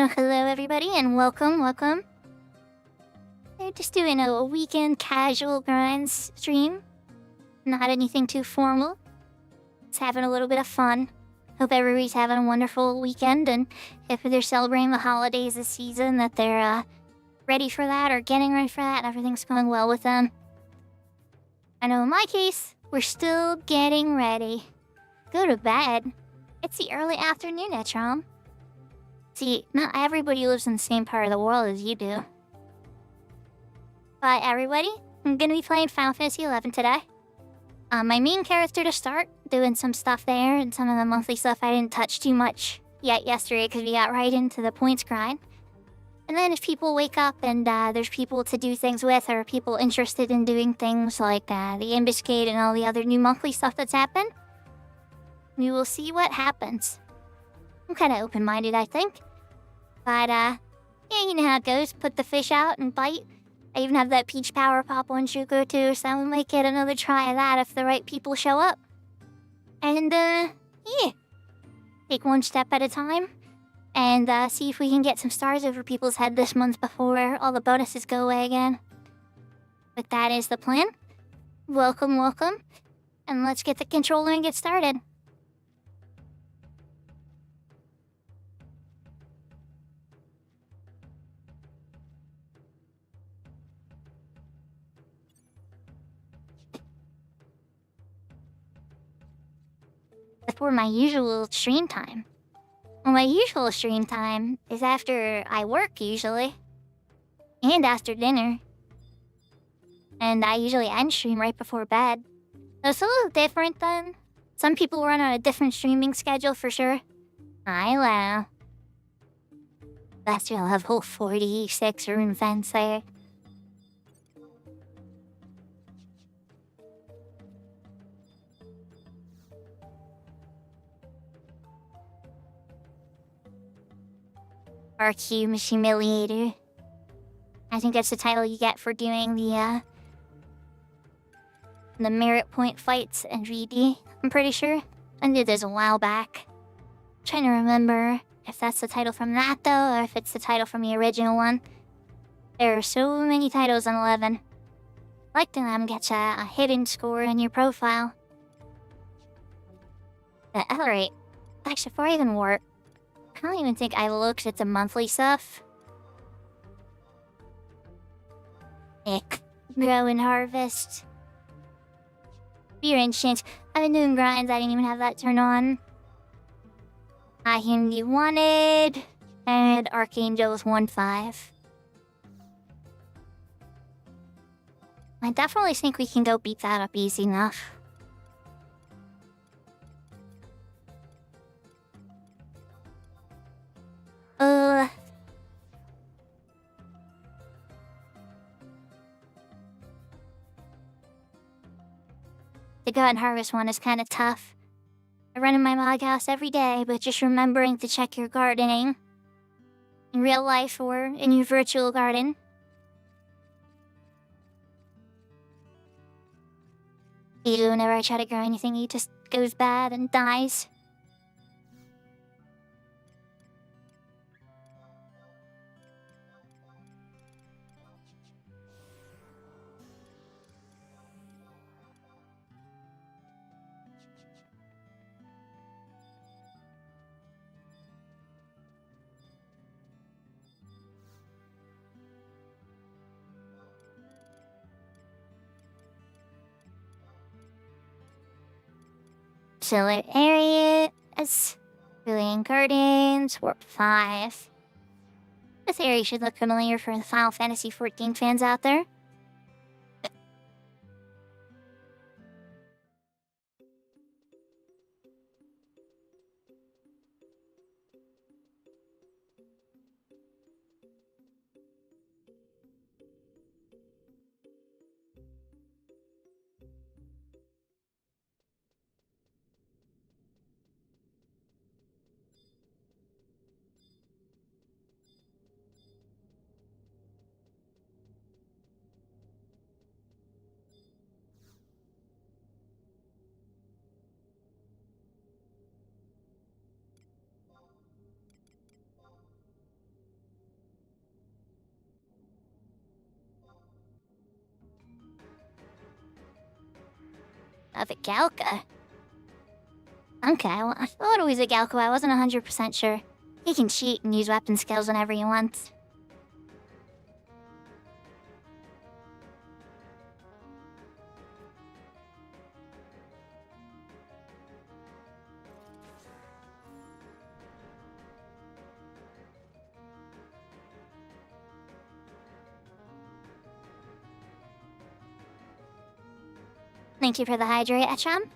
Hello, everybody, and welcome. We're just doing a weekend casual grinds stream. Not anything too formal. Just having a little bit of fun. Hope everybody's having a wonderful weekend, and if they're celebrating the holidays this season, that they're ready for that or getting ready for that, and everything's going well with them. I know in my case, we're still getting ready. Go to bed. It's the early afternoon at Trom. See, not everybody lives in the same part of the world as you do. But everybody, I'm gonna be playing Final Fantasy XI today. My main character to start, doing some stuff there, and some of the monthly stuff I didn't touch too much yet yesterday because we got right into the points grind. And then if people wake up and there's people to do things with, or people interested in doing things like the Ambuscade and all the other new monthly stuff that's happened, we will see what happens. I'm kind of open-minded, I think. But, yeah, you know how it goes. Put the fish out and bite. I even have that peach power pop on Shuko, too, so we might get another try of that if the right people show up. And, yeah. Take one step at a time. And, see if we can get some stars over people's head this month before all the bonuses go away again. But that is the plan. Welcome. And let's get the controller and get started. Before my usual stream time. Well, my usual stream time is after I work, usually. And after dinner. And I usually end stream right before bed. So it's a little different then. Some people run on a different streaming schedule for sure. I know. Last year I'll have whole 46 room fence there. RQ Humiliator. I think that's the title you get for doing the merit point fights in VD, I'm pretty sure. I did this a while back. I'm trying to remember if that's the title from that, though, or if it's the title from the original one. There are so many titles on 11. Like to them get a hidden score in your profile. But alright, actually, before I even work, I don't even think I looked at the monthly stuff. Ick. Grow and harvest. Beer Instinct. I've been doing grinds, I didn't even have that turned on. I Him You Wanted. And Archangel's 1-5. I definitely think we can go beat that up easy enough. The Go and Harvest one is kind of tough. I run in my log house every day, but just remembering to check your gardening. In real life or in your virtual garden. Whenever I try to grow anything, it just goes bad and dies. Chiller areas, Brilliant Gardens, Warp 5. This area should look familiar for the Final Fantasy XIV fans out there. Of a Galka? Okay, well, I thought it was a Galko. I wasn't 100% sure. He can cheat and use weapon skills whenever he wants. Thank you for the hydrate, Echam.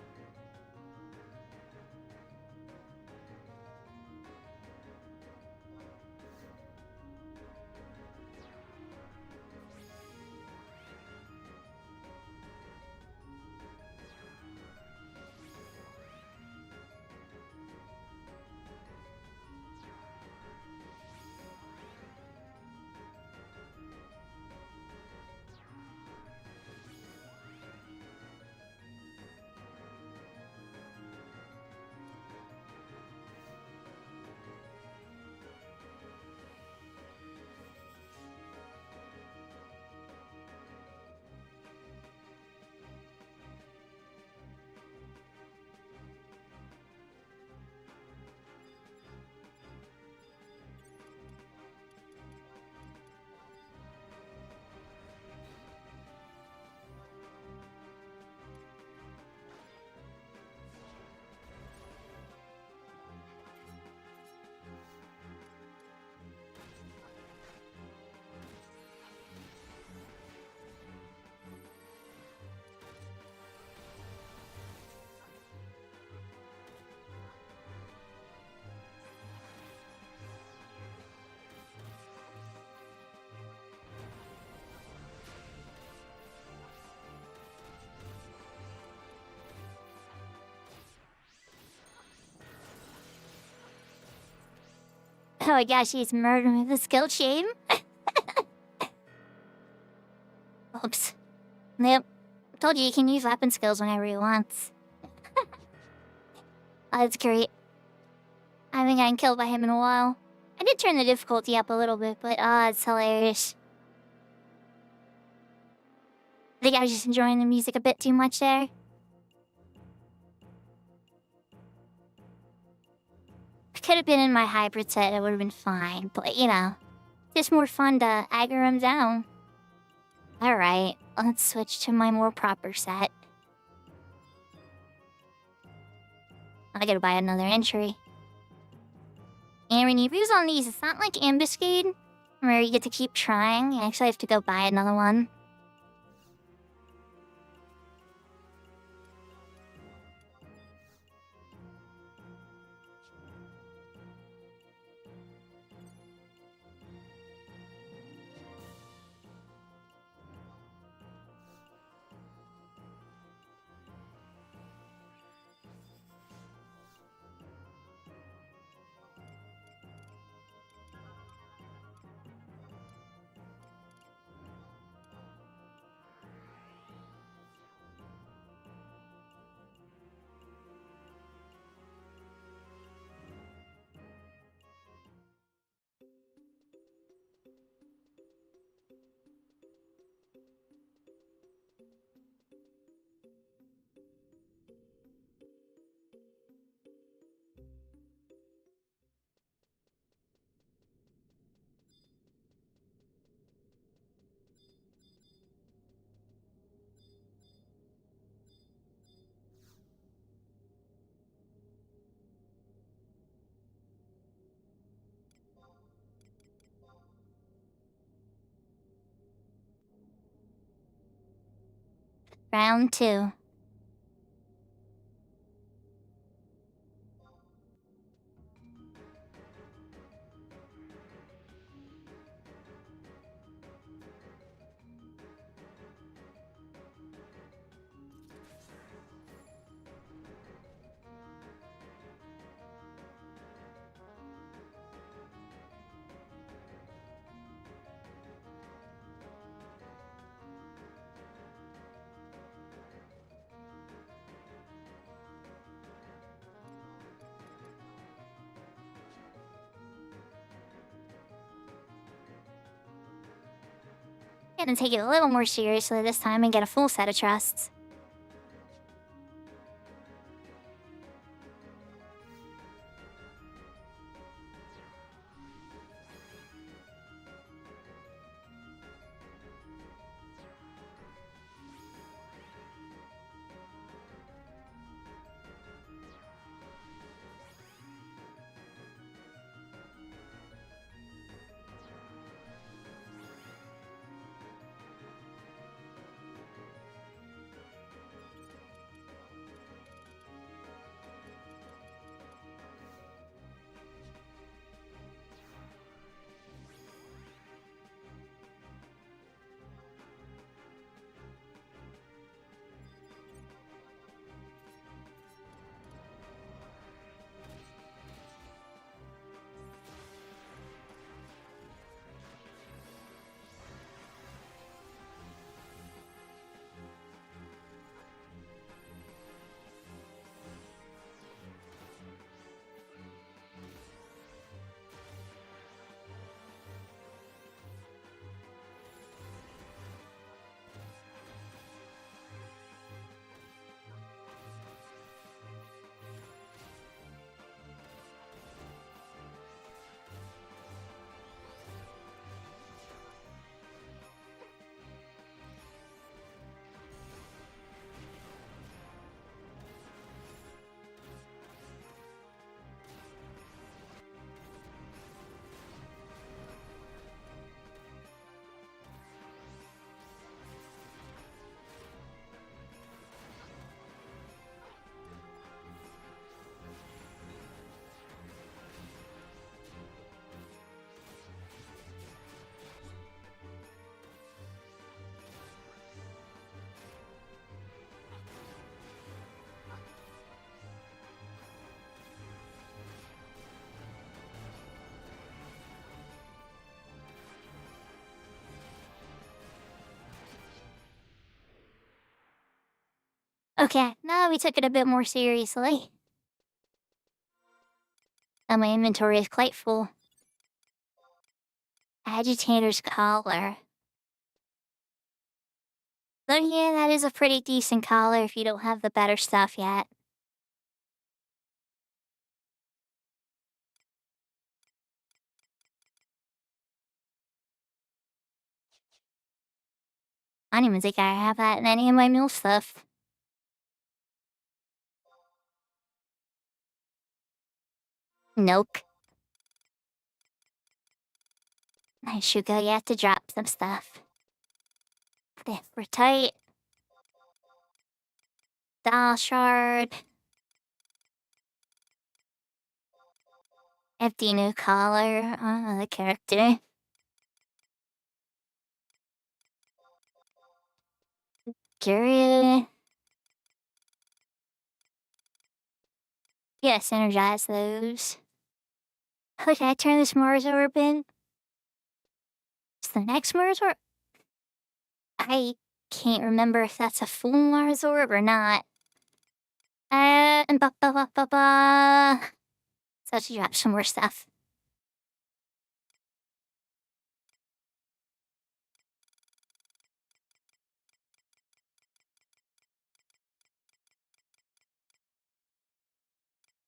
Oh my gosh, he's murdering with a skill chain. Oops. Nope. Told you he can use weapon skills whenever he wants. Oh, that's great. I haven't gotten killed by him in a while. I did turn the difficulty up a little bit, but it's hilarious. I think I was just enjoying the music a bit too much there. Could have been in my hybrid set, it would have been fine, but you know, just more fun to aggro him down. Alright, let's switch to my more proper set. I gotta buy another entry. And when you lose on these, it's not like Ambuscade, where you get to keep trying. You actually have to go buy another one. Round 2. Gonna take it a little more seriously this time and get a full set of trusts. Okay, now we took it a bit more seriously. And my inventory is quite full. Agitator's collar. So yeah, that is a pretty decent collar if you don't have the better stuff yet. I don't even think I have that in any of my mule stuff. Nope. Nice, Shuko, you have to drop some stuff. Okay, we're tight. Doll shard. Empty new collar. The character. Curious. Yes, energize those. Okay, I turn this Mars orb in. Is the next Mars orb? I can't remember if that's a full Mars orb or not. So to drop some more stuff.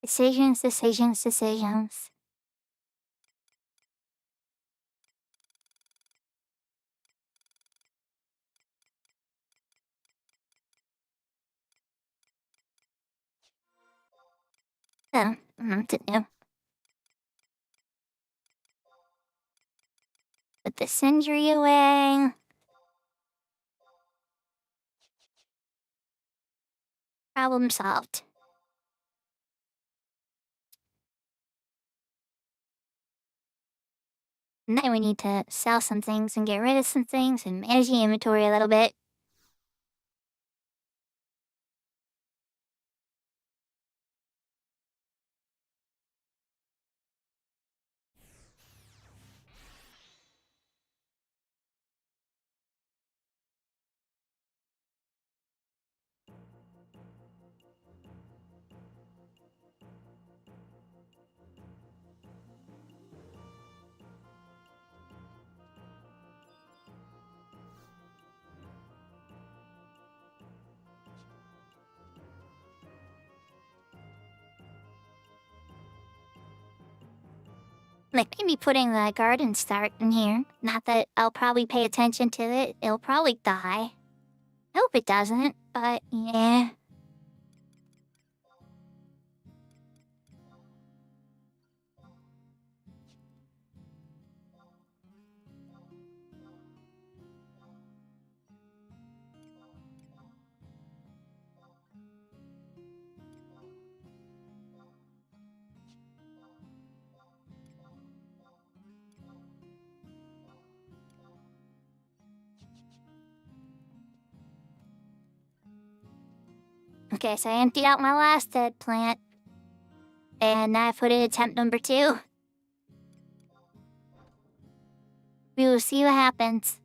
Decisions. Oh, to do. Put this injury away. Problem solved. Now we need to sell some things and get rid of some things and manage the inventory a little bit. Like maybe putting the garden start in here. Not that I'll probably pay attention to it. It'll probably die. I hope it doesn't, but yeah. Okay, so I emptied out my last dead plant. And now I put in attempt number 2. We will see what happens.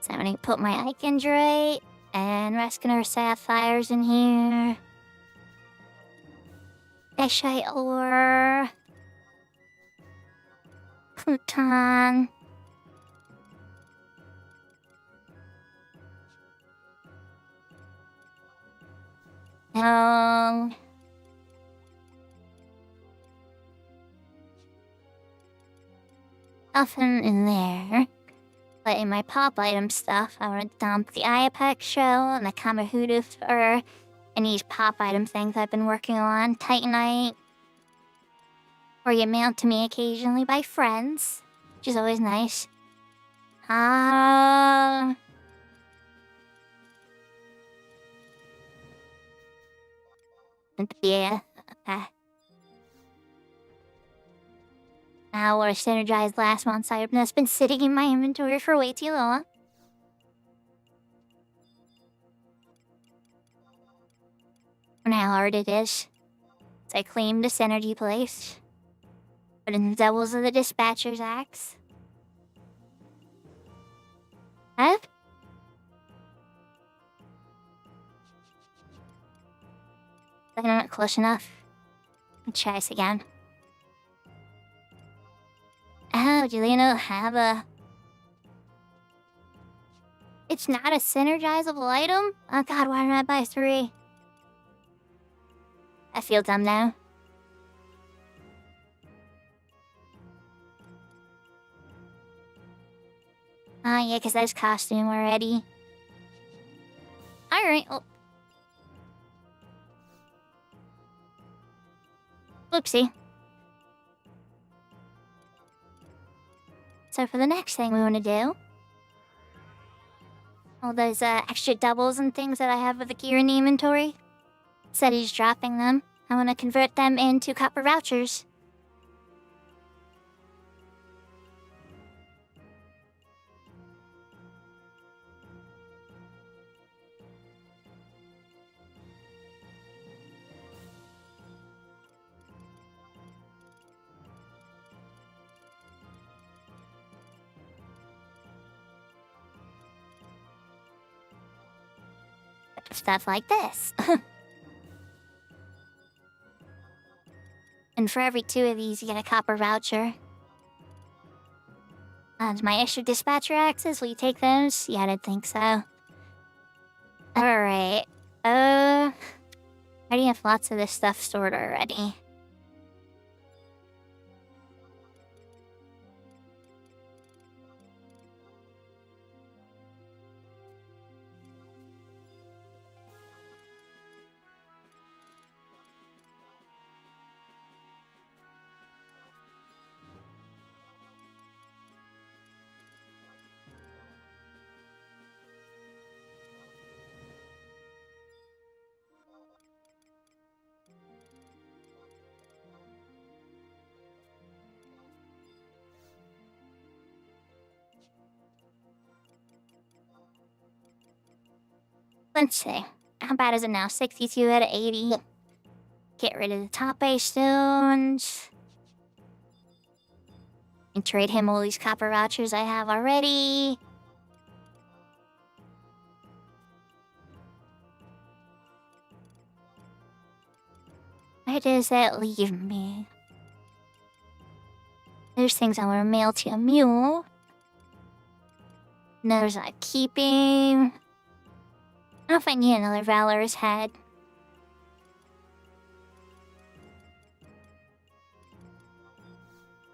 So I'm gonna put my Icondrite and Rescuer Sapphires in here. Fisheye Ore. Pluton. Nothing in there. But in my pop item stuff, I want to dump the Iapex shell and the Kamahudu fur and these pop item things I've been working on. Titanite. Or get mailed to me occasionally by friends, which is always nice. Yeah, okay. Now we're synergized last month's item that's been sitting in my inventory for way too long. And how hard it is. So I claimed the synergy place. But in the Devils of the Dispatcher's Axe. Huh? I'm not close enough. Let's try this again. Oh, do they not have a... It's not a synergizable item? Oh god, why didn't I buy 3? I feel dumb now. Oh yeah, because there's costume already. Alright, well... Oopsie. So for the next thing we want to do... all those extra doubles and things that I have with the gear in the inventory. Said he's dropping them. I want to convert them into copper vouchers. Stuff like this. And for every 2 of these, you get a copper voucher. And my extra dispatcher axes, will you take those? Yeah, I didn't think so. Alright. I already have lots of this stuff stored already. Let's see. How bad is it now? 62 out of 80. Get rid of the top base stones. And trade him all these copper vouchers I have already. Where does that leave me? There's things I want to mail to a mule. Those I'm keeping. I don't know if I need another Valorous head.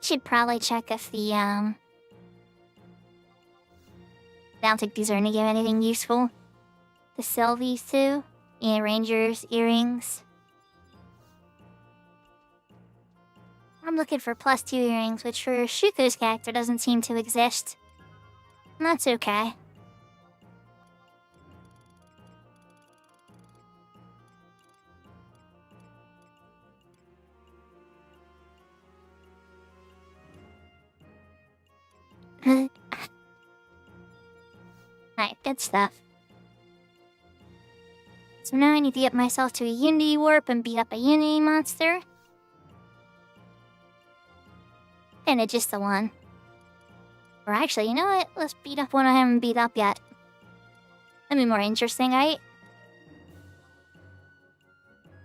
Should probably check if the, I don't think these are gonna give anything useful. To sell these two. Yeah, Ranger's earrings. I'm looking for +2 earrings, which for Shuko's character doesn't seem to exist. And that's okay. Alright, good stuff. So now I need to get myself to a Unity Warp and beat up a Unity monster. And it's just the one. Or actually, you know what? Let's beat up one I haven't beat up yet. That'd be more interesting, right?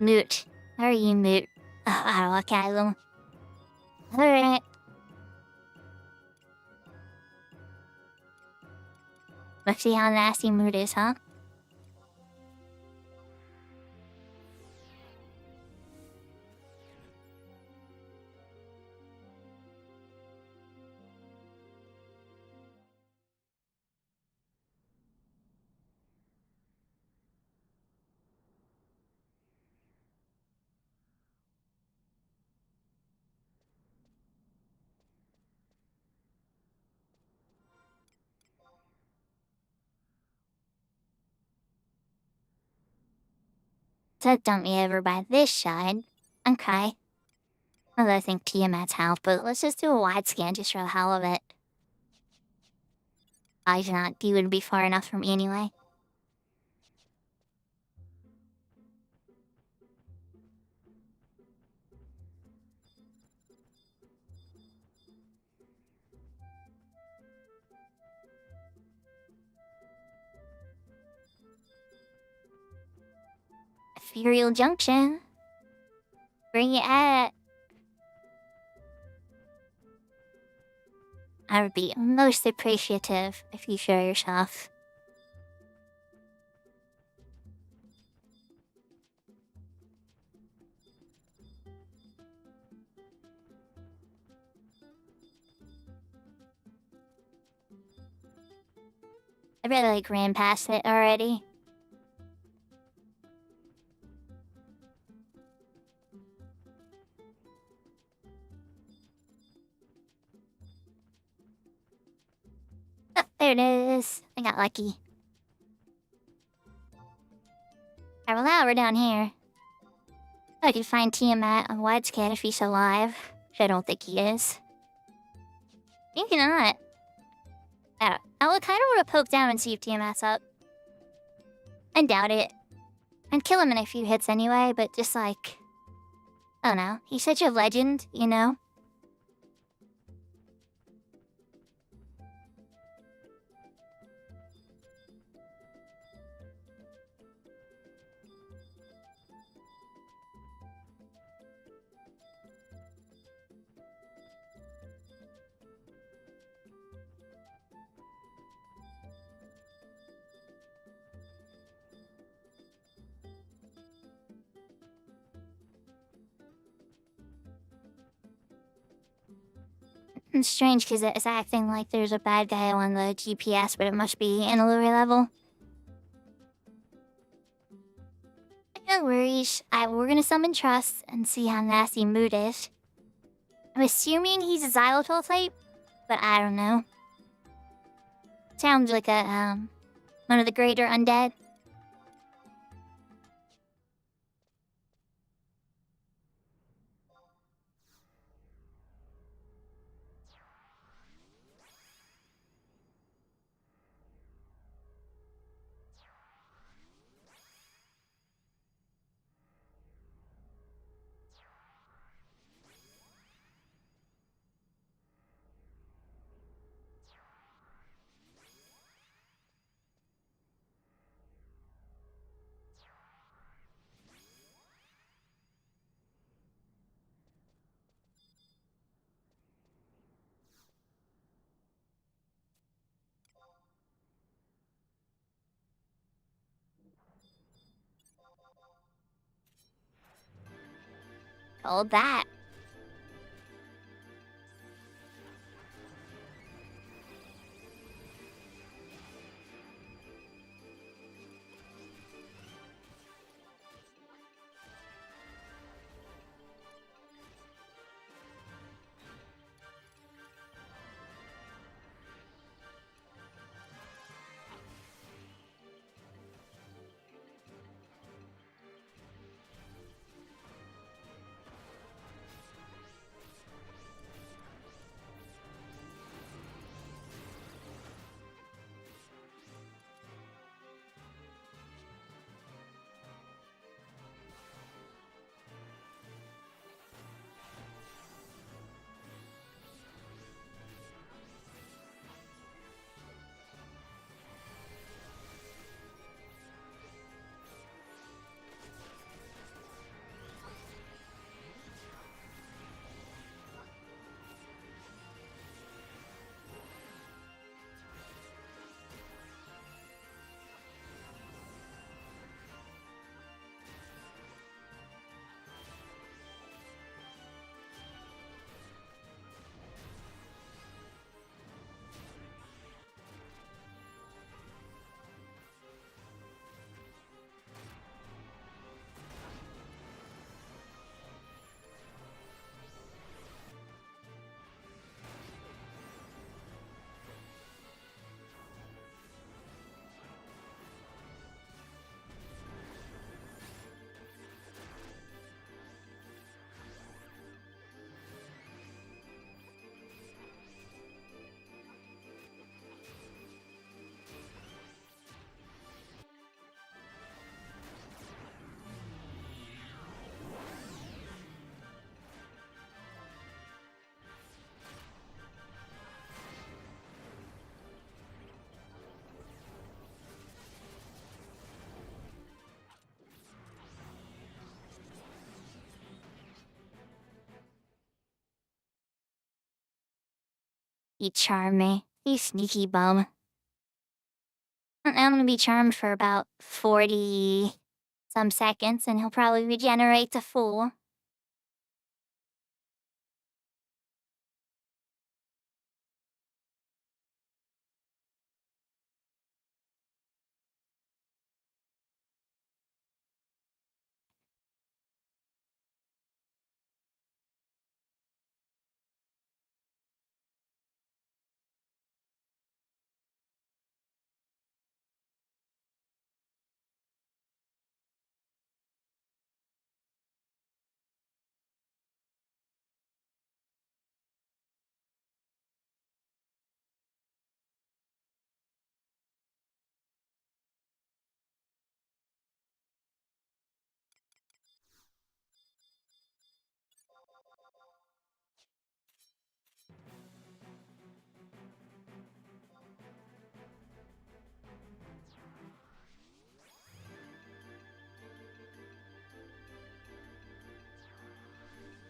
Moot. How are you, Moot? Oh, I don't look at them. Alright. Let's see how nasty Moot is, huh? So don't me over by this side. Okay. Well, I think Tiamat's house, but let's just do a wide scan just for the hell of it. Eyes not, you wouldn't be far enough from me anyway. Ethereal Junction. Bring it at. I would be most appreciative if you show yourself. I really ran past it already. Oh, there it is. I got lucky. Alright, well now we're down here. I could find Tiamat on wide scan if he's alive. Which I don't think he is. Maybe not. I would kind of want to poke down and see if Tiamat's up. I doubt it. I'd kill him in a few hits anyway, but just like... I don't know. He's such a legend, you know? It's strange because it's acting like there's a bad guy on the GPS, but it must be in a lower level. No worries. We're gonna summon Trust and see how nasty Mood is. I'm assuming he's a xylitol type, but I don't know. Sounds like a, one of the greater undead. Hold that. He charmed me. You sneaky bum. I'm gonna be charmed for about 40 some seconds, and he'll probably regenerate to full.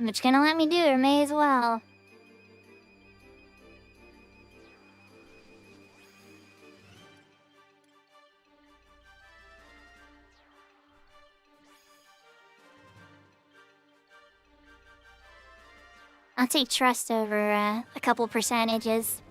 If it's gonna let me do it, may as well. I'll take trust over a couple percentages.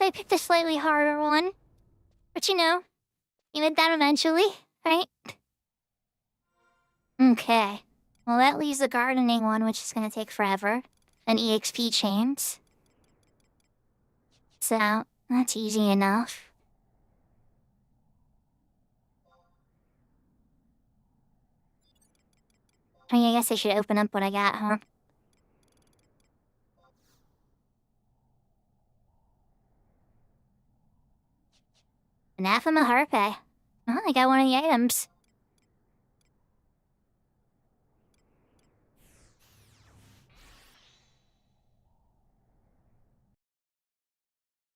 They picked a slightly harder one. But you know, you get that eventually, right? Okay. Well, that leaves the gardening one, which is gonna take forever. And EXP chains. So, that's easy enough. I mean, I guess I should open up what I got, huh? Anathema Harpe. Oh, I got one of the items.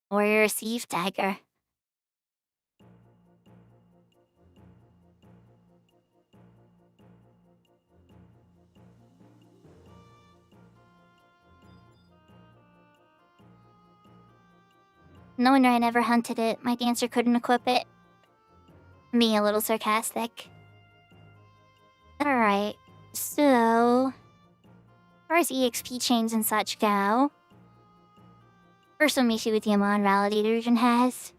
Warrior Thief Dagger. No wonder I never hunted it. My dancer couldn't equip it. Being a little sarcastic. Alright, so... as far as EXP chains and such go... first let me see what the Amon Validator region has.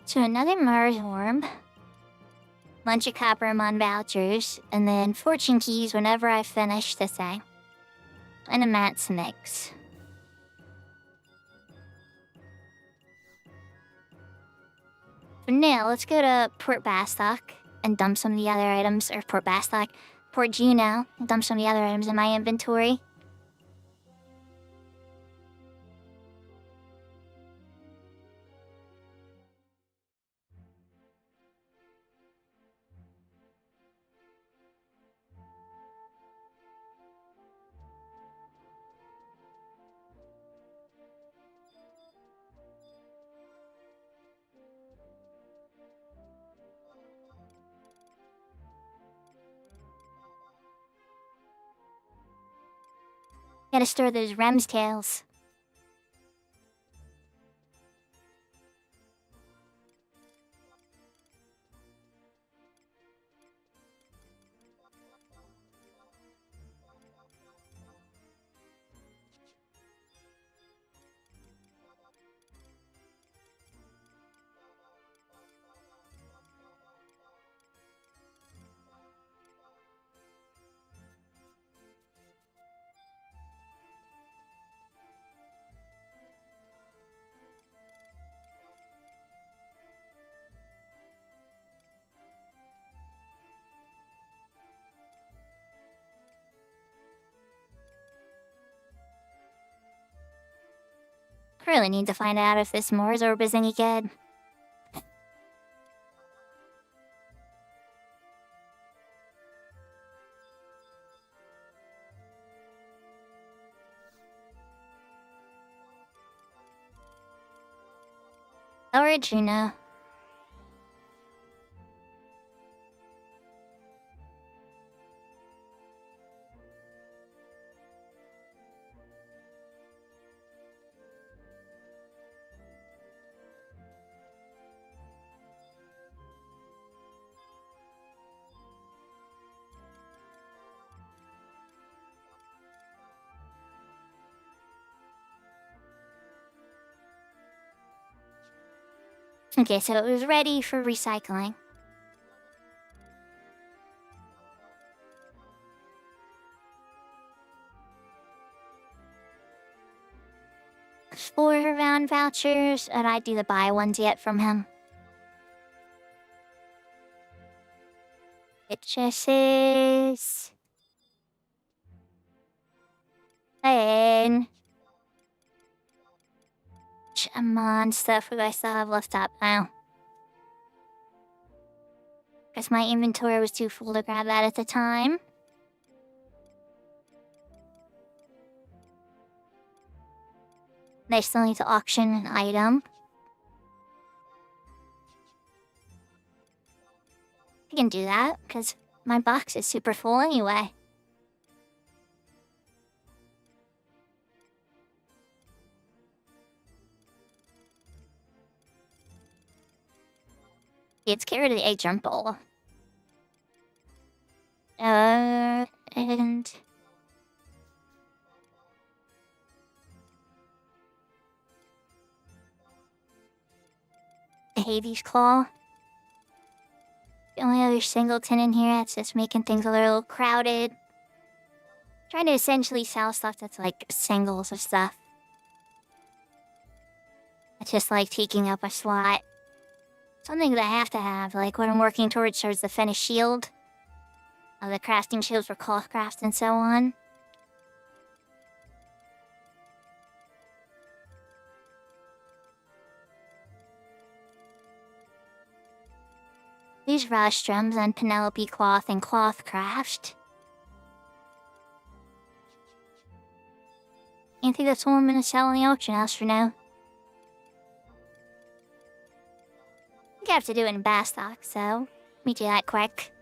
So another Mars orb, bunch of copper mon vouchers, and then fortune keys whenever I finish the thing. And a Matt's mix. For now, let's go to Port Bastock and dump some of the other items, or Port Bastock, Port Juno, and dump some of the other items in my inventory. Gotta store those Rem's tails. Really need to find out if this Mars orb is any good. Or Juno. Okay, so it was ready for recycling. Explore round vouchers, and I do the buy ones yet from him. It just is. And come on, stuff I still have left up now. Guess my inventory was too full to grab that at the time. They still need to auction an item. I can do that, because my box is super full anyway. Let's get rid of the egg jump bowl. And Hades Claw. The only other singleton in here that's just making things a little crowded. Trying to essentially sell stuff that's like singles of stuff. It's just like taking up a slot. Something that I have to have, like what I'm working towards the finished shield. The crafting shields for cloth crafts and so on. These rostrums and Penelope cloth and cloth craft. I think that's what I'm gonna sell in the auction house for now. I think I have to do it in Bastock, so let me do that quick.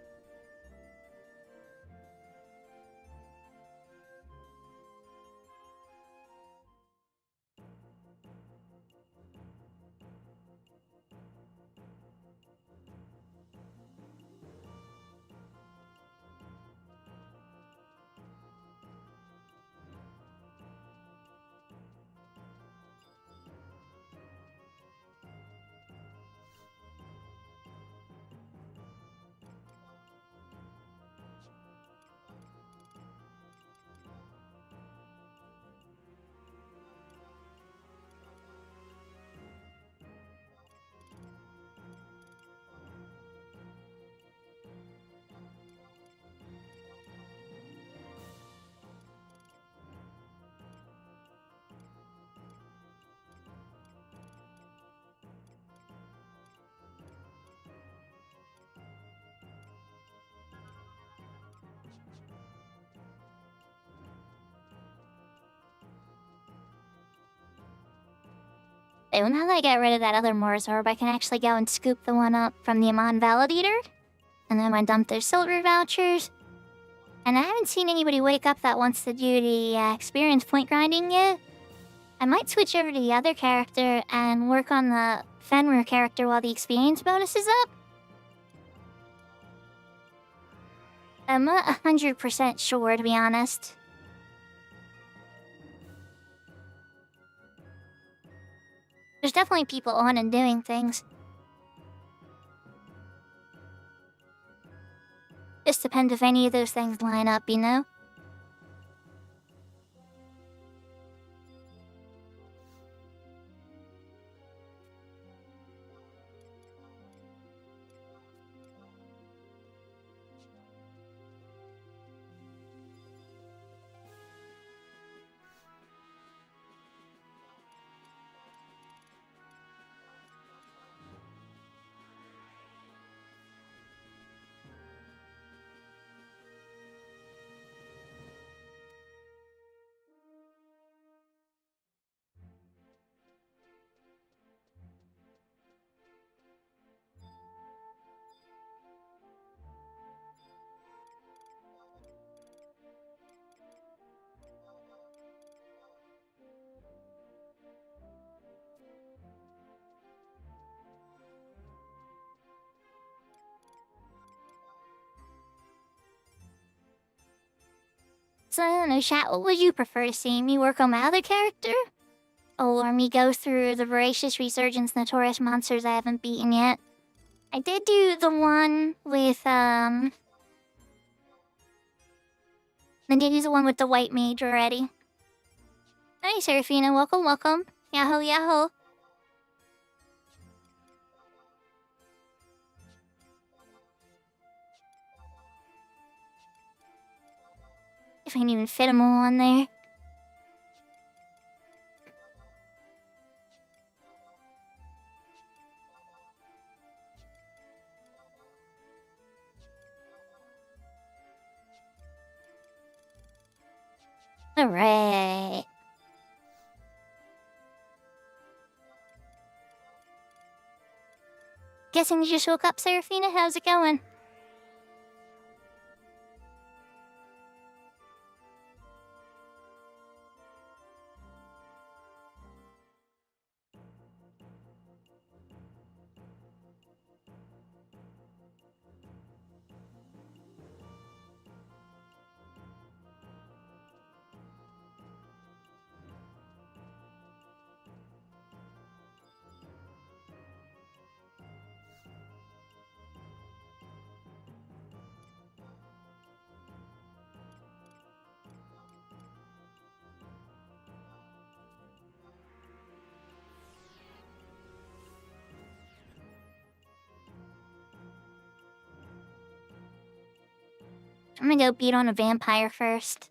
Oh, now that I get rid of that other Mars orb, I can actually go and scoop the one up from the Amon Validator. And then I dump those silver vouchers. And I haven't seen anybody wake up that wants to do the experience point grinding yet. I might switch over to the other character and work on the Fenrir character while the experience bonus is up. I'm not 100% sure, to be honest. There's definitely people on and doing things. Just depends if any of those things line up, you know? So, I don't know, chat, what would you prefer to see? Me work on my other character? Or me go through the Voracious Resurgence Notorious Monsters I haven't beaten yet? I did do the one with, I did use the one with the White Mage already. Hi, Serafina, welcome, welcome. Yahoo, yahoo. If I can even fit them all on there. Alright. Guessing you just woke up, Serafina? How's it going? I'm gonna go beat on a vampire first.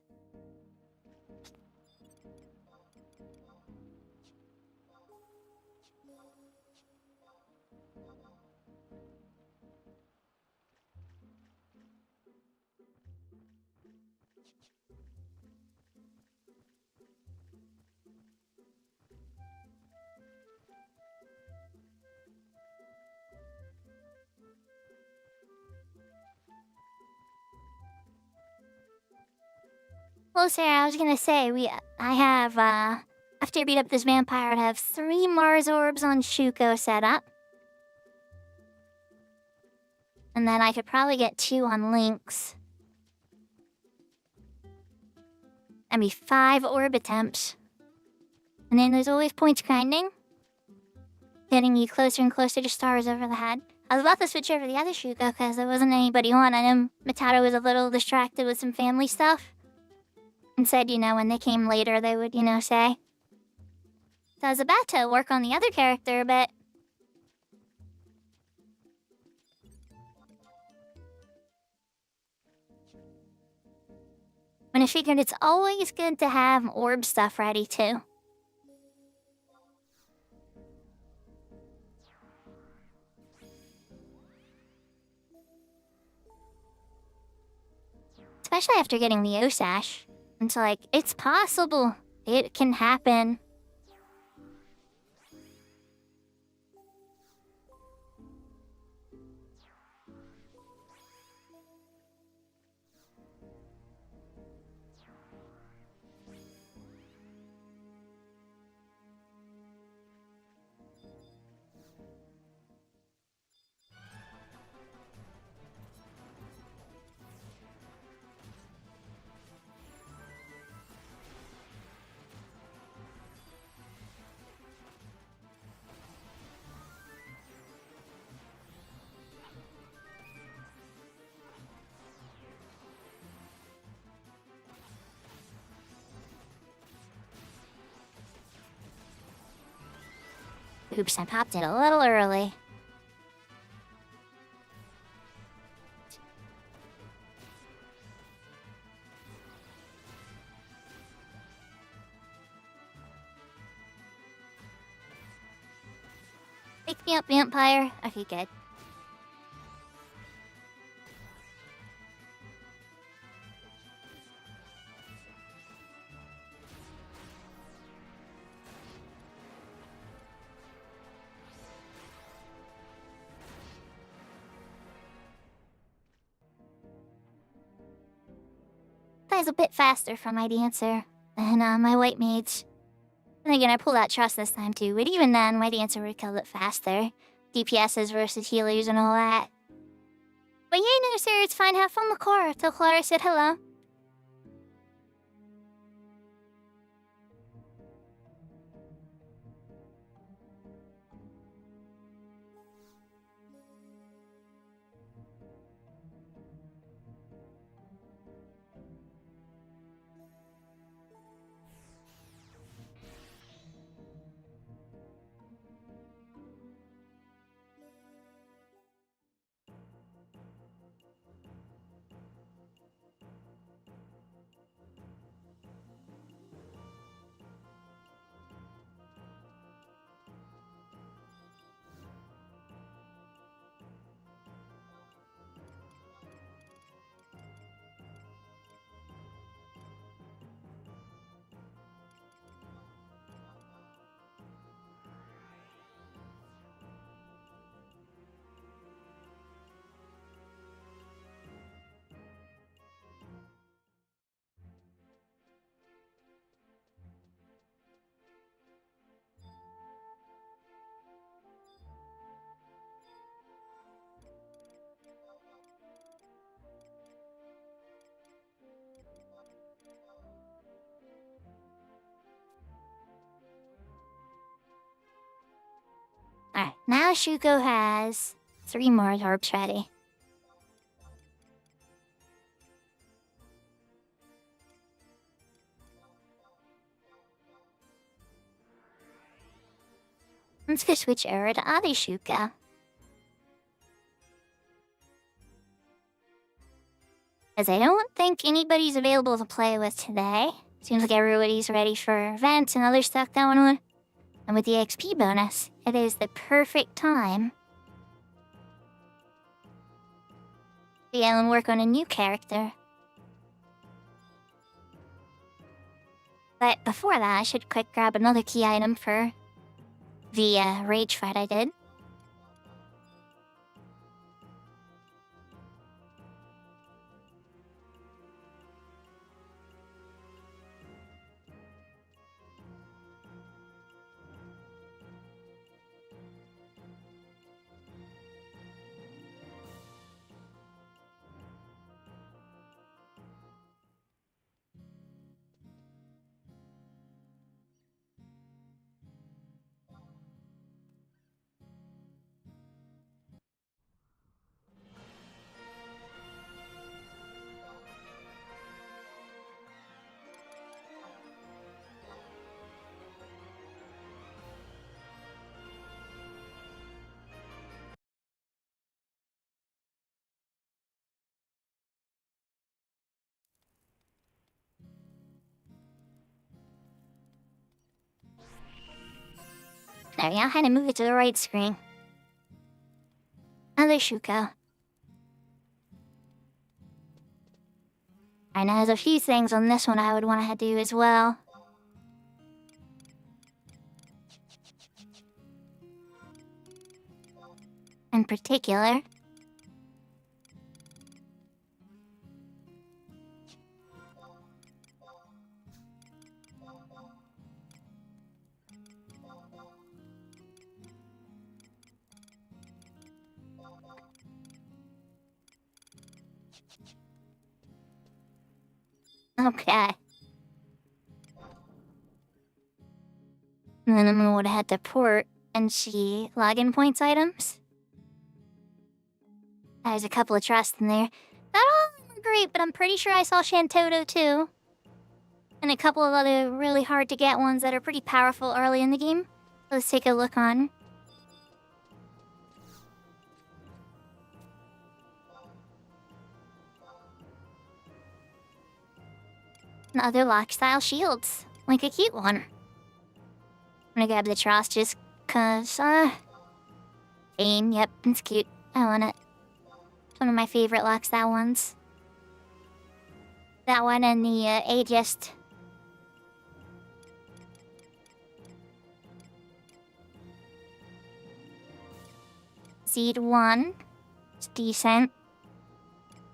Well, Sarah, I was gonna say, after I beat up this vampire, I'd have 3 Mars orbs on Shuko set up. And then I could probably get 2 on Lynx. That'd be 5 orb attempts. And then there's always points grinding. Getting you closer and closer to stars over the head. I was about to switch over to the other Shuko because there wasn't anybody on. I know Matato was a little distracted with some family stuff. And said, when they came later, they would, say. So I was about to work on the other character a bit. And I figured it's always good to have orb stuff ready, too. Especially after getting the Osash. It's like, it's possible. It can happen. Oops, I popped it a little early. Pick me up, vampire. Okay, good. That is a bit faster from my dancer than my white mage. And again, I pulled out trust this time too, but even then, my dancer would have killed it faster. DPSs versus healers and all that. But yay, no sir, it's fine. Have fun with Cora. Till Clara said hello. Alright, now Shuko has 3 more orbs ready. Let's go switch over to other Shuko. As I don't think anybody's available to play with today. Seems like everybody's ready for events and other stuff going on. And with the XP bonus, it is the perfect time to go and work on a new character. But before that, I should quick grab another key item for the rage fight I did. There we go, I had to move it to the right screen. Other Shuko. Alright, now there's a few things on this one I would want to do as well. In particular, Okay. And then I'm gonna head to port and see login points items. There's a couple of trusts in there. Not all of them are great, but I'm pretty sure I saw Shantoto too. And a couple of other really hard to get ones that are pretty powerful early in the game. Let's take a look on. And other lock-style shields. Like a cute one. I'm gonna grab the trust just cause, Bane, yep, it's cute. I want it. It's one of my favorite lock-style ones. That one and the, Aegist. Seed 1. It's decent.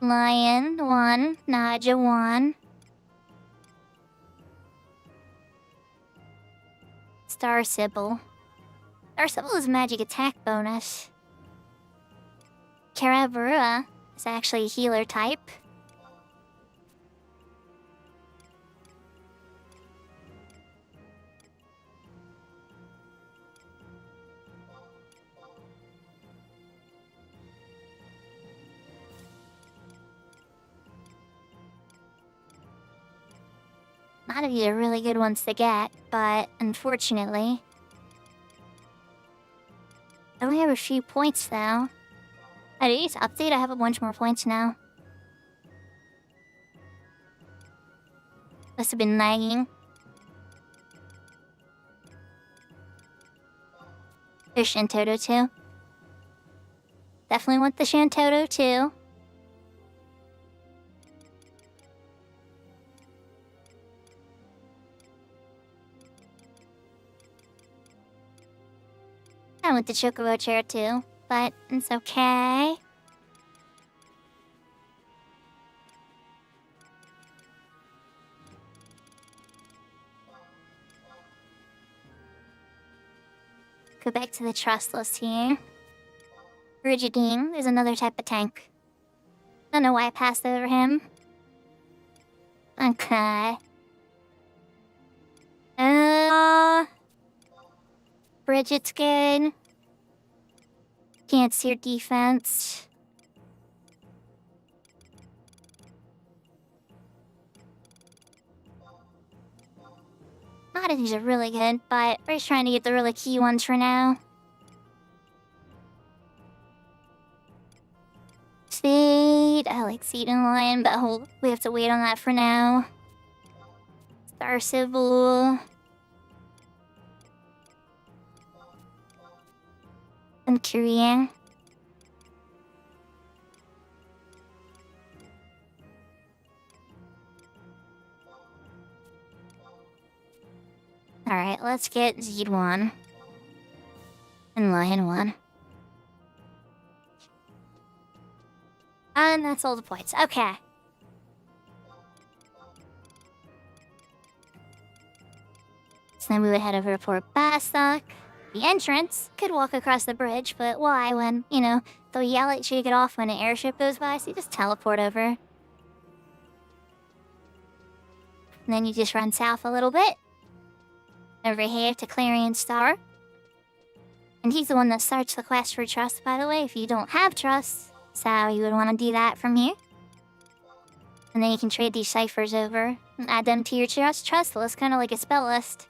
Lion 1. Naja 1. Star Sybil. Star Sybil is magic attack bonus. Karabura is actually a healer type. A lot of these are really good ones to get, but unfortunately, I only have a few points though. At each update, I have a bunch more points now. Must have been lagging. There's Shantoto too. Definitely want the Shantoto too. I want the Chocobo chair too, but it's okay. Go back to the trust list here. Rigidine is another type of tank. Don't know why I passed over him. Okay. Bridget's good. Can't see your defense. A lot of these are really good, but we're just trying to get the really key ones for now. Seed. I like Seed and Lion, but we have to wait on that for now. Star Sybil. And Korean. Alright, let's get Zed 1. And Lion 1. And that's all the points. Okay. So then we would head over to Port Bastok. The entrance could walk across the bridge, but why when, you know, they'll yell at you to get off when an airship goes by, so you just teleport over. And then you just run south a little bit. Over here to Clarion Star. And he's the one that starts the quest for trust, by the way, if you don't have trust. So you would want to do that from here. And then you can trade these ciphers over and add them to your trust list, kind of like a spell list.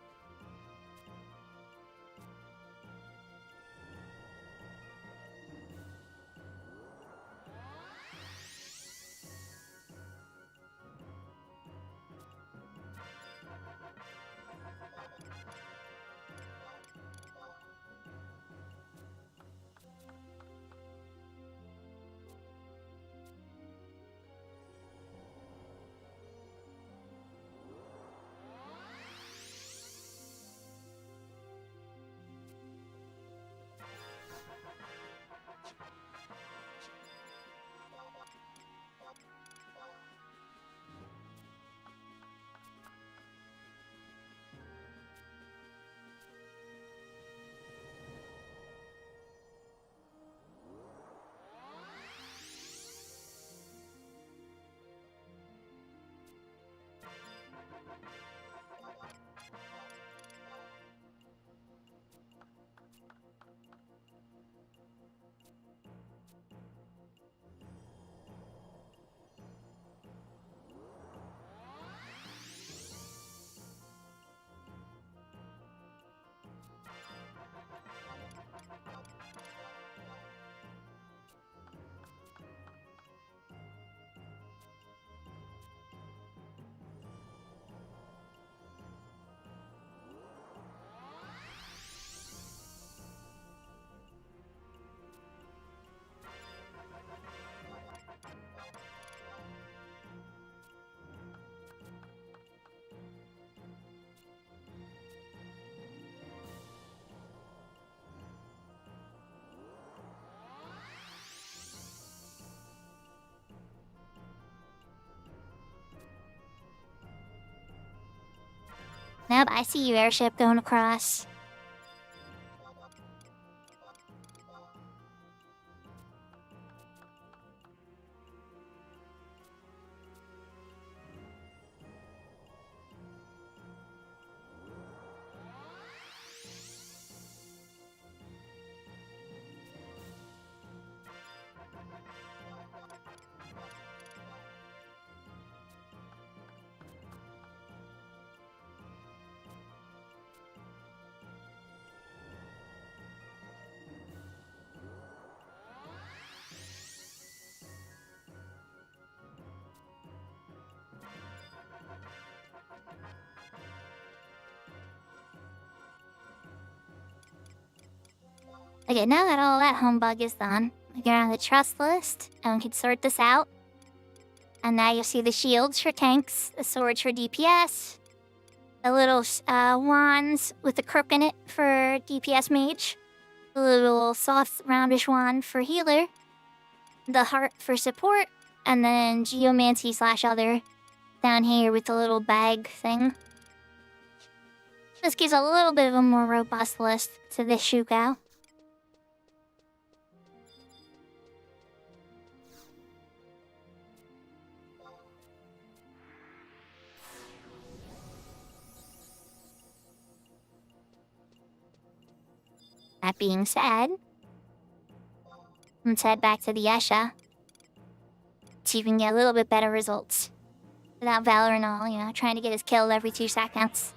Nope, I see you, airship going across. Okay, now that all that humbug is done, we get on the trust list, and we can sort this out. And now you'll see the shields for tanks, the swords for DPS, the little wands with the crook in it for DPS mage, the little soft roundish wand for healer, the heart for support, and then geomancy / other down here with the little bag thing. This gives a little bit of a more robust list to this Shuko. That being said, let's head back to the Esha. See if we can get a little bit better results. Without Valor and all, trying to get us killed every 2 seconds.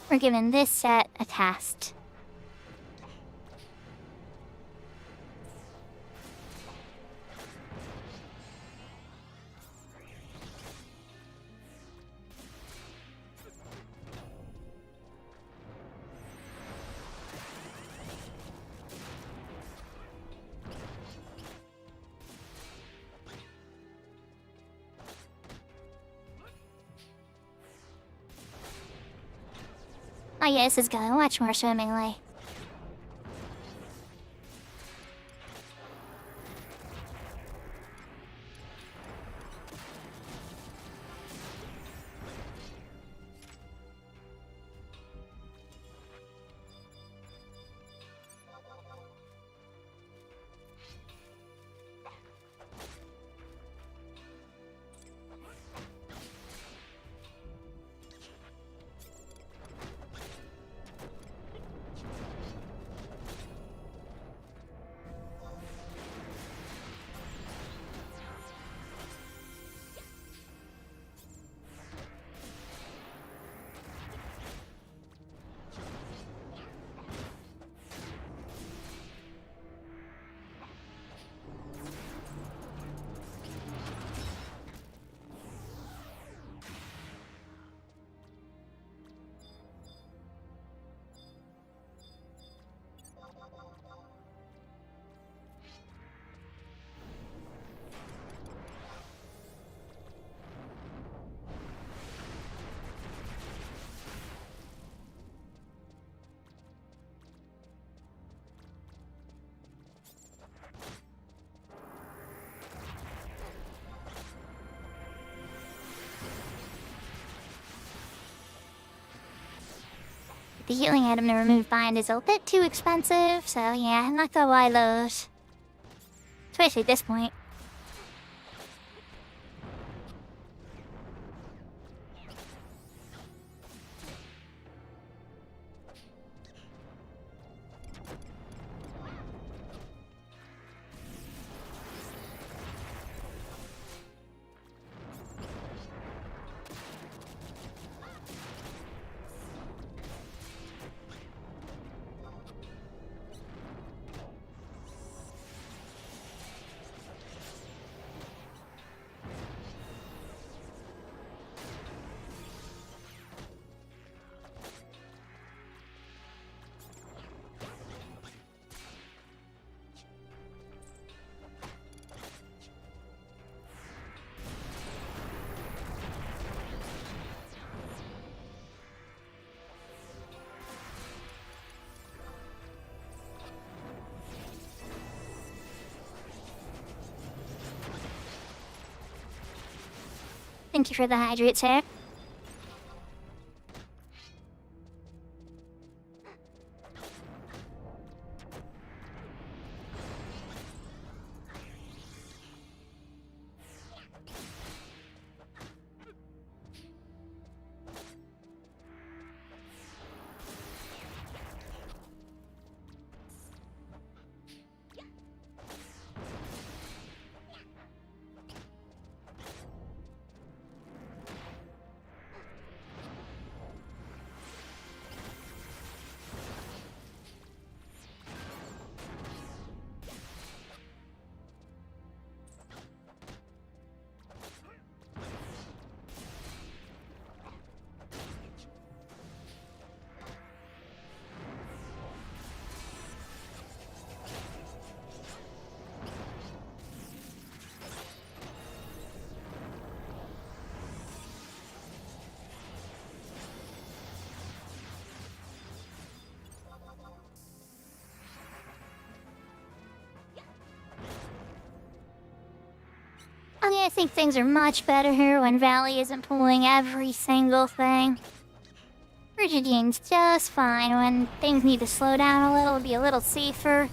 We're giving this set a test. Oh yeah, this is good. Much more swimmingly. the healing item to remove bind is a bit too expensive, so yeah, I'm not gonna buy those. Especially at this point. Thank you for the hydrate, sir. I think things are much better here when Valley isn't pulling every single thing. Frigidine's just fine when things need to slow down a little, be a little safer.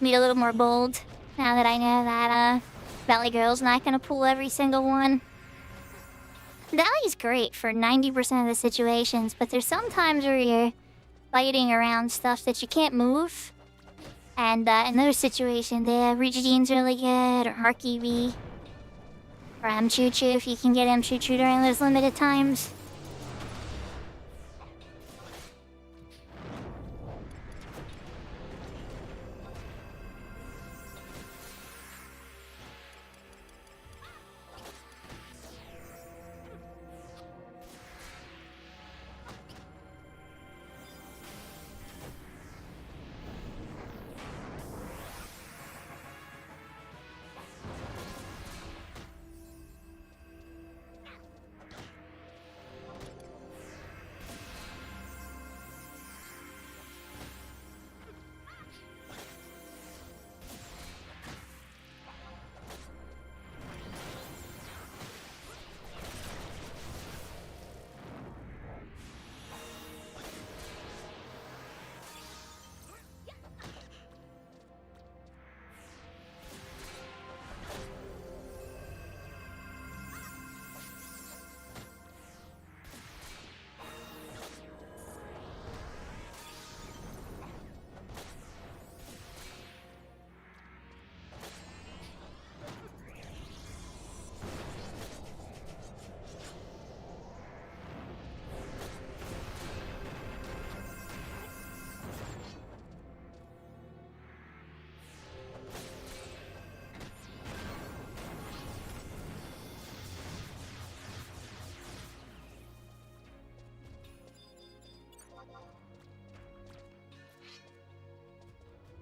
Be a little more bold now that I know that Valley Girl's not gonna pull every single one. Valley's great for 90% of the situations, but there's some times where you're fighting around stuff that you can't move. And in those situations, Rigidine's really good, or Arkivi. Or Choo-Choo if you can get Choo-Choo during those limited times.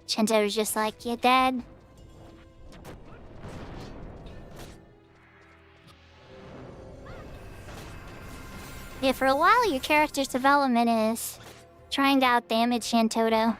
Shinto was just like, you're dead. Yeah, for a while your character's development is trying to outdamage Shantoto.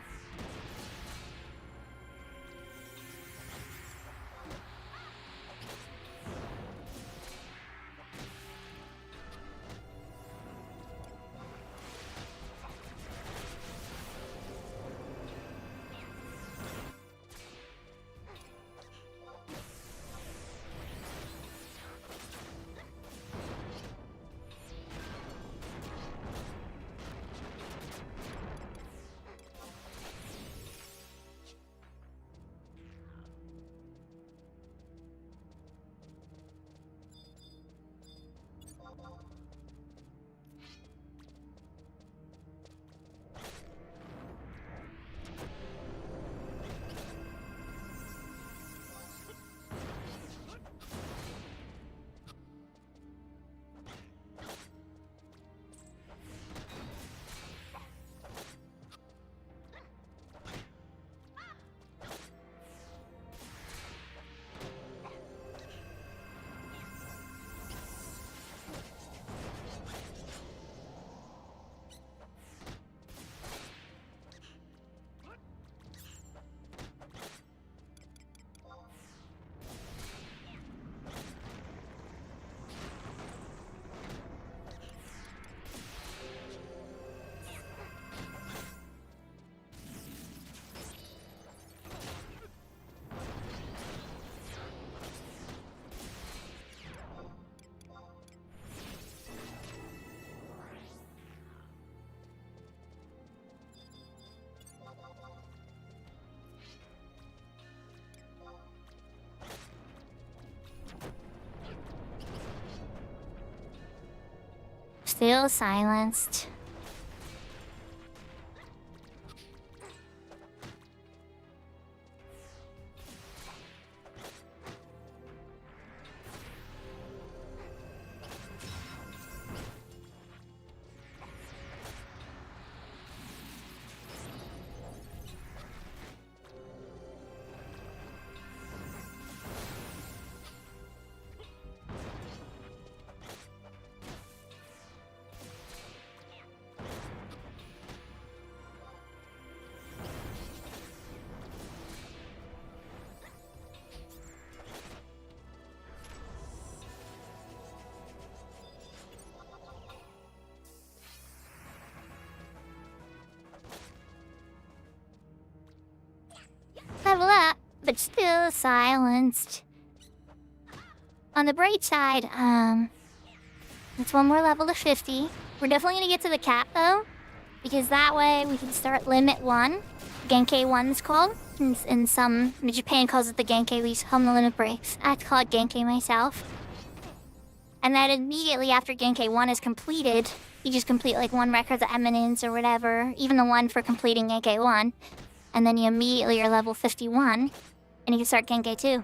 Still silenced. Level up, but still silenced. On the bright side, it's one more level to 50. We're definitely gonna get to the cap though, because that way we can start limit 1. Genkai 1 is called. In Japan calls it the Genkai, we use home the limit breaks. I have to call it Genkai myself. And then immediately after Genkai 1 is completed, you just complete like 1 Records of Eminence or whatever, even the one for completing Genkai 1. And then you immediately are level 51, and you can start Genkai 2.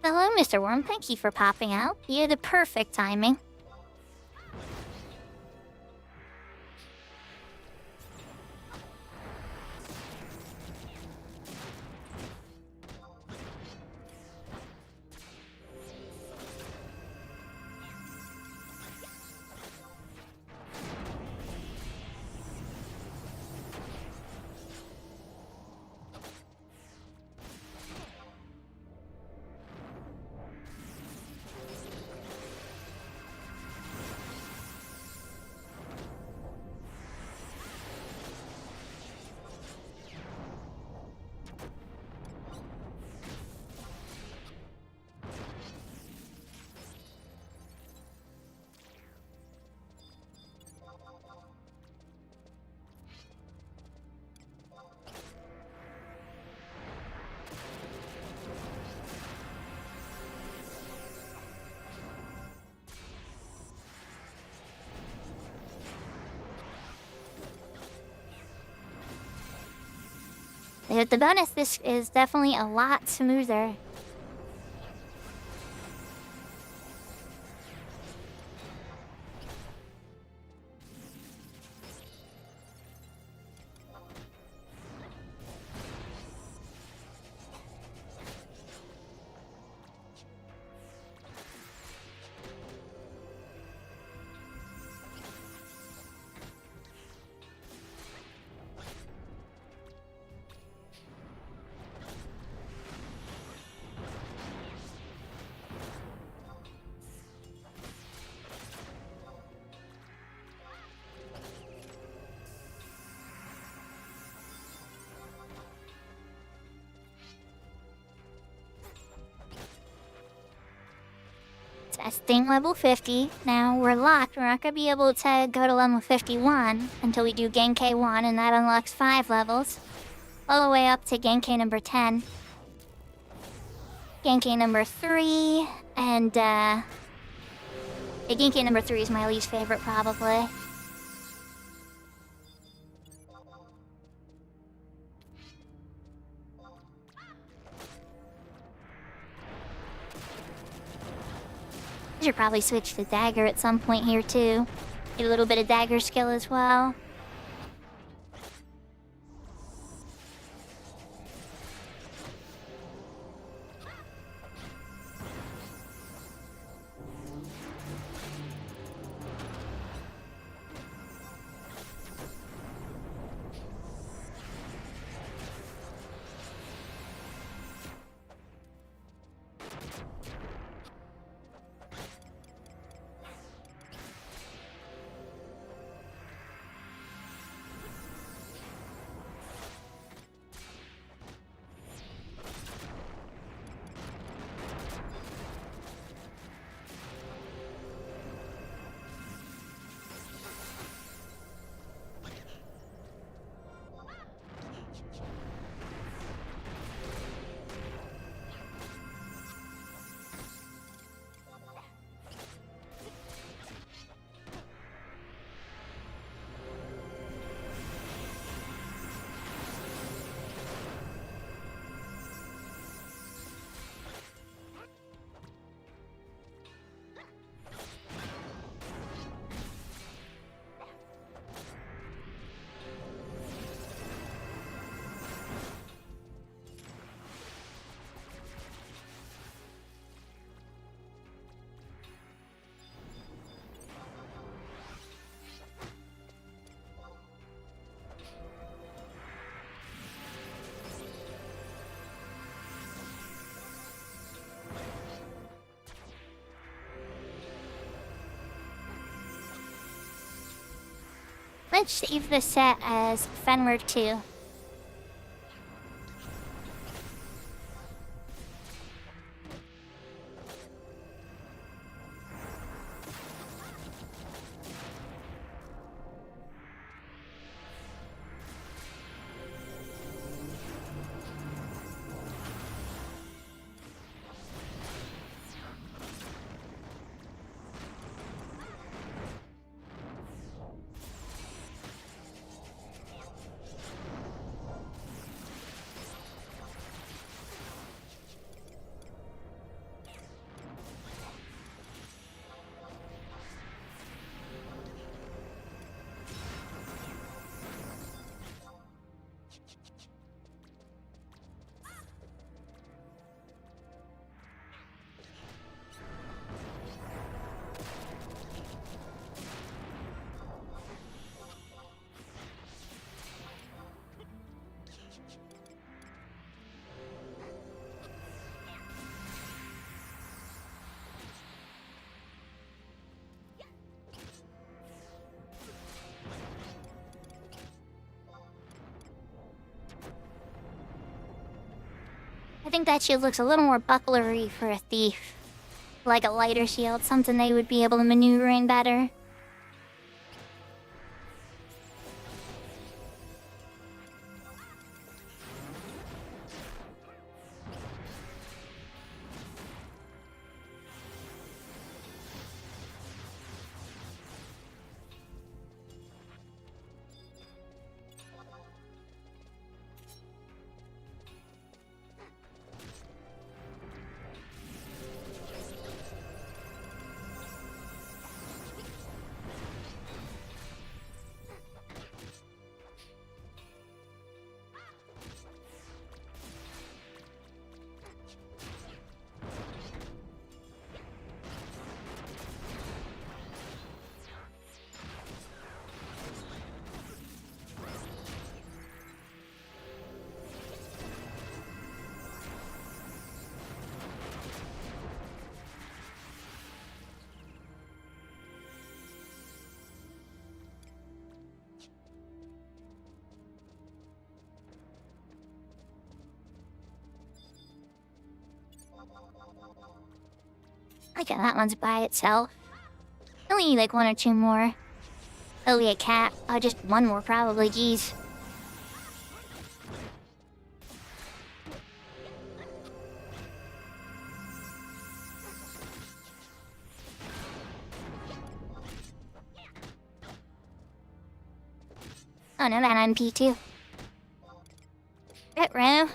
Hello, Mr. Worm. Thank you for popping out. You had the perfect timing. With the bonus, this is definitely a lot smoother. Testing level 50. Now we're locked. We're not going to be able to go to level 51 until we do Genkai 1, and that unlocks 5 levels. All the way up to Genkai number 10. Genkai number 3, and Genkai number 3 is my least favorite, probably. I should probably switch to dagger at some point here too. Get a little bit of dagger skill as well. Let's save the set as Fenrir 2. I think that shield looks a little more bucklery for a thief. Like a lighter shield, something they would be able to maneuver in better. I think that one's by itself. Only need like one or two more. Oh, yeah, cat. Oh, just one more probably, jeez. Oh no, man, I'm P2. Retro.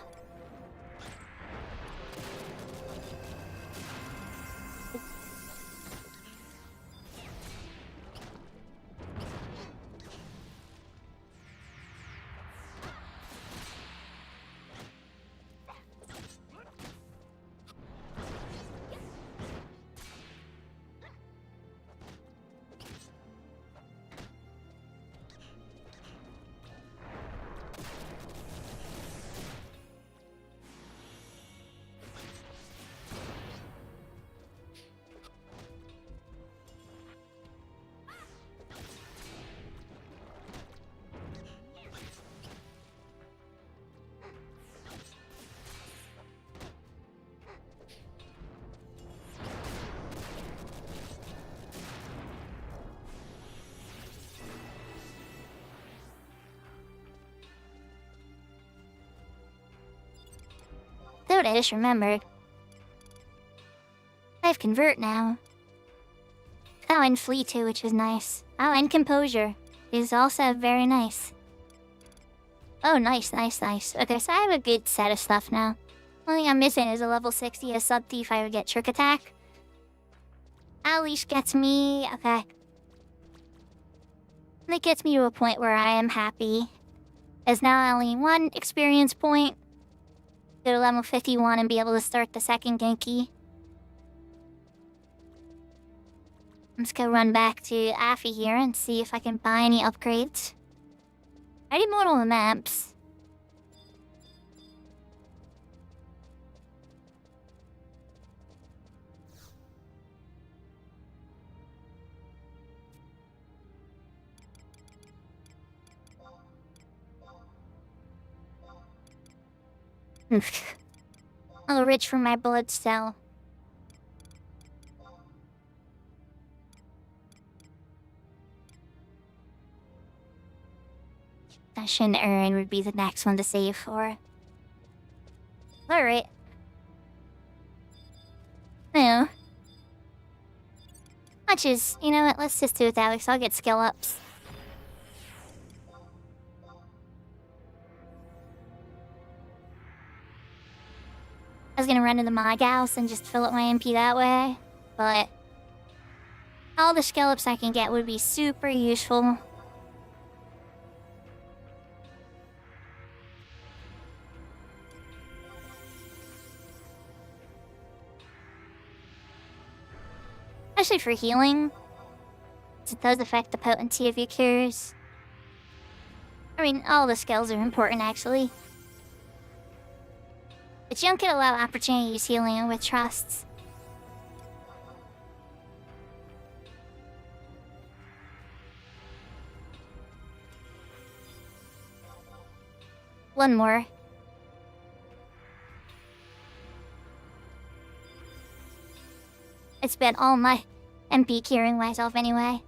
Dude, I just remembered. I have Convert now. Oh, and Flee too, which is nice. Oh, and Composure is also very nice. Oh, nice, nice, nice. Okay, so I have a good set of stuff now. Only thing I'm missing is a level 60 as Sub Thief. I would get Trick Attack. At least gets me... Okay. That gets me to a point where I am happy. As now I only need one experience point. Go to level 51 and be able to start the second Genki. Let's go run back to Affy here and see if I can buy any upgrades. I did model the maps. Oh, rich for my blood cell. Fashion urn would be the next one to save for. Alright. No. You know what, let's just do it that way, so I'll get skill ups. I was gonna run into my house and just fill up my MP that way, but all the skill ups I can get would be super useful. Especially for healing. It does affect the potency of your cures. I mean, all the skills are important, actually. But you don't get a lot of opportunity to use healing with trusts. One more. I spent all my MP curing myself anyway.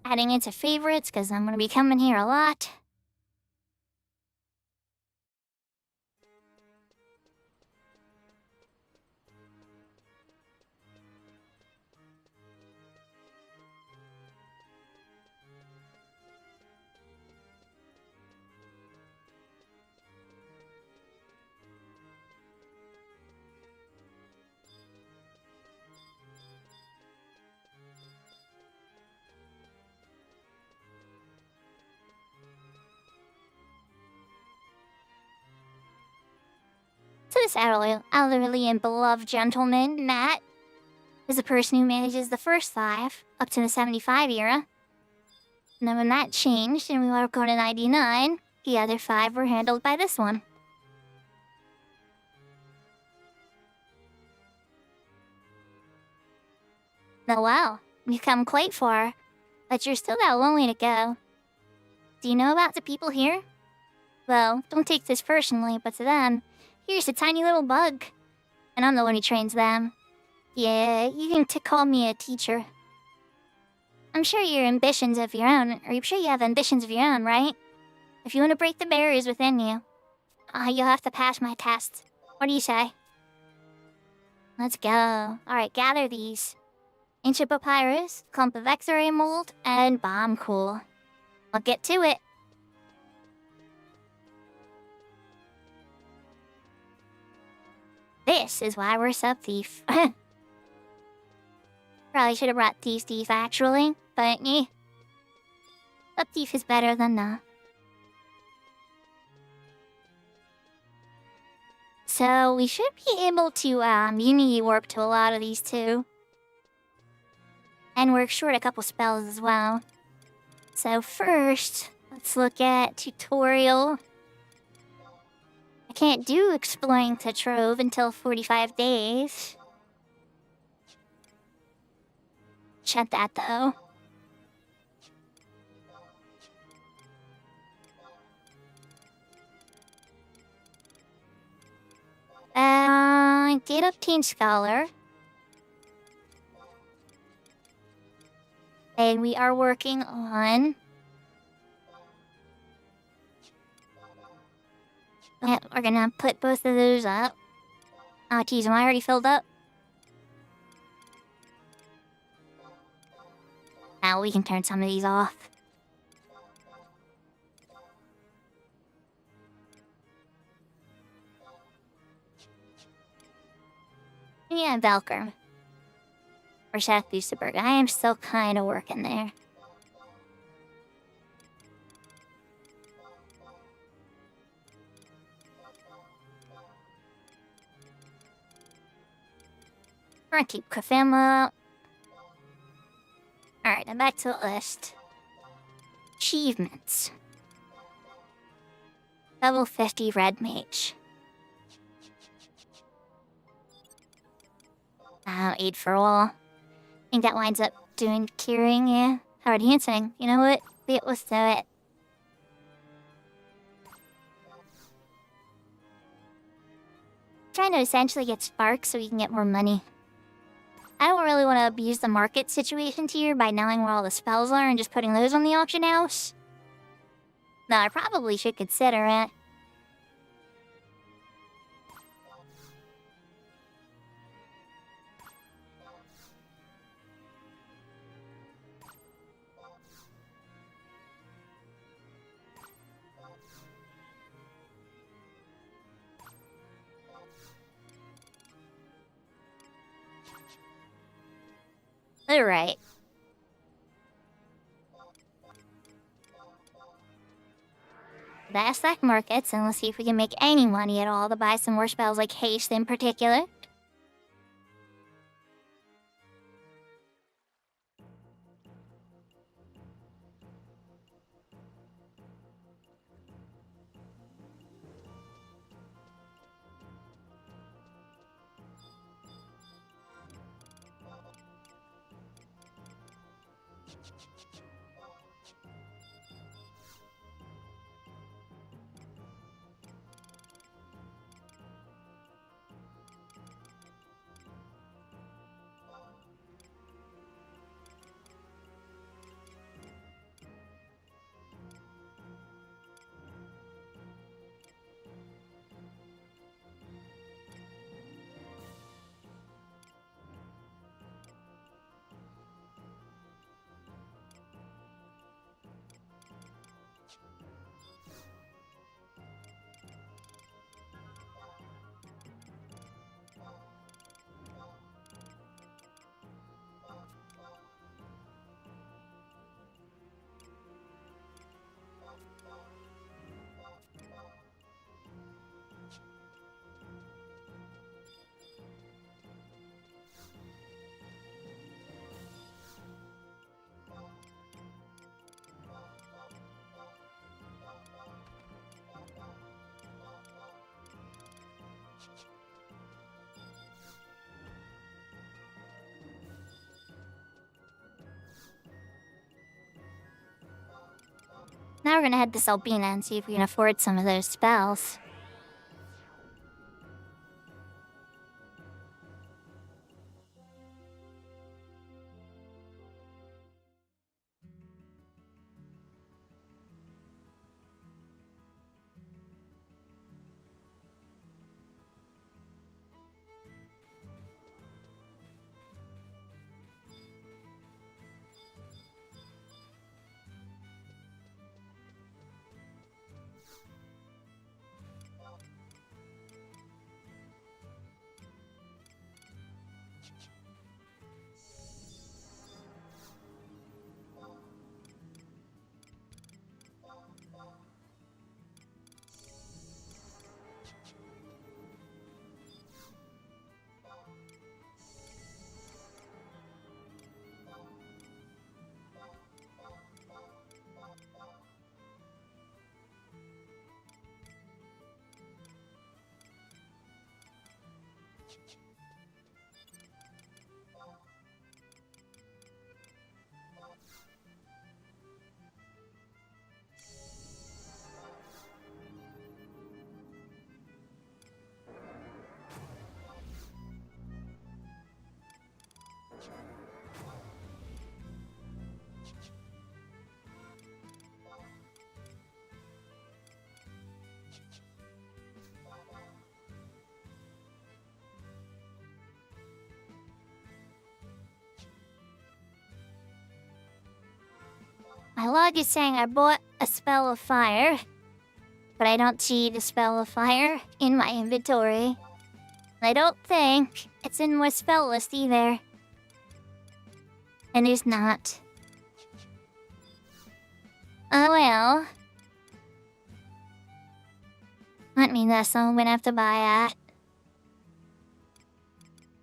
Adding it to favorites, because I'm gonna be coming here a lot. So this elderly and beloved gentleman, Matt, is the person who manages the first 5 up to the 75 era. And then when that changed and we were going to 99, the other 5 were handled by this one. Oh wow, we've come quite far, but you're still got a long way to go. Do you know about the people here? Well, don't take this personally, but to them, here's a tiny little bug. And I'm the one who trains them. Yeah, you can call me a teacher. I'm sure you have ambitions of your own, right? If you want to break the barriers within you, you'll have to pass my test. What do you say? Let's go. Alright, gather these. Ancient papyrus, clump of X-ray mold, and bomb cool. I'll get to it. This is why we're sub-thief. Probably should have brought thief actually, but eh. Sub-thief is better than nah. So we should be able to Unity warp to a lot of these too. And we're short a couple spells as well. So first, let's look at tutorial. I can't do exploring the trove until 45 days. Shut that though. Did obtain Scholar. And we are working on... Yeah, we're gonna put both of those up. Oh, geez, am I already filled up? Now we can turn some of these off. Yeah, Valkyr. Or South Busaberg. I am still kind of working there. We're gonna keep Kafama. Alright, now back to the list. Achievements. Level 50 Red Mage. Aid for all. I think that winds up doing curing, yeah. Hard dancing. You know what? Let's do it. Trying to essentially get sparks so we can get more money. I don't really want to abuse the market situations here by knowing where all the spells are and just putting those on the auction house. No, I probably should consider it. Alright. Let's stack markets and let's see if we can make any money at all to buy some more spells like haste in particular. Now we're gonna head to Salbina and see if we can afford some of those spells. My log is saying I bought a spell of fire, but I don't see the spell of fire in my inventory. I don't think it's in my spell list either. And it's not. Oh well. That means that someone would have to buy it.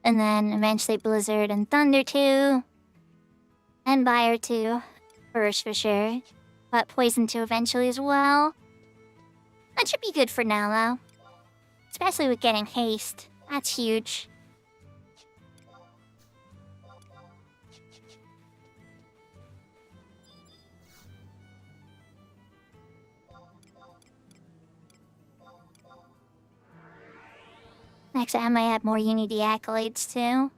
And then eventually Blizzard and Thunder too. And Buyer too. First for sure. But Poison 2 eventually as well. That should be good for now though. Especially with getting haste. That's huge. Next, I might have more Unity accolades too.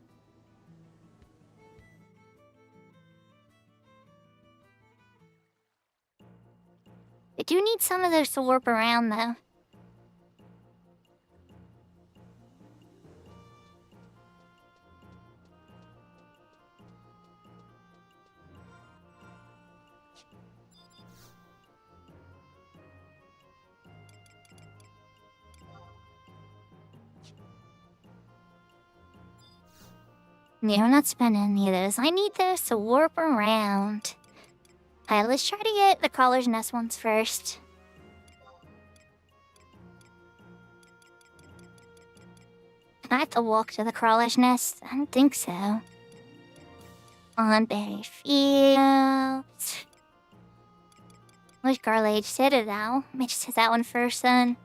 I do need some of those to warp around though. Yeah, I'm not spending any of those. I need those to warp around. Alright, let's try to get the Crawler's Nest ones first. I have to walk to the Crawler's Nest? I don't think so. On Berry Fields. Wish Garlage Citadel. Let me just hit that one first then.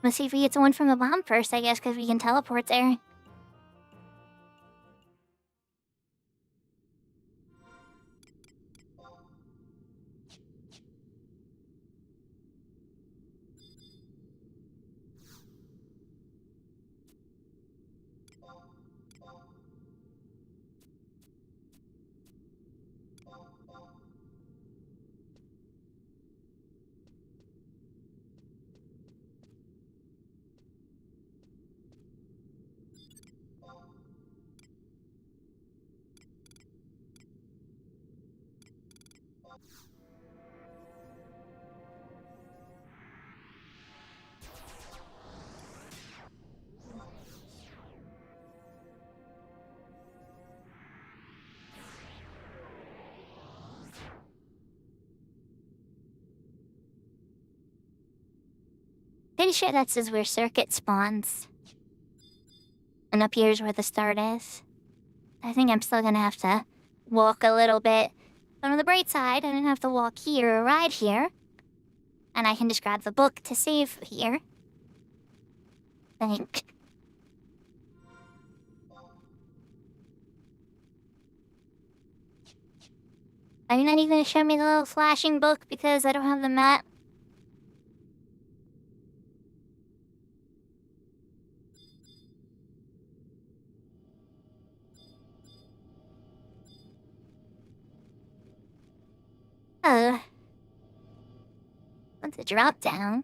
Let's see if we get the one from the bomb first, I guess, because we can teleport there. Pretty sure that's where Circuit spawns. And up here's where the start is. I think I'm still gonna have to walk a little bit. But on the bright side, I didn't have to walk here or ride here. And I can just grab the book to save here. Think. Are you not even gonna show me the little flashing book because I don't have the map? Oh. What's a drop down?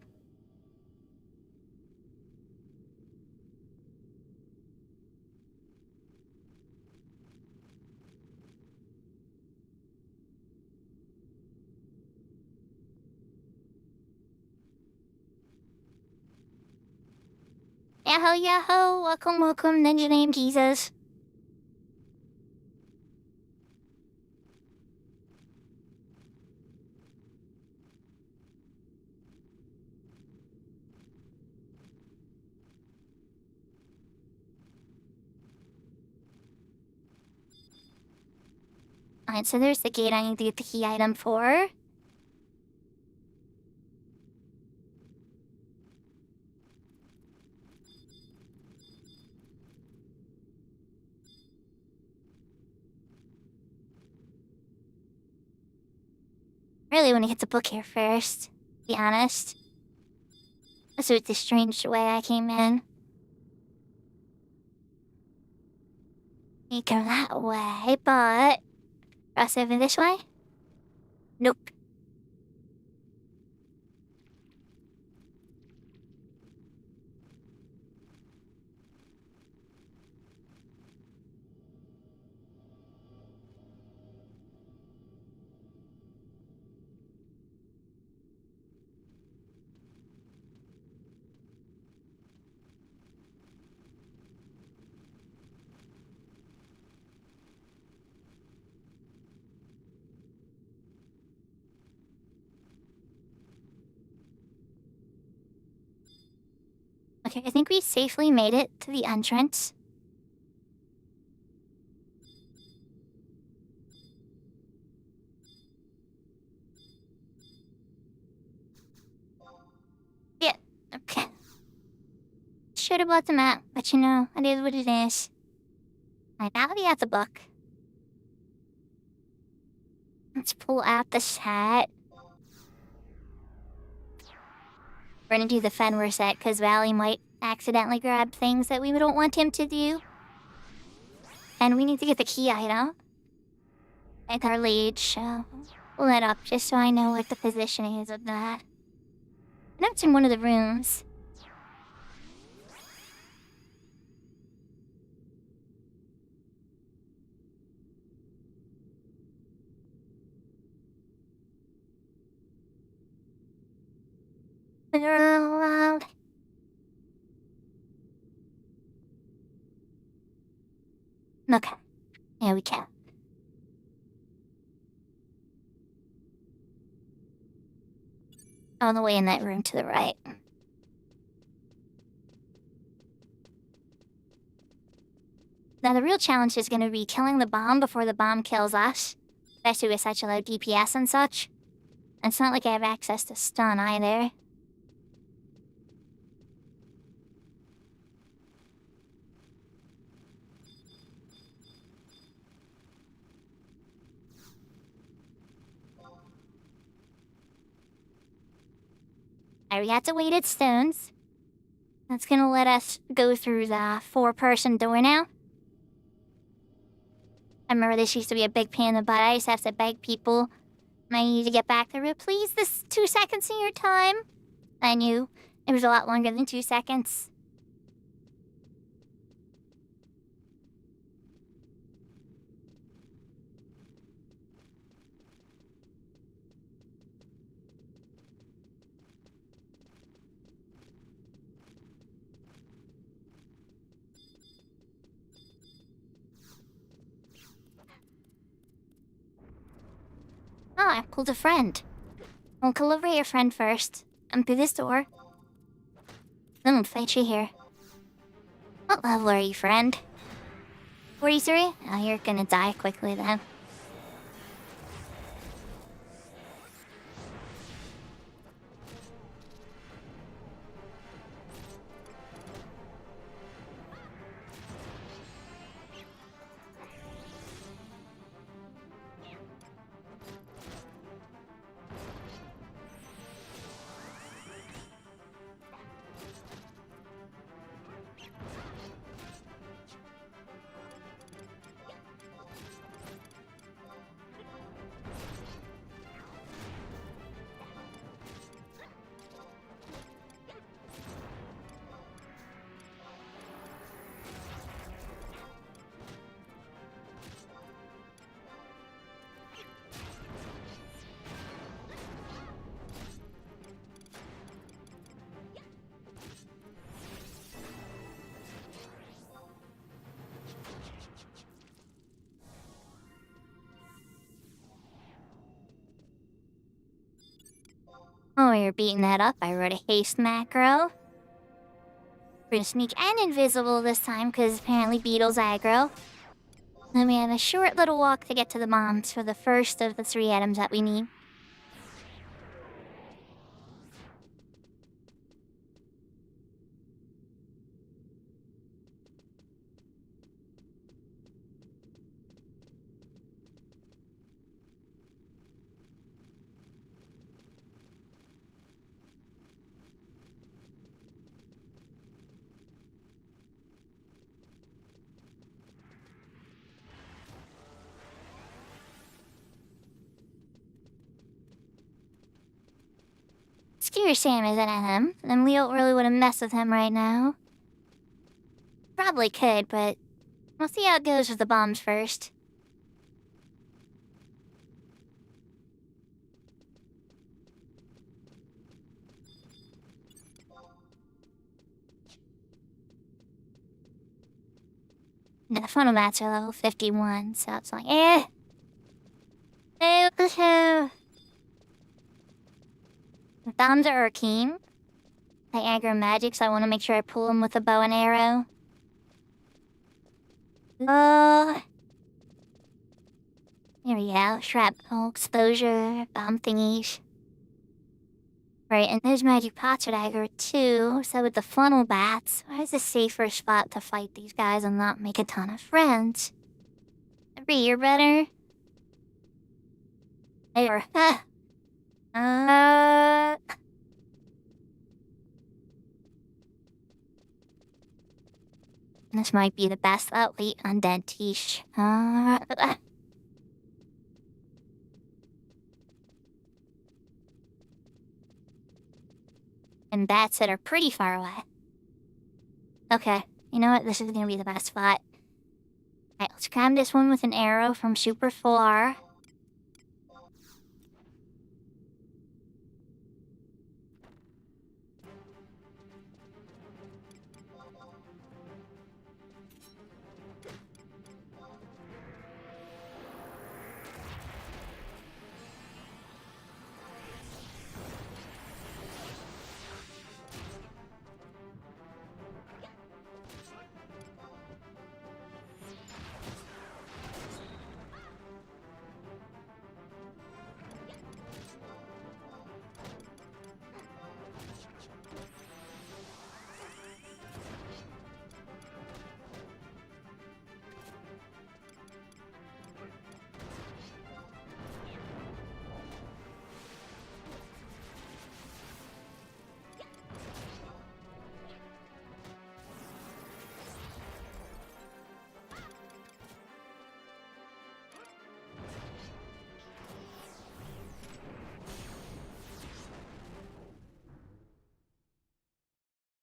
Yahoo, yahoo! Welcome, welcome, Ninja Name Jesus. Alright, so there's the gate I need to get the key item for. Really want to get the book here first, to be honest. This was the strange way I came in. You go that way, but... cross over this way? Nope. Okay, I think we safely made it to the entrance. Yeah, okay. Should have bought the map, but you know, it is what it is. Alright, now that we have the book, let's pull out the set. We're gonna do the Fenwar set, because Valley might accidentally grab things that we don't want him to do. And we need to get the key item. With our lead, so pull that up just so I know what the position is of that. I know it's in one of the rooms. Loud. Okay, here we go. All the way in that room to the right. Now the real challenge is going to be killing the bomb before the bomb kills us. Especially with such a low DPS and such. And it's not like I have access to stun either. We have to weighted stones. That's gonna let us go through the 4-person door now. I remember this used to be a big pain in the butt. I used to have to beg people. I need to get back through it. Please, this 2 seconds in your time. I knew it was a lot longer than 2 seconds. Oh, I pulled a friend. We'll calibrate your friend first. And through this door. Then we'll fight you here. What level are you, friend? 43? Oh, you're gonna die quickly then. Oh, you're beating that up. I wrote a haste macro. We're gonna sneak and invisible this time, because apparently Beetle's aggro. Then we have a short little walk to get to the bombs for the first of the 3 items that we need. Skewer Sam isn't at him, and Leo really wouldn't mess with him right now. Probably could, but we'll see how it goes with the bombs first. The funnel mats are level 51, so it's like, eh. The bombs are arcane. aggro magic, so I want to make sure I pull him with a bow and arrow. Oh. There we go. Shrapnel, exposure, bomb thingies. Right, and those magic pots are aggro too. So with the funnel bats, where's a safer spot to fight these guys and not make a ton of friends? Every year better. There. This might be the best. Oh, wait, undead tish. And bats that are pretty far away. Okay, you know what? This is gonna be the best spot. Alright, let's cram this one with an arrow from super far.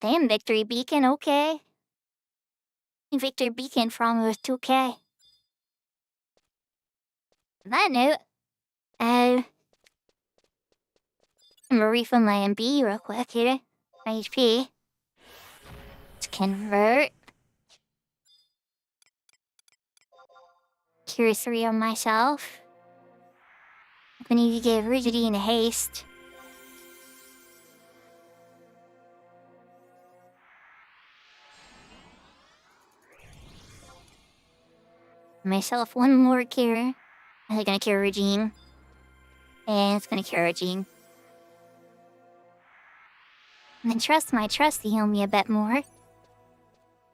Damn, Victory Beacon, okay. Victory Beacon from was 2K. On that note, I'm gonna refill my MB real quick here. My HP. Let's convert. Curious 3 on myself. I'm gonna need to get rigidity and haste. Myself 1 more cure. I'm gonna cure Regine. And it's gonna cure Regine. And then trust my trust to heal me a bit more.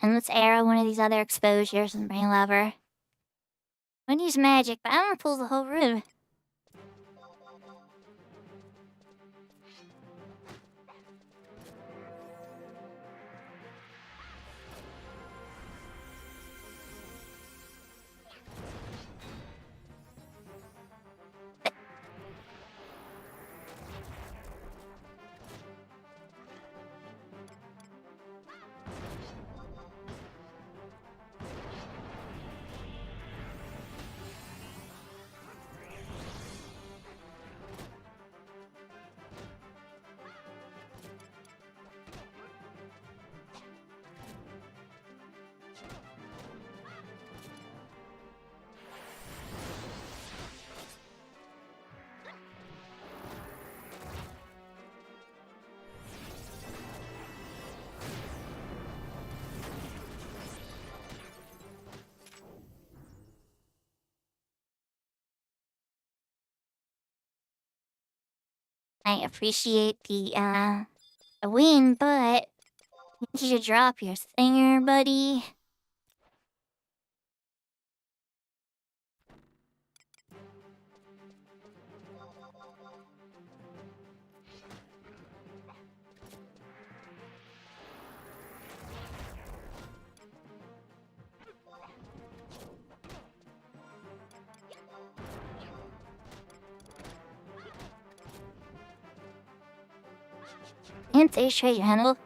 And let's arrow one of these other exposures and bring lever. I'm gonna use magic, but I don't wanna pull the whole room. I appreciate the win, but you should drop your stinger, buddy. And say straight handle.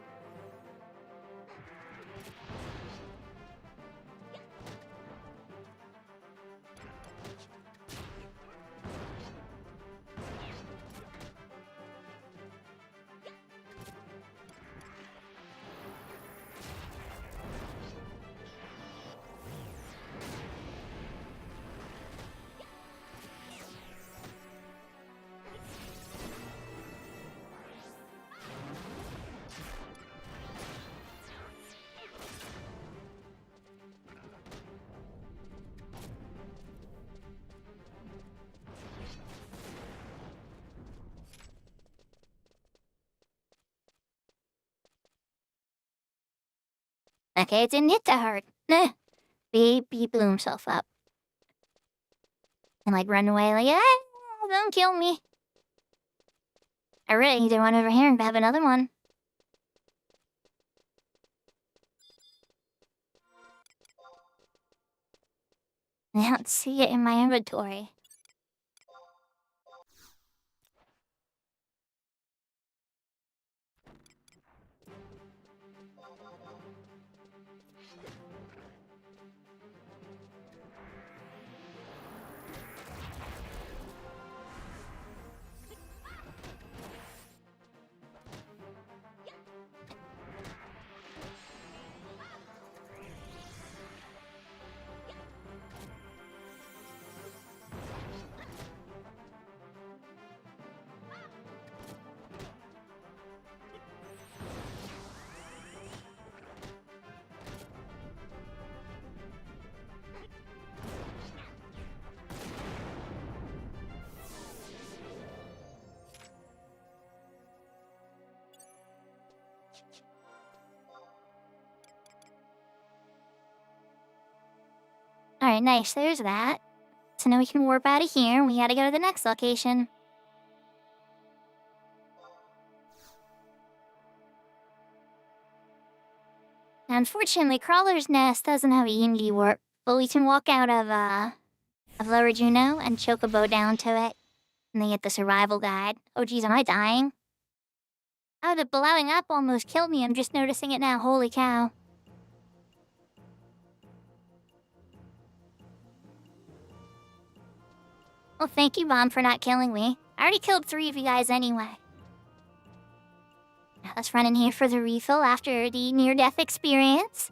Okay, it didn't hit that hard. He blew himself up. And, like, run away, like, don't kill me. I really need to run over here and grab another one. I don't see it in my inventory. Alright, nice, there's that. So now we can warp out of here, and we gotta go to the next location. Unfortunately, Crawler's Nest doesn't have a Unity warp, but we can walk out of Lower Juno and Chocobo down to it, and then get the survival guide. Oh geez, am I dying? Oh, the blowing up almost killed me, I'm just noticing it now, holy cow. Well, thank you, Bomb, for not killing me. I already killed 3 of you guys anyway. Now let's run in here for the refill after the near-death experience.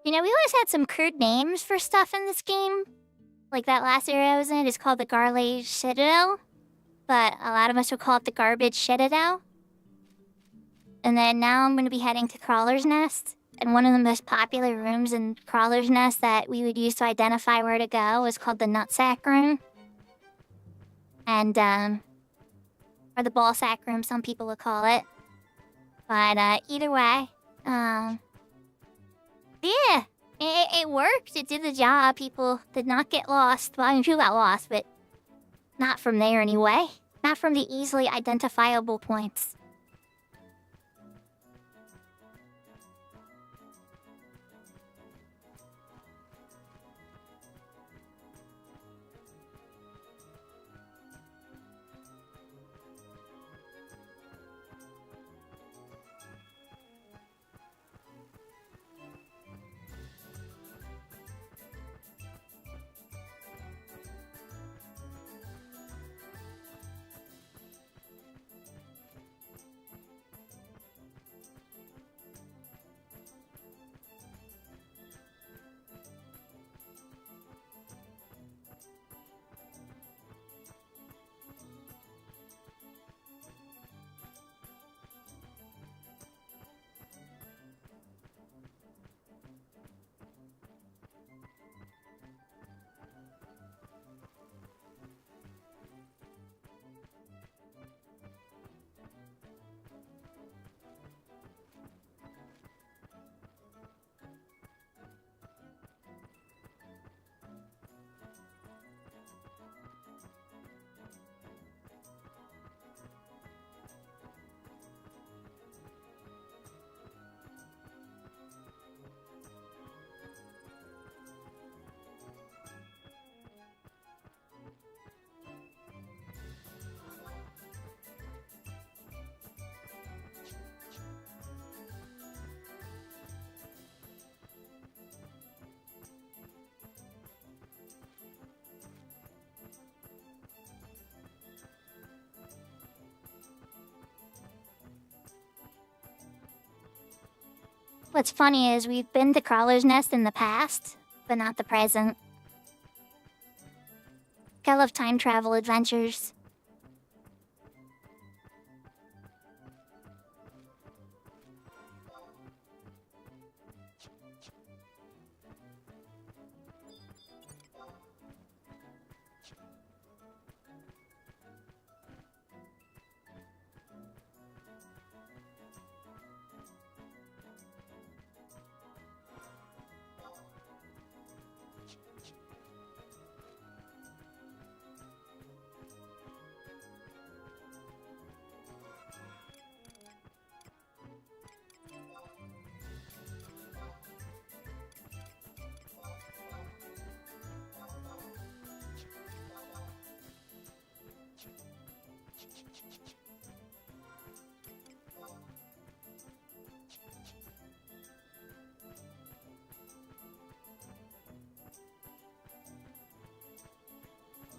You know, we always had some crude names for stuff in this game. Like that last area I was in is called the Garlage Citadel, but a lot of us would call it the Garbage Citadel. And then now I'm going to be heading to Crawler's Nest, and one of the most popular rooms in Crawler's Nest that we would use to identify where to go was called the Nutsack Room. And, or the Ballsack Room, some people would call it. But, either way, yeah, it worked. It did the job. People did not get lost. Well, I mean, people got lost, but not from there anyway. Not from the easily identifiable points. What's funny is we've been to Crawler's Nest in the past, but not the present. I love time travel adventures.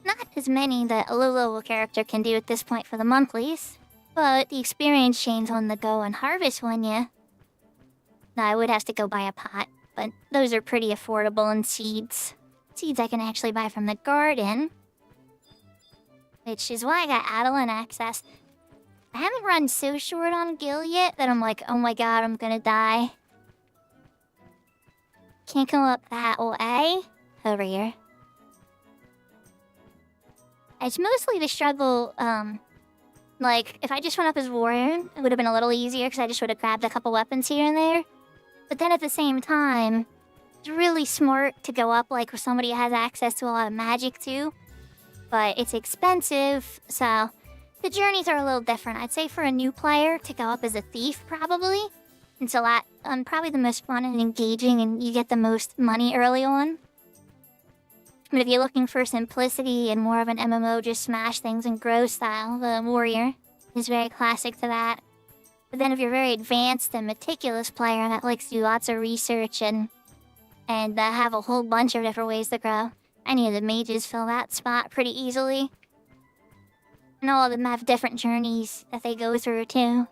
Not as many that a low-level character can do at this point for the monthlies, but the experience chains on the go and harvest one, yeah. Now, I would have to go buy a pot, but those are pretty affordable in seeds. Seeds I can actually buy from the garden, which is why I got Adeline access. I haven't run so short on Gil yet that I'm like, oh my god, I'm gonna die. Can't come up that way. Over here. It's mostly the struggle, like, if I just went up as warrior, it would have been a little easier because I just would have grabbed a couple weapons here and there. But then at the same time, it's really smart to go up, like, with somebody who has access to a lot of magic, too. But it's expensive, so the journeys are a little different. I'd say for a new player, to go up as a thief, probably. It's a lot, probably the most fun and engaging, and you get the most money early on. But if you're looking for simplicity and more of an MMO, just smash things and grow style, the warrior is very classic to that. But then if you're a very advanced and meticulous player that likes to do lots of research and have a whole bunch of different ways to grow, any of the mages fill that spot pretty easily. And all of them have different journeys that they go through too.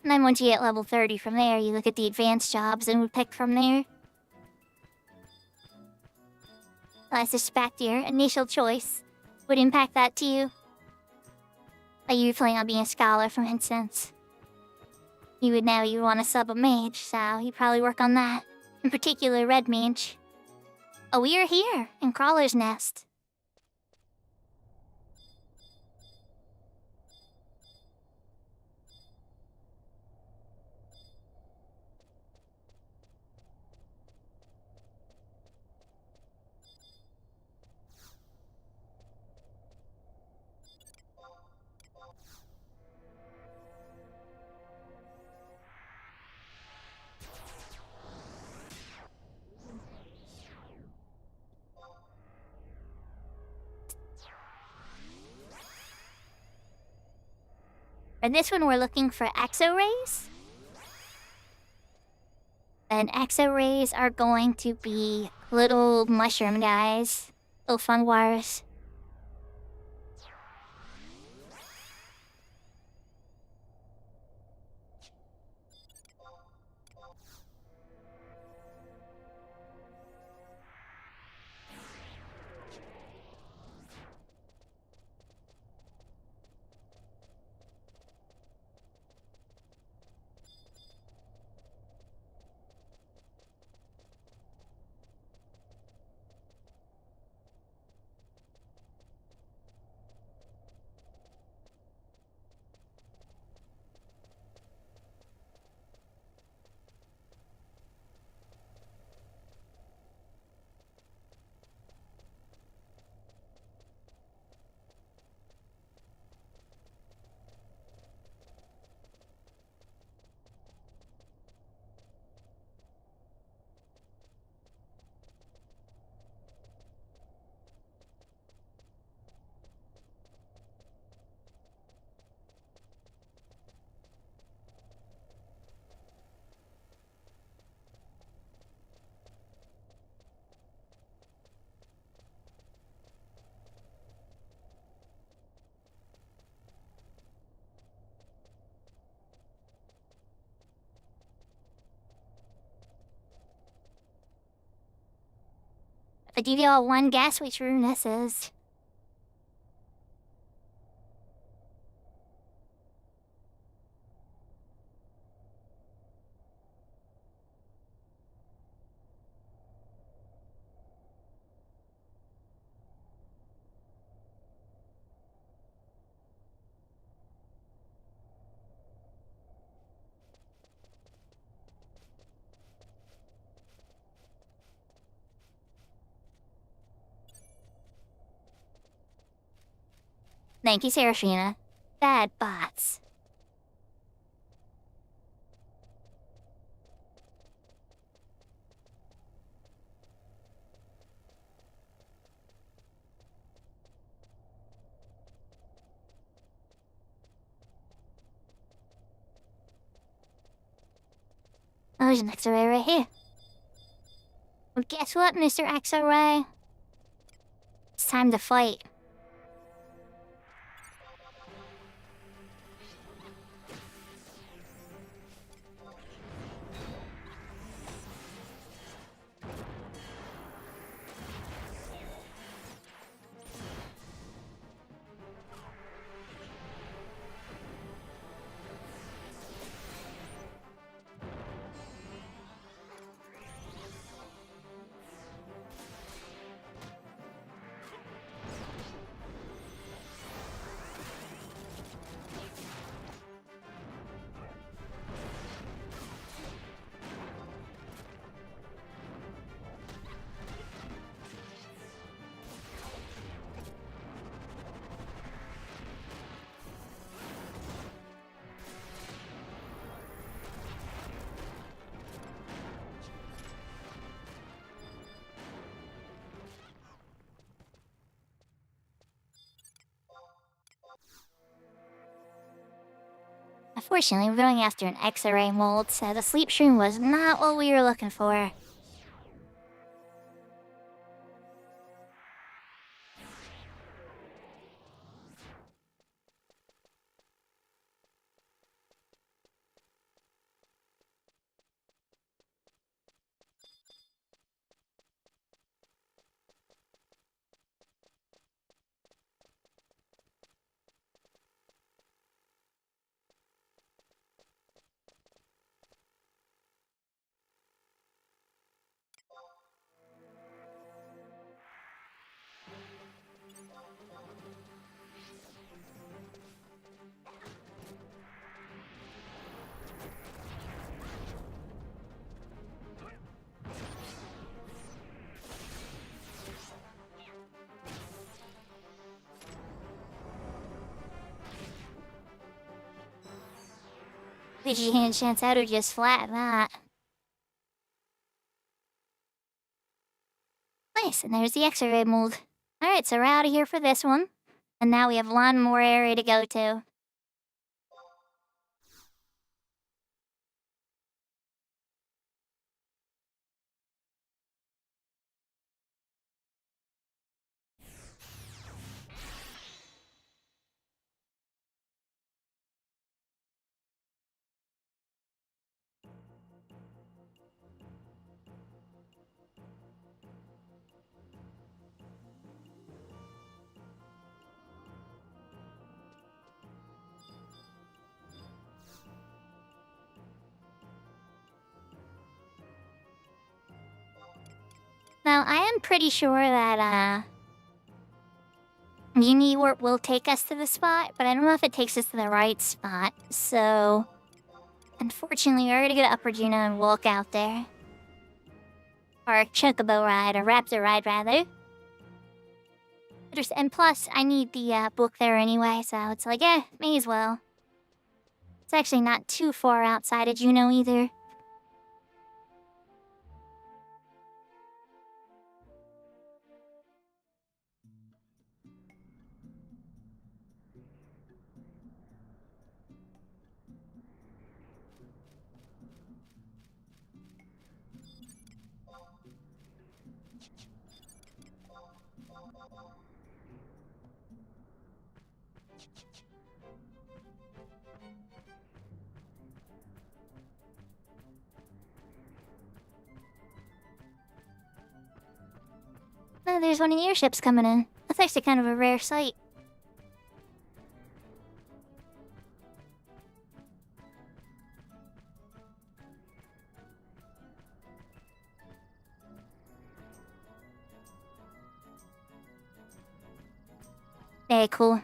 And then once you get level 30 from there, you look at the advanced jobs and we pick from there. I suspect your initial choice would impact that to you. Like you planning on being a scholar, for instance. You would want to sub a mage, so you'd probably work on that. In particular, red mage. Oh, we are here, in Crawler's Nest. And this one we're looking for exo-rays. And exo-rays are going to be little mushroom guys. Little funguars. But do you all one guess which room this is? Thank you, Sarashina. Bad bots. Oh, there's an X-ray right here. Well, guess what, Mr. X-ray? It's time to fight. Unfortunately, we're going after an X-ray mold, so the sleep stream was not what we were looking for. Did you hand chance out or just flat that? Nice, and there's the X-ray mold. Alright, so we're out of here for this one. And now we have one more area to go to. Now, I am pretty sure that, Uni-Warp will take us to the spot, but I don't know if it takes us to the right spot, so... Unfortunately, we're gonna go to Upper Juno and walk out there. Or a Chocobo ride, or Raptor ride, rather. And plus, I need the, book there anyway, so it's like, may as well. It's actually not too far outside of Juno either. there's one of your ships coming in. That's actually kind of a rare sight. Very cool.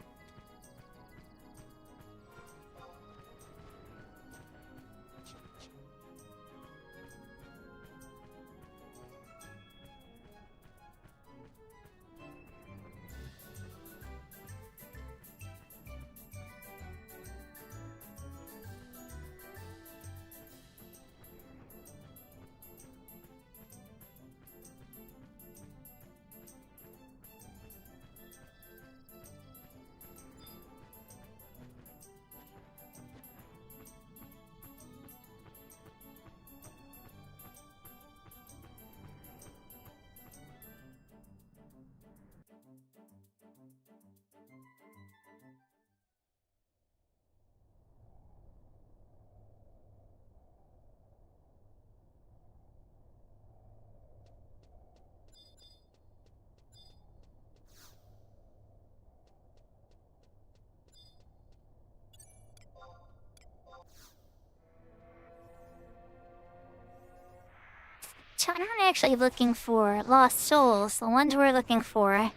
So I'm not actually looking for lost souls. The ones we're looking for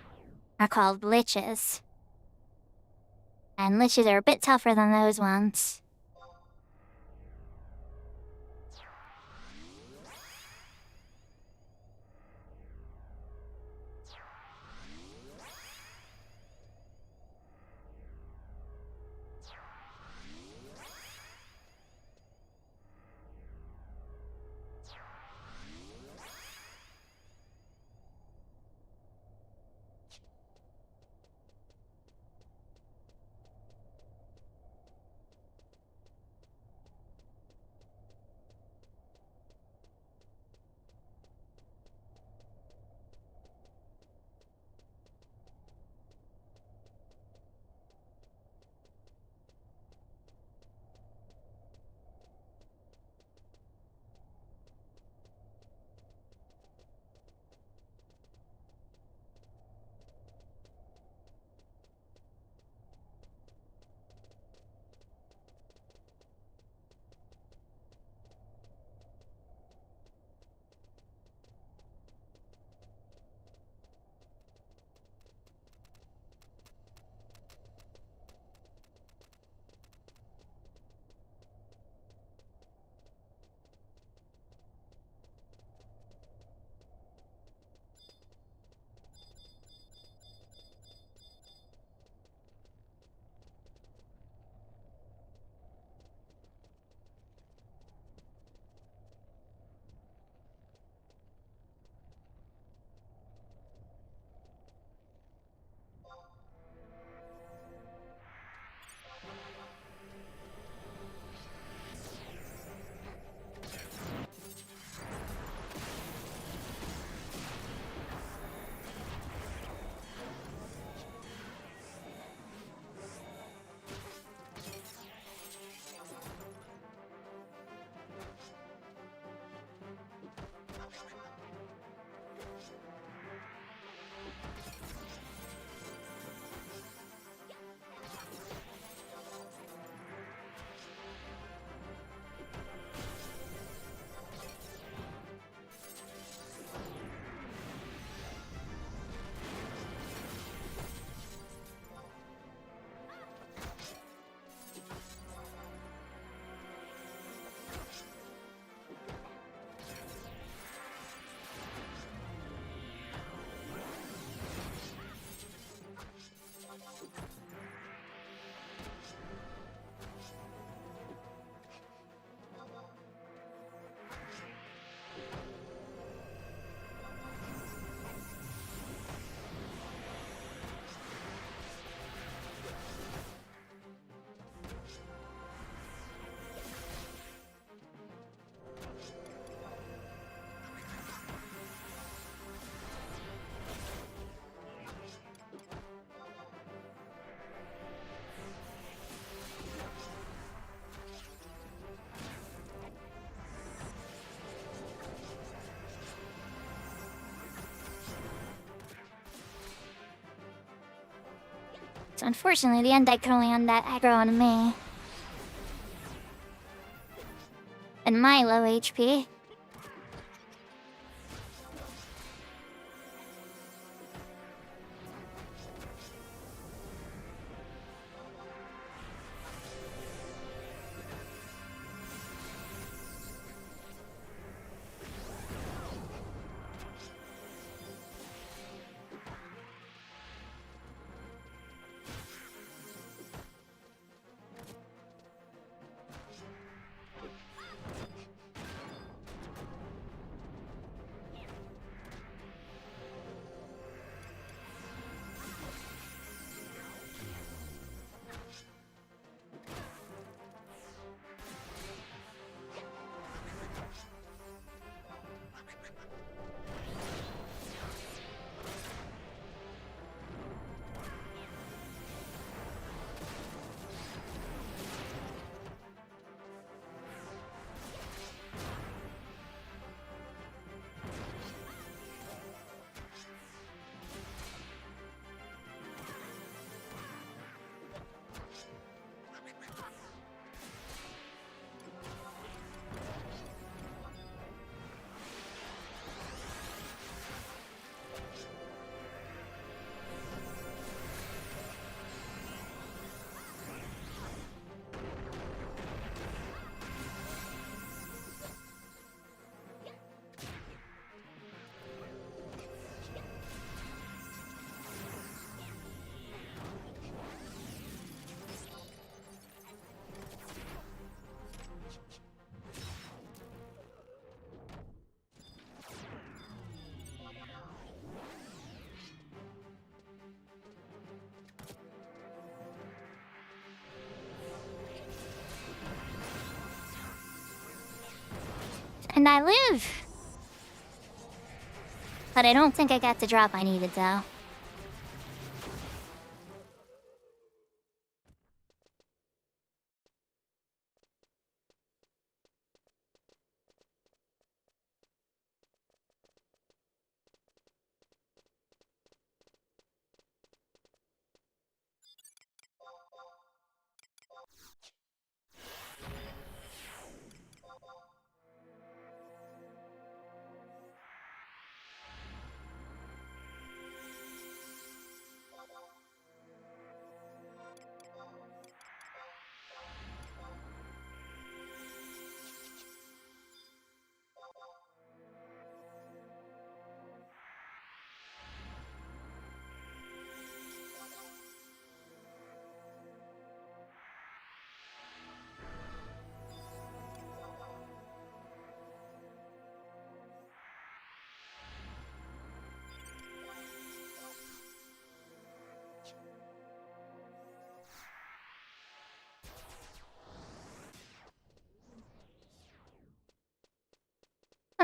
are called liches. And liches are a bit tougher than those ones. so unfortunately the Undead could only undead aggro on me. And my low HP. And I live! But I don't think I got the drop I needed, though.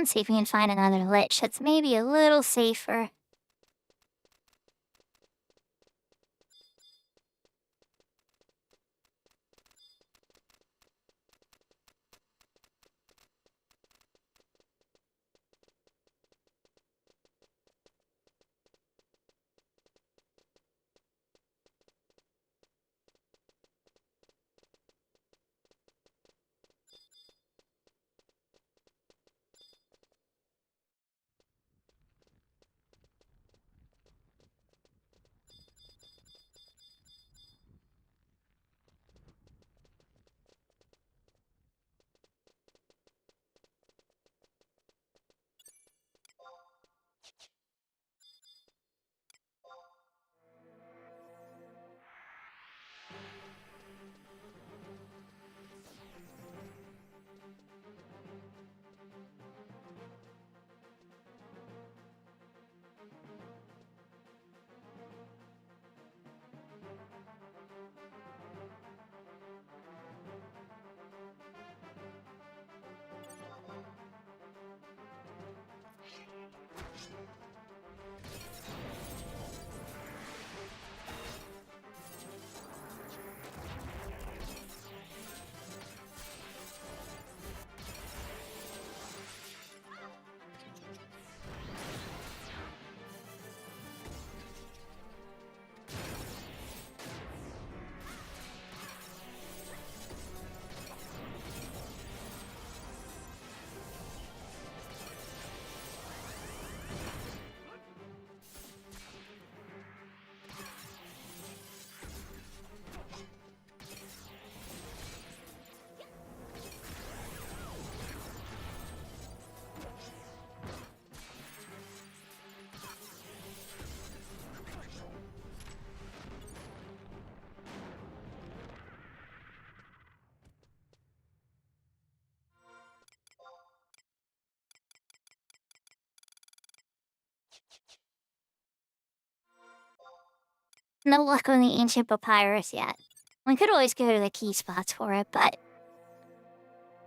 Let's see if we can find another lich that's maybe a little safer. No luck on the ancient papyrus yet. We could always go to the key spots for it, but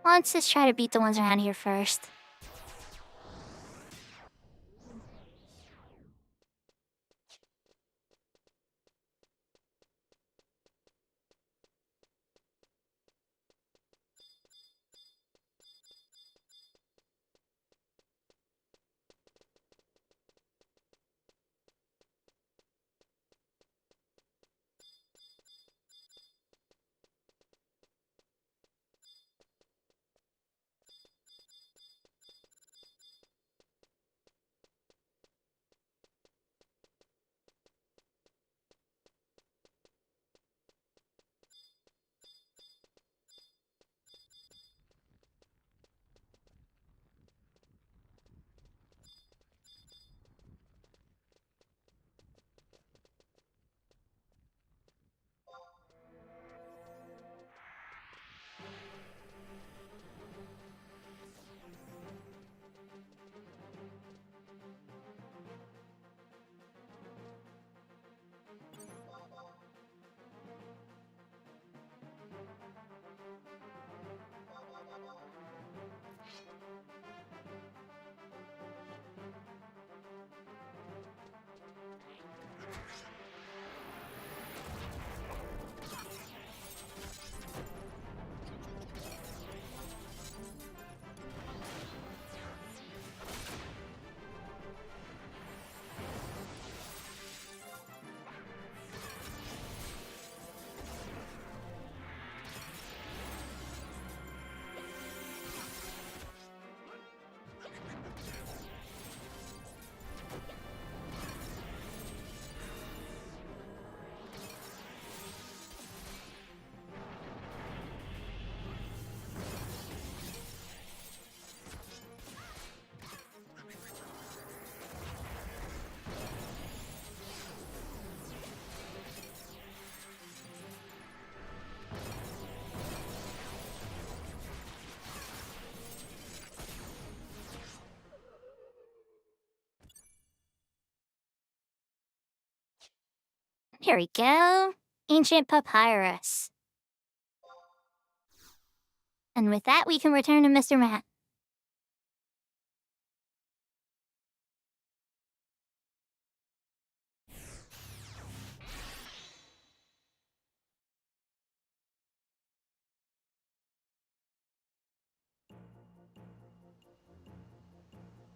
let's just try to beat the ones around here first. Here we go. Ancient papyrus. And with that, we can return to Mr. Matt.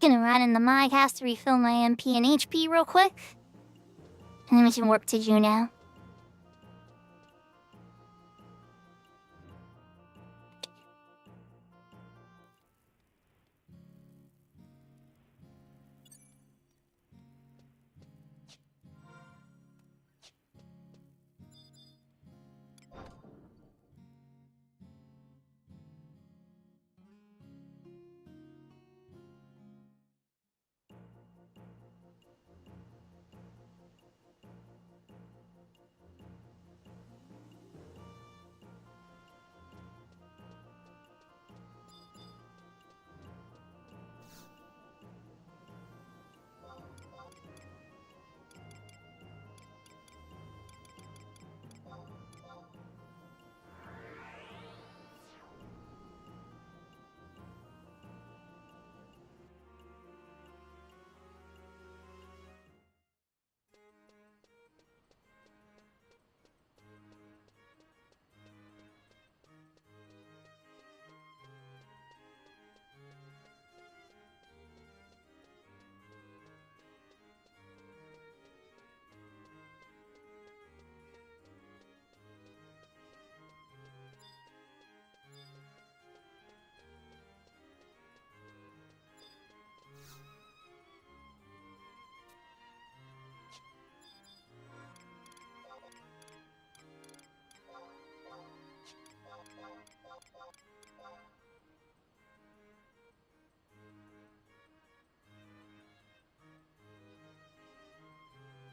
Gonna run in the MyCast to refill my MP and HP real quick. And then we can warp to Juno.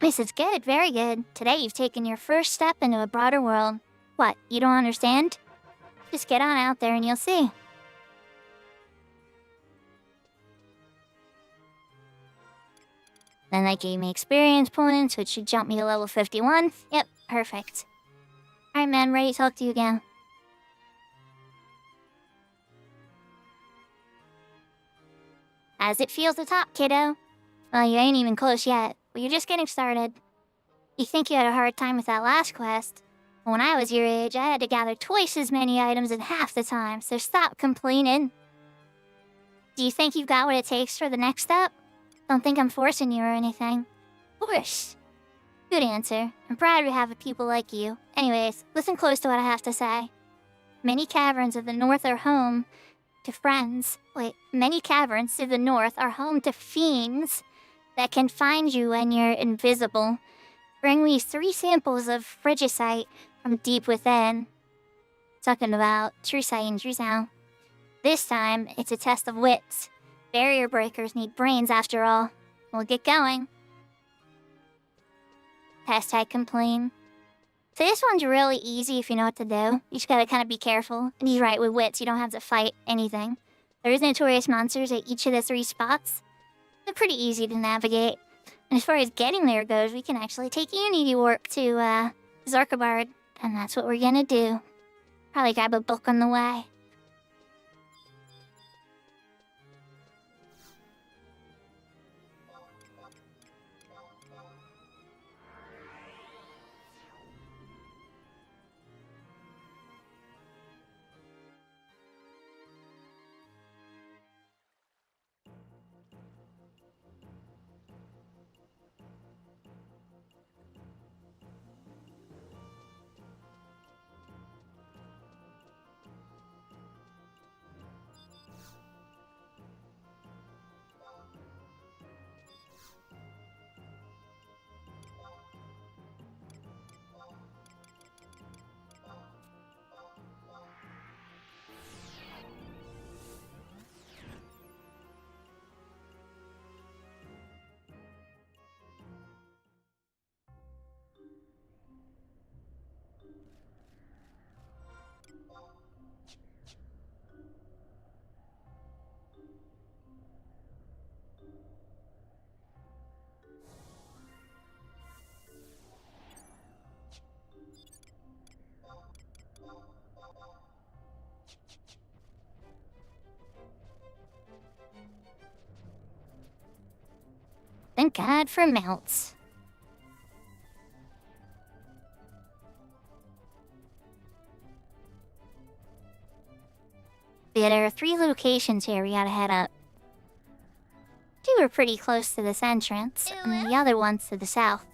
This is good, very good. Today you've taken your first step into a broader world. What, you don't understand? Just get on out there and you'll see. Then that gave me experience points, which should jump me to level 51. Yep, perfect. Alright, man, ready to talk to you again. How's it feel to top, kiddo? Well, you ain't even close yet, but you're just getting started. You think you had a hard time with that last quest? When I was your age, I had to gather twice as many items in half the time, so stop complaining. Do you think you've got what it takes for the next step? Don't think I'm forcing you or anything. Force? Good answer. I'm proud to have people like you. Anyways, listen close to what I have to say. Many caverns of the north are home to friends. Many caverns to the north are home to fiends that can find you when you're invisible. Bring me 3 samples of Frigisite from deep within. Talking about true sight and true sound. This time, it's a test of wits. Barrier breakers need brains after all. We'll get going. Test I complain. So this one's really easy if you know what to do. You just gotta kind of be careful. And he's right, with wits, you don't have to fight anything. There's notorious monsters at each of the 3 spots. They're pretty easy to navigate. And as far as getting there goes, we can actually take Unity Warp to, Zarkabard. And that's what we're gonna do. Probably grab a book on the way. Thank God for mounts. Yeah, there are 3 locations here we gotta head up. 2 are pretty close to this entrance, and the other one's to the south.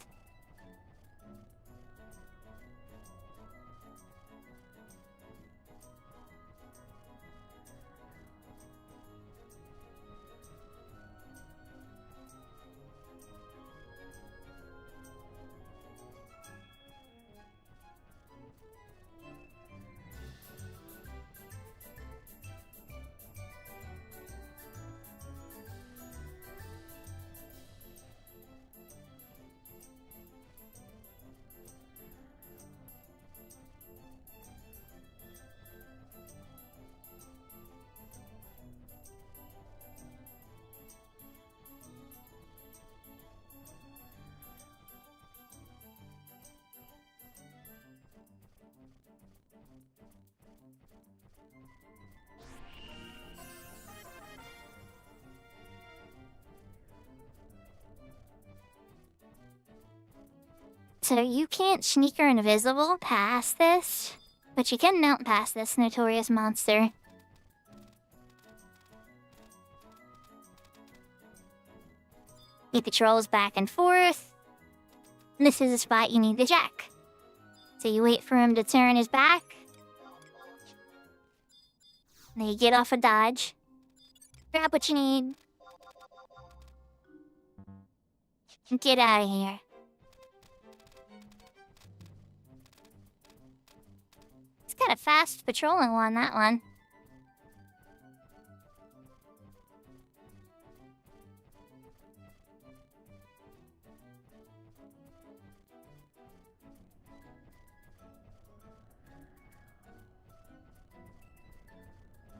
So you can't sneak or invisible past this, but you can mount past this notorious monster. He patrols back and forth. This is a spot you need to check. So you wait for him to turn his back. Then you get off a dodge. Grab what you need. And get out of here. It's got a fast patrolling one, that one.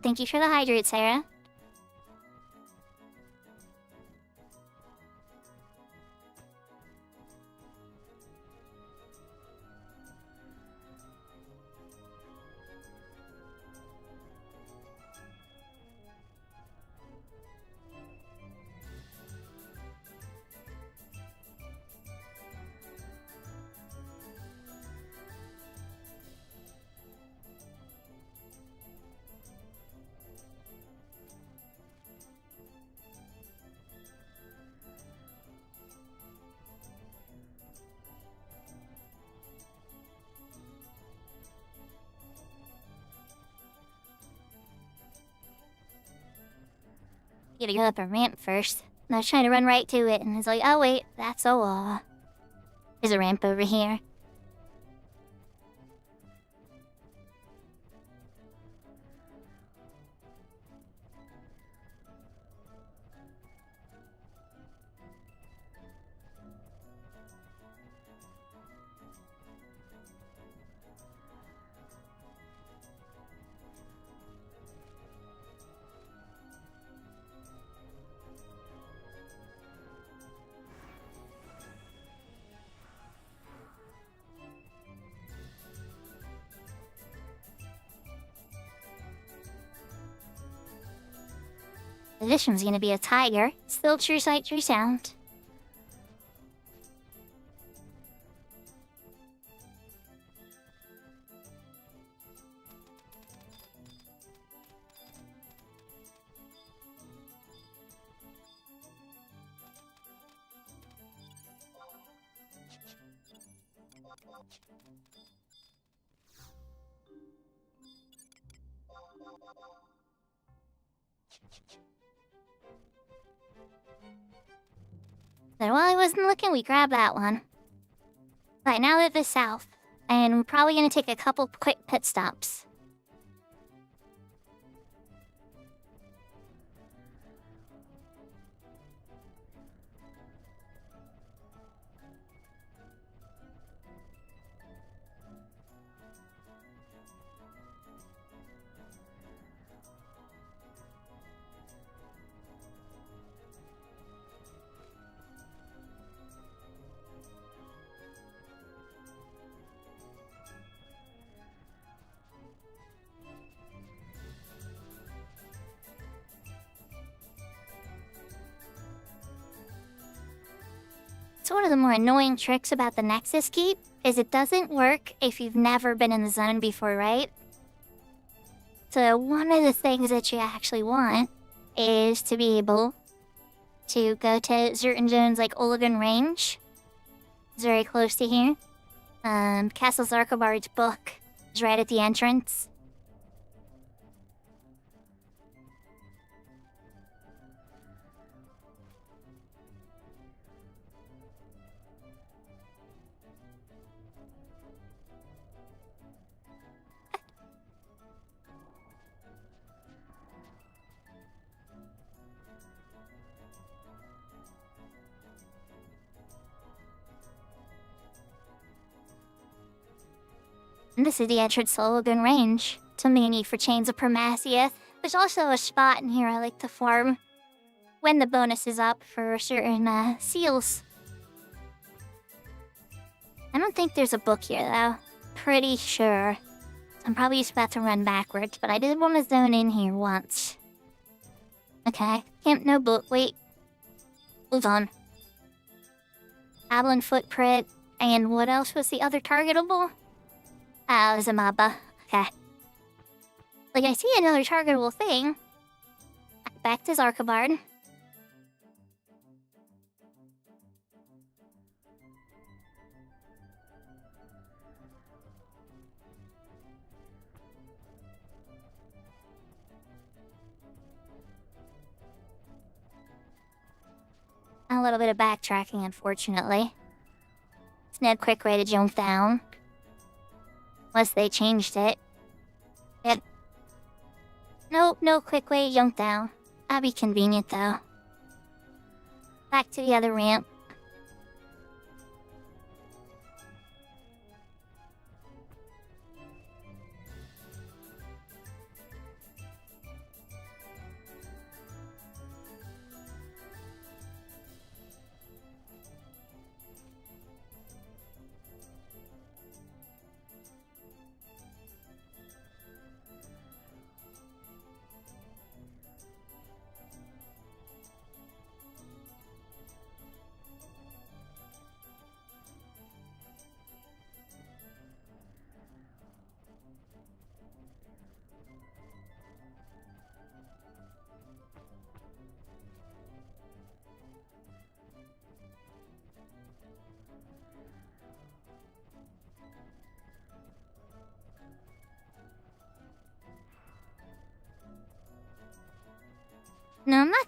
Thank you for the hydrate, Sarah. You gotta go up a ramp first. And I was trying to run right to it, and it's like, oh wait, that's a wall. There's a ramp over here. This one's gonna be a tiger. Still true sight, true sound. Then while I wasn't looking, we grabbed that one. Right, now to the south. And we're probably gonna take a couple quick pit stops. So one of the more annoying tricks about the Nexus Keep is it doesn't work if you've never been in the zone before, right? So one of the things that you actually want is to be able to go to certain zones like Oligan Range. It's very close to here. Castle Zarkobard's book is right at the entrance. And this is the entrance to Oligan Range. Something you need for Chains of Promasiath. There's also a spot in here I like to farm when the bonus is up for certain seals. I don't think there's a book here though. Pretty sure. I'm probably just about to run backwards, but I did want to zone in here once. Okay, can't no book. Wait. Move on. Avalon Footprint. And what else was the other targetable? Oh, there's a Maba. Okay. Like, I see another targetable thing. Back to Zarkobard. A little bit of backtracking, unfortunately. It's no quick way to jump down. Unless they changed it. Yep. Nope, no quick way to jump down. That'd be convenient, though. Back to the other ramp.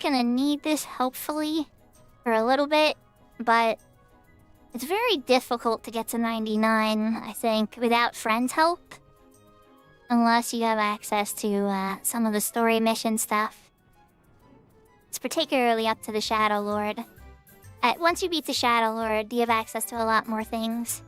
gonna need this, hopefully, for a little bit, but it's very difficult to get to 99, I think, without friends' help. Unless you have access to some of the story mission stuff. It's particularly up to the Shadow Lord. Once you beat the Shadow Lord, you have access to a lot more things.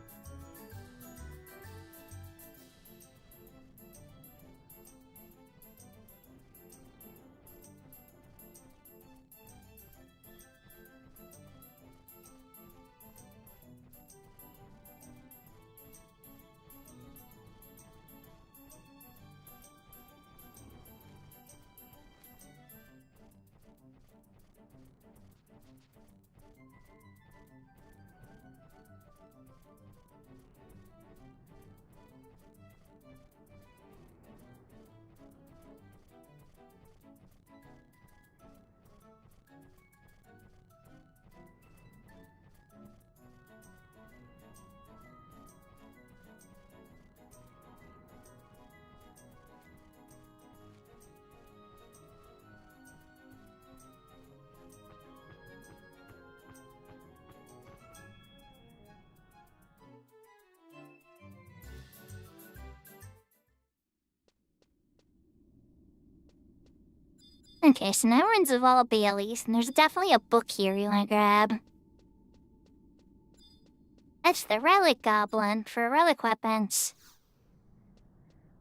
Okay, so now we're in Zavala Bailey's, and there's definitely a book here you want to grab. That's the Relic Goblin for relic weapons.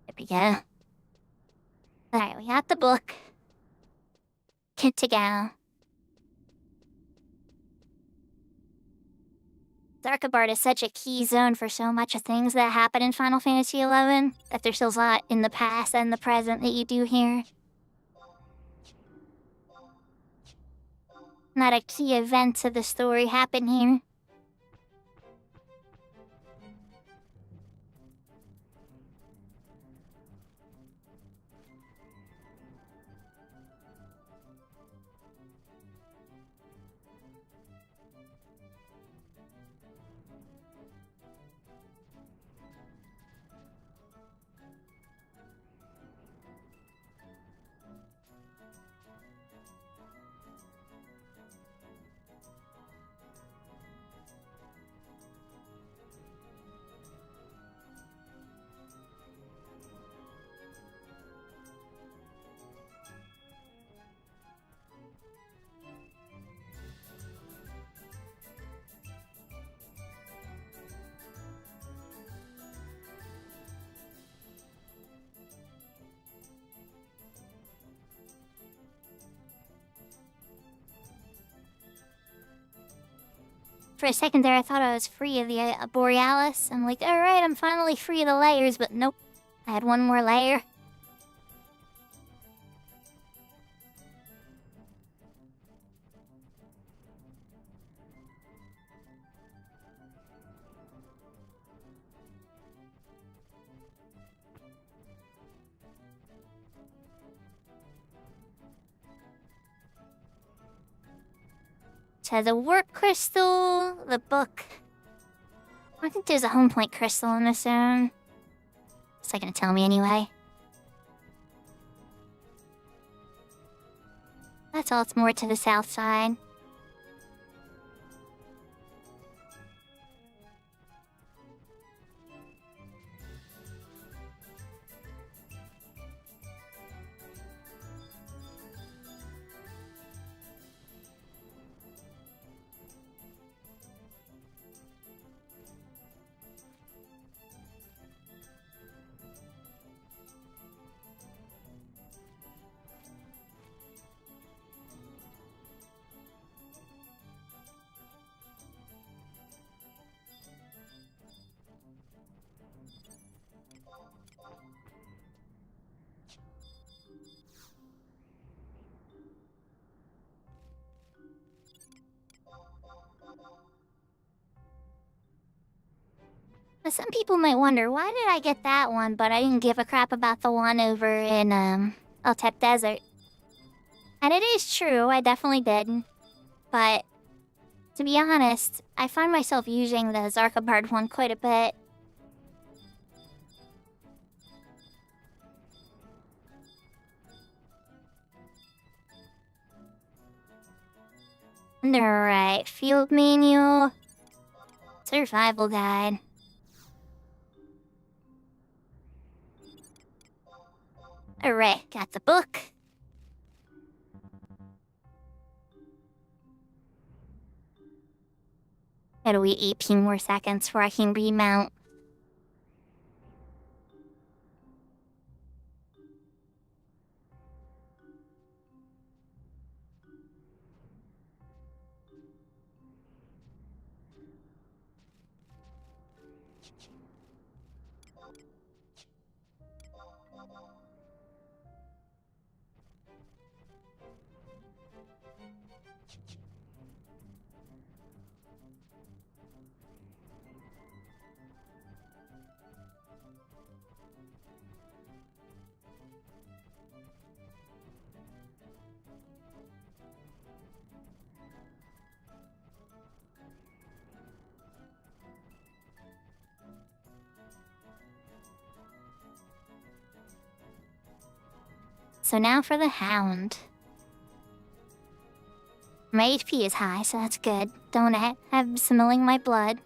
There we go. Alright, we got the book. Good to go. Darkabard is such a key zone for so much of things that happen in Final Fantasy XI, that there's still a lot in the past and the present that you do here. Not a key event to the story happen here. For a second there, I thought I was free of the Borealis. I'm like, alright, I'm finally free of the layers, but nope. I had one more layer. So the warp crystal, the book. I think there's a home point crystal in this zone. It's not gonna tell me anyway. That's all, it's more to the south side. But some people might wonder, why did I get that one, but I didn't give a crap about the one over in, Altep Desert? And it is true, I definitely did. But, to be honest, I find myself using the Zarkabard one quite a bit. Alright, field manual. Survival guide. Alright, got the book. Gotta wait 18 more seconds before I can remount. So now for the hound. My HP is high, so that's good. Don't have smelling my blood.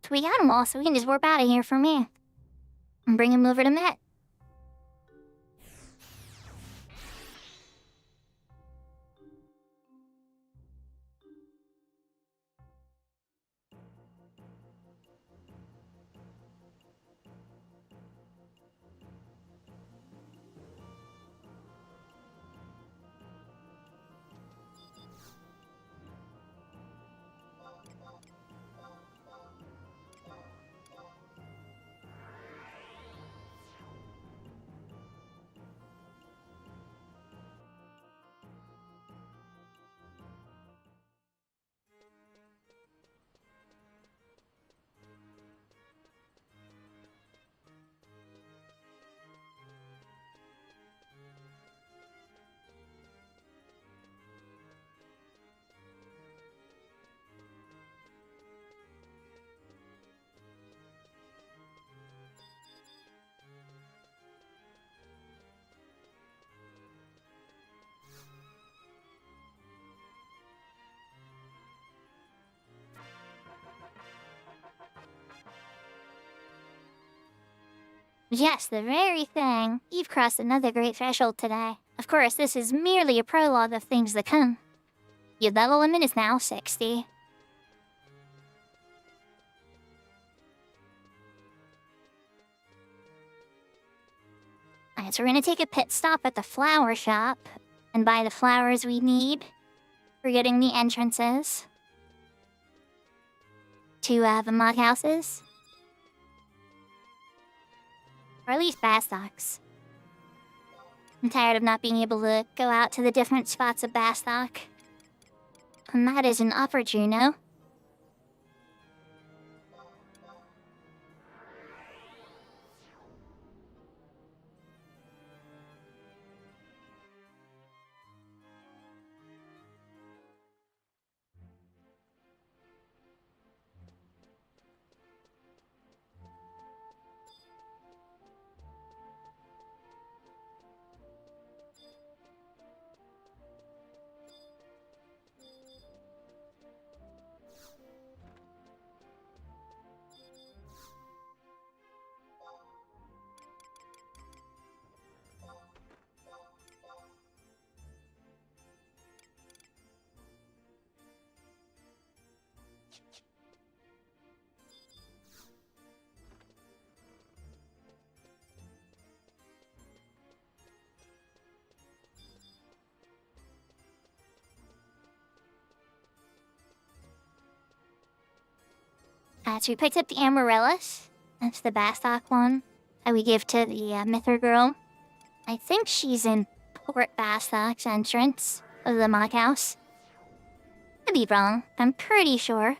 So we got them all, so we can just warp out of here for me. And bring him over to Met. Yes, the very thing. You've crossed another great threshold today. Of course, this is merely a prologue of things to come. Your level limit is now 60. Alright, so we're gonna take a pit stop at the flower shop and buy the flowers we need for getting the entrances to the mug houses. Or at least Basstock's. I'm tired of not being able to go out to the different spots of Basstock. And that is an upper Juno. So we picked up the amaryllis. That's the Bastok one that we give to the Myther girl. I think she's in Port Bastok's entrance of the mock house. Could be wrong. I'm pretty sure.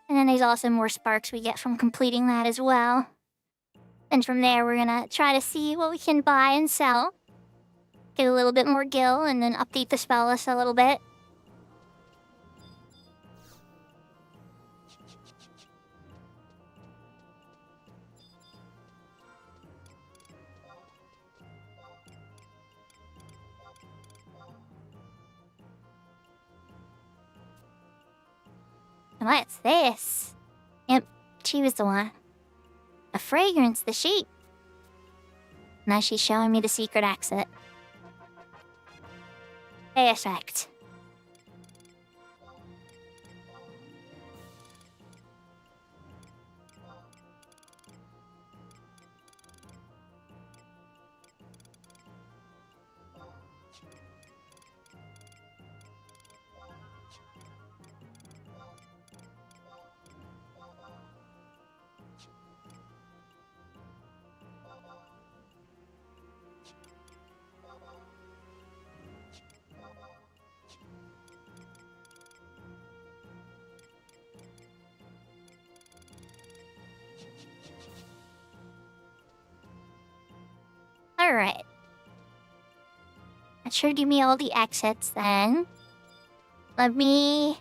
And then there's also more sparks we get from completing that as well. And from there, we're gonna try to see what we can buy and sell. Get a little bit more gil and then update the spell list a little bit. And what's this? Yep, she was the one. A fragrance, the sheep. Now she's showing me the secret exit. Perfect. Alright. That should give me all the exits then. Let me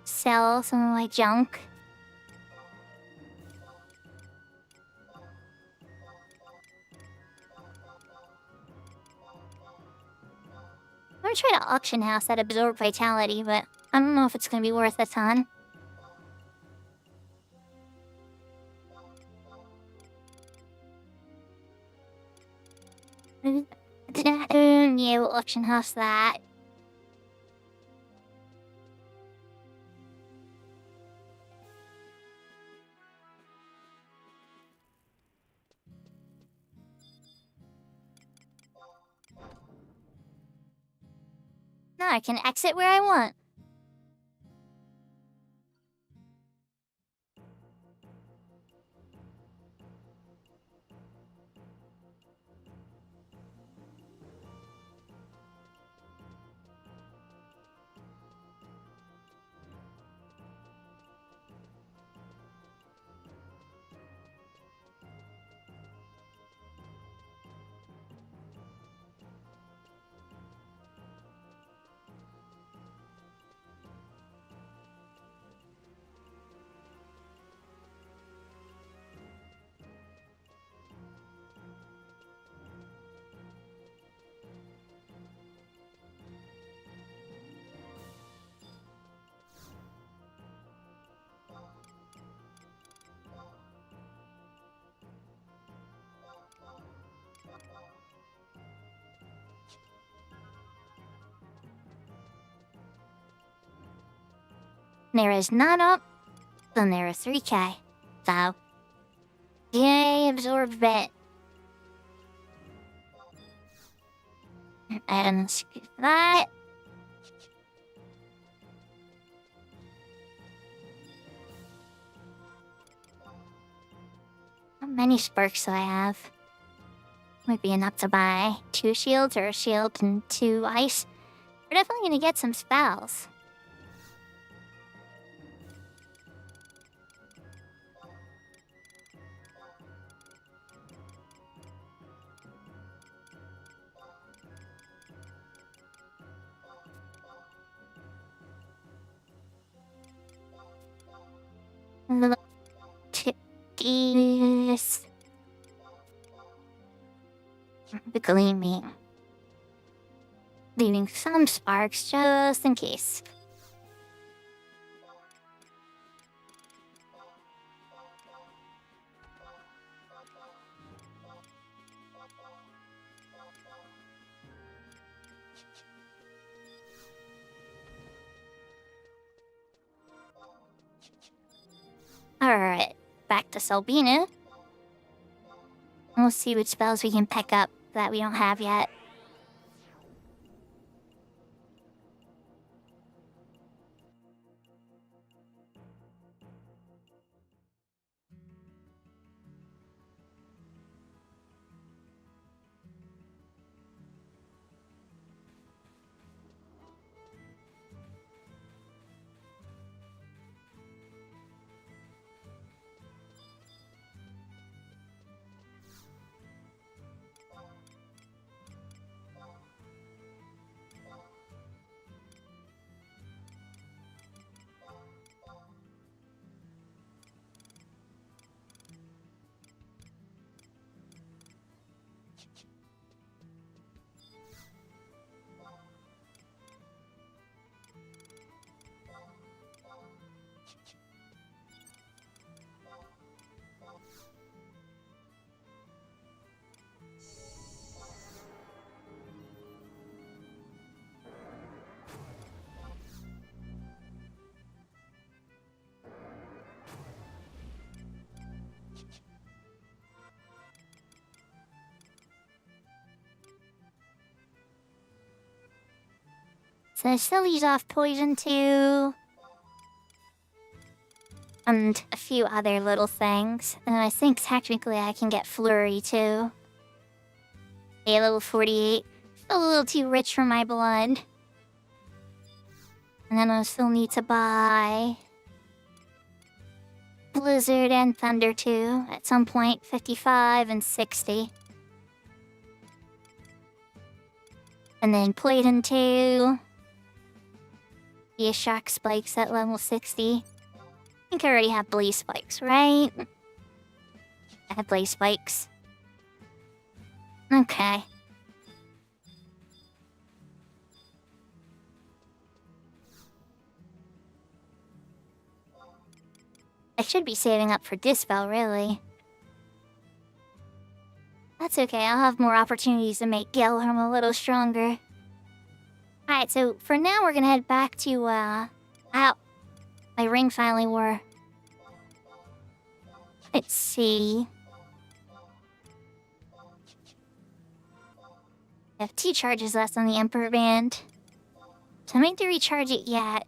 sell some of my junk. I'm gonna try to auction house that absorb vitality, but I don't know if it's gonna be worth a ton. Yeah, we'll auction house that. Now I can exit where I want. There is none up, then there is 3k. So, yay, absorb bit. And skip that. How many sparks do I have? Might be enough to buy 2 shields or a shield and 2 ice. We're definitely gonna get some spells. Is the gleaming, leaving some sparks just in case. Alright, back to Selbina. We'll see what spells we can pick up that we don't have yet. So it still leaves off Poison 2. And a few other little things. And I think technically I can get Flurry too. A level 48. Still a little too rich for my blood. And then I'll still need to buy Blizzard and Thunder 2 at some point, 55 and 60. And then Poison 2. Be a Shock Spikes at level 60. I think I already have Blaze Spikes, right? I have Blaze Spikes. Okay. I should be saving up for Dispel, really. That's okay, I'll have more opportunities to make Gelharm a little stronger. Alright, so for now we're gonna head back to, Ow. My ring finally wore. Let's see. I have 2 charges left on the Emperor Band. So I might have to recharge it yet.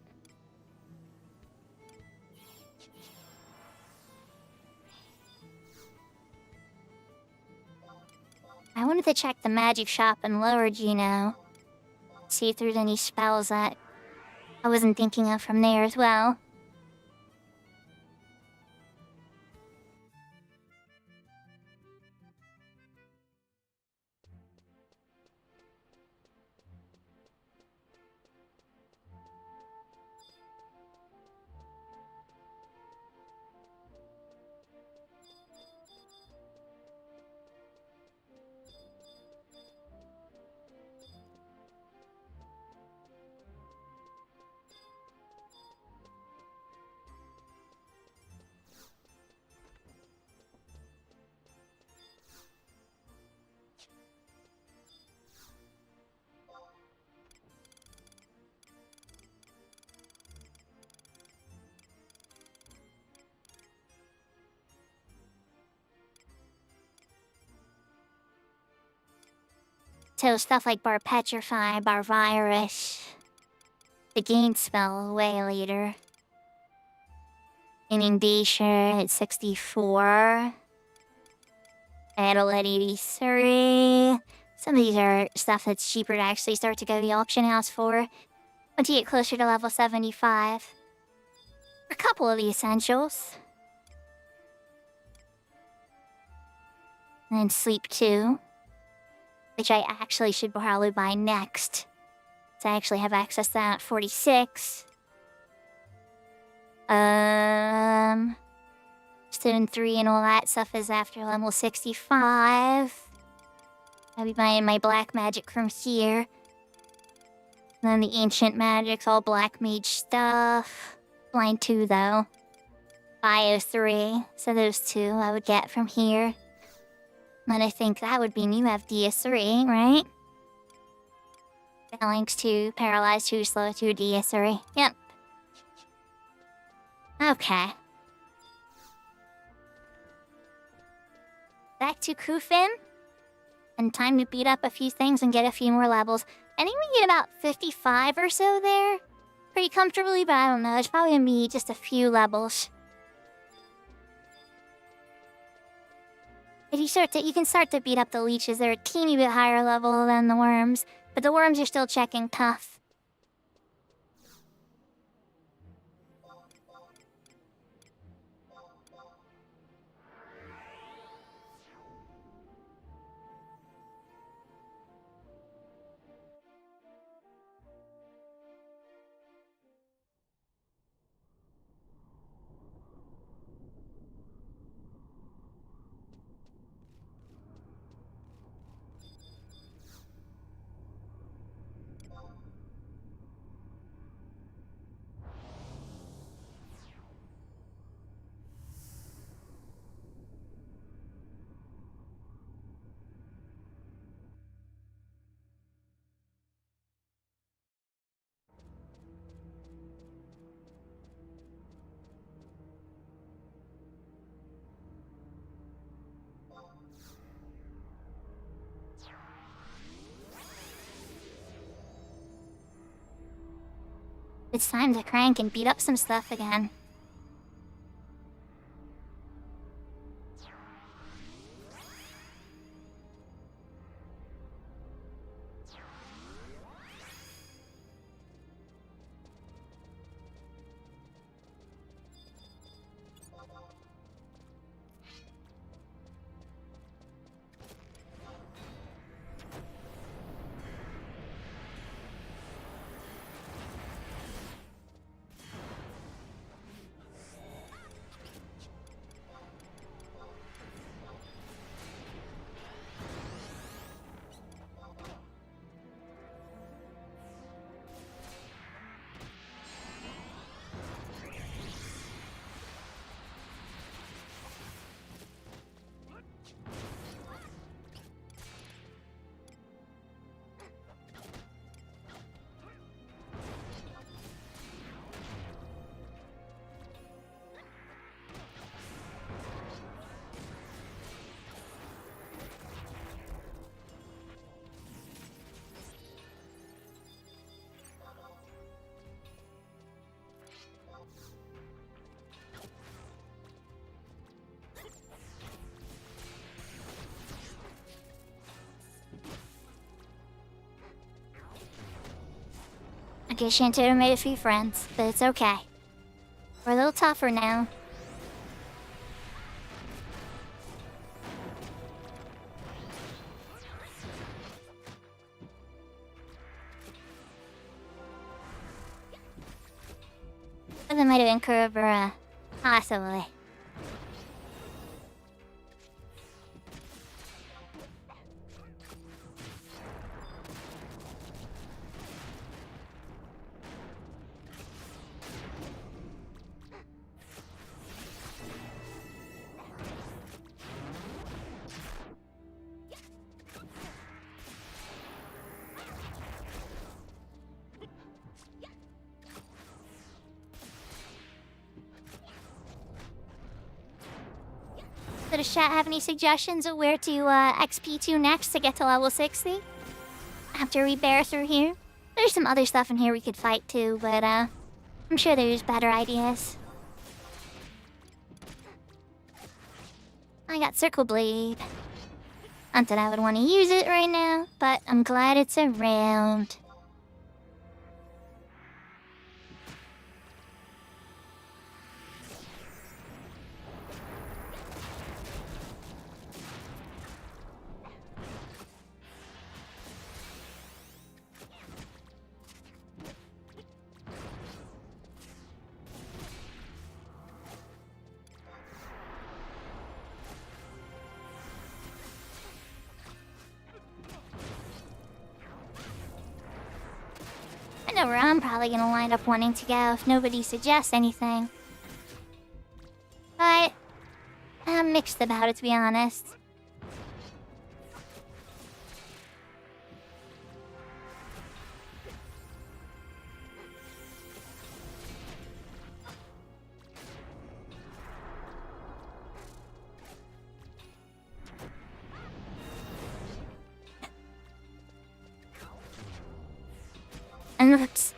I wanted to check the magic shop in Lower Geno. See if there's any spells that I wasn't thinking of from there as well. So stuff like Bar Petrify, Bar Virus. The gain spell way later. Inundation at 64. Battle at 83. Some of these are stuff that's cheaper to actually start to go to the auction house for. Once you get closer to level 75. A couple of the essentials. And then Sleep 2. Which I actually should probably buy next. So I actually have access to that at 46. Student 3 and all that stuff is after level 65. I'll be buying my black magic from here. And then the ancient magic's all black mage stuff. Blind 2 though. Bio 3. So those 2 I would get from here. And I think that would mean you have DS3, right? Phalanx 2, Paralyzed 2, Slow 2, DS3. Yep. Okay. Back to Kufin. And time to beat up a few things and get a few more levels. I think we get about 55 or so there. Pretty comfortably, but I don't know. It's probably gonna be just a few levels. If you can start to beat up the leeches. They're a teeny bit higher level than the worms, but the worms are still checking tough. It's time to crank and beat up some stuff again. I guess Shantato made a few friends, but it's okay. We're a little tougher now. But that might have been Kurabura. Possibly. So does chat have any suggestions of where to XP to next to get to level 60? After we bear through here? There's some other stuff in here we could fight too, but I'm sure there's better ideas. I got Circle Blade. Not that I would want to use it right now, but I'm glad it's around. I know where I'm probably gonna wind up wanting to go if nobody suggests anything. But I'm mixed about it, to be honest. And oops.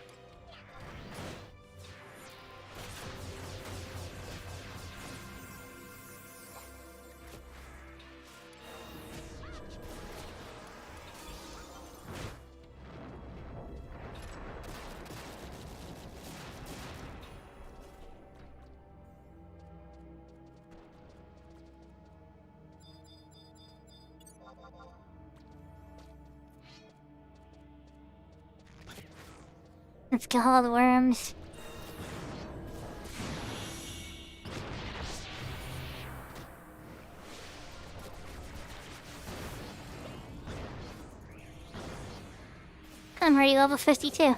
Let's kill all the worms. I'm already level 52.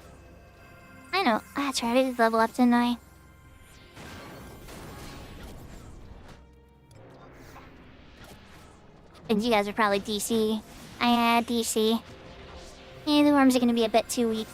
I know, that's right, I did level up, didn't I? And you guys are probably DC. I had DC. Yeah, the worms are gonna be a bit too weak.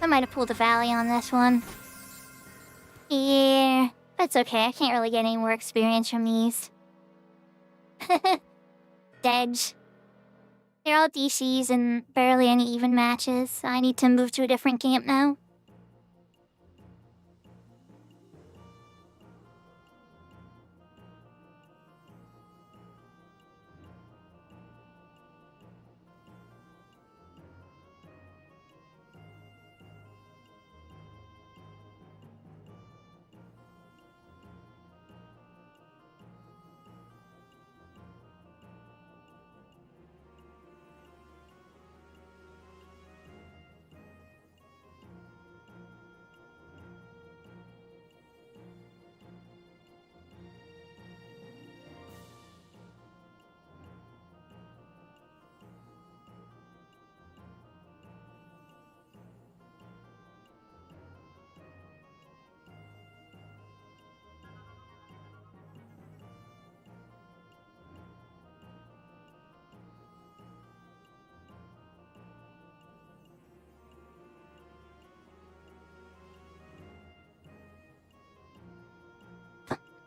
I might have pulled a Valley on this one. Yeah, that's okay. I can't really get any more experience from these. Deads. They're all DCs and barely any even matches. I need to move to a different camp now.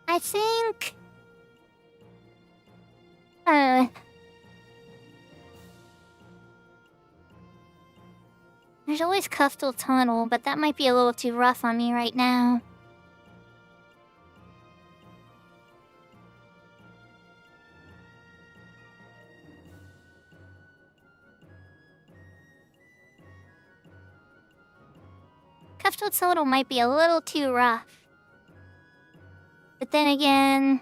I think... There's always Cuffle Tunnel, but that might be a little too rough on me right now. Cuffle Tunnel might be a little too rough. But then again...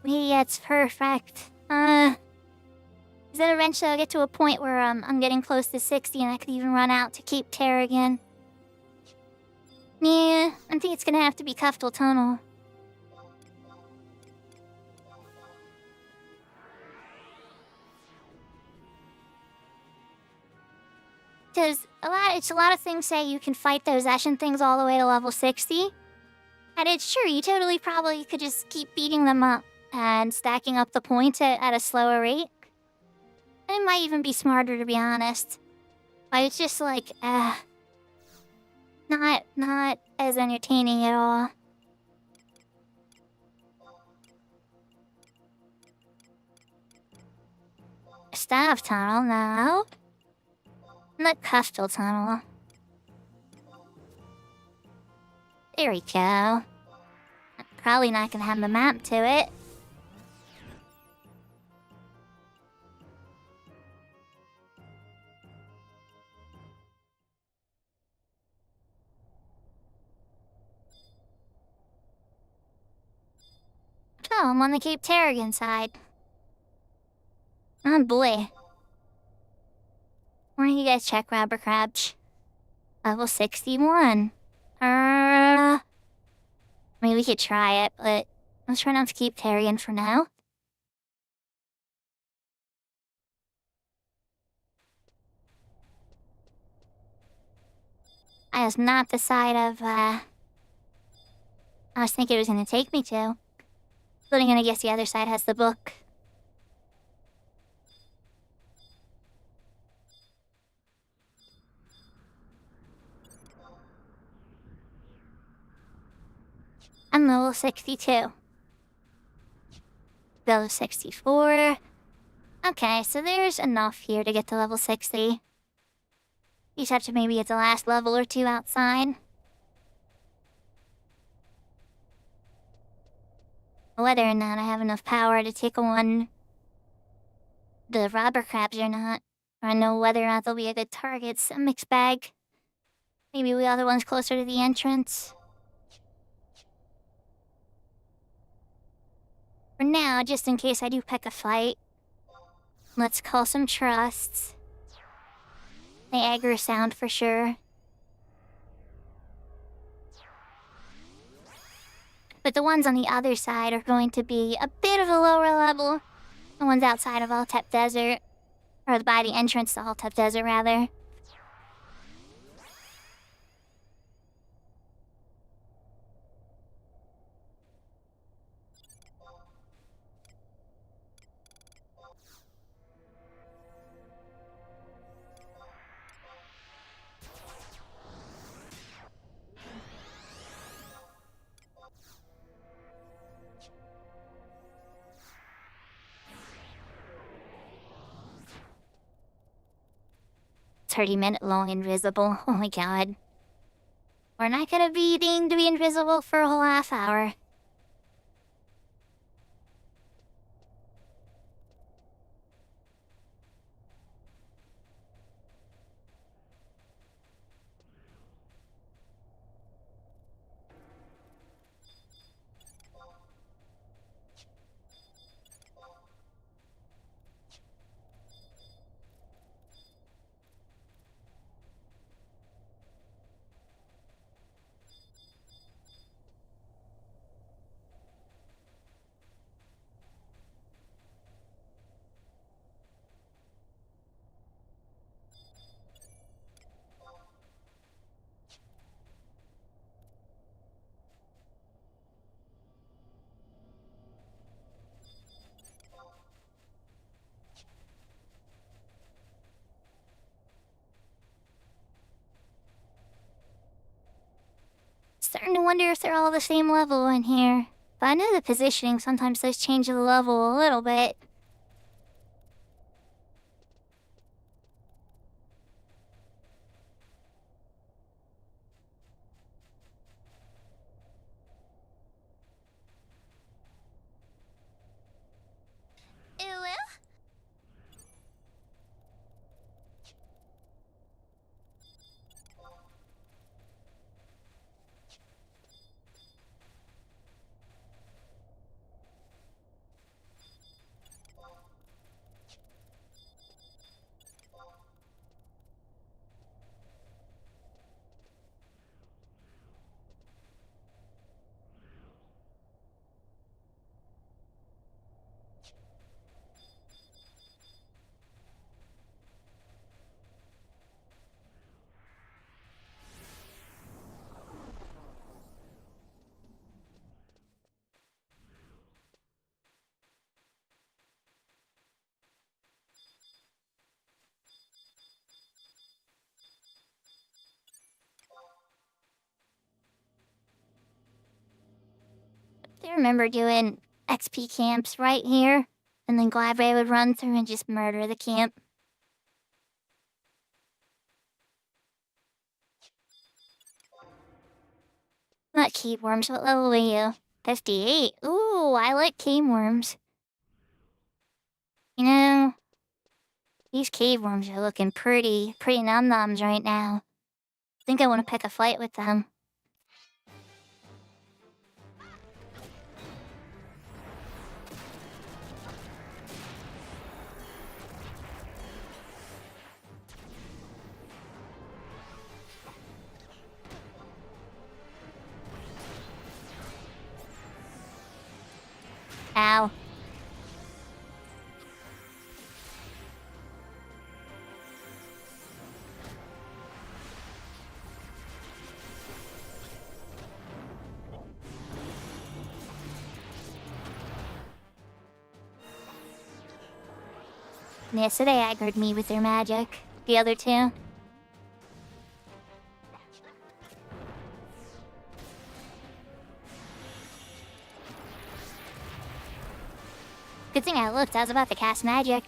maybe it's perfect. Then eventually I'll get to a point where I'm getting close to 60 and I could even run out to Cape Terror again. Yeah, I think it's gonna have to be Cuffle Tunnel. Because a lot of things say you can fight those Ashen things all the way to level 60. And it's true, you totally probably could just keep beating them up and stacking up the points at a slower rate. It might even be smarter, to be honest. But it's just like, not as entertaining at all. Staff Tunnel, no. Not Cuffle Tunnel. There we go. I'm probably not gonna have the map to it. Oh, I'm on the Cape Terragon side. Oh boy. Why don't you guys check Robber Crabch? Level 61. I mean, we could try it, but let's try not to keep Terragon for now. That is not the side of, I was thinking it was gonna take me to. But I'm gonna guess the other side has the book. I'm level 62. Level 64. Okay, so there's enough here to get to level 60. You just have to maybe get the last level or two outside. Whether or not I have enough power to take on the robber crabs or not, or I know whether or not they'll be a good target, it's a mixed bag. Maybe the other one's closer to the entrance. For now, just in case I do pick a fight, let's call some trusts. They aggro sound for sure. But the ones on the other side are going to be a bit of a lower level. The ones outside of Altep Desert. Or by the entrance to Altep Desert, rather. 30-minute long invisible. Oh my god. We're not gonna be deemed to be invisible for a whole half hour. Starting to wonder if they're all the same level in here. But I know the positioning sometimes does change the level a little bit. I remember doing XP camps right here, and then Gladray would run through and just murder the camp. Not cave worms, what level are you? 58. Ooh, I like cave worms. You know, these cave worms are looking pretty num-nums right now. I think I want to pick a fight with them. Ow. Yeah, so they aggroed me with their magic. The other two. Good thing I looked, I was about to cast magic.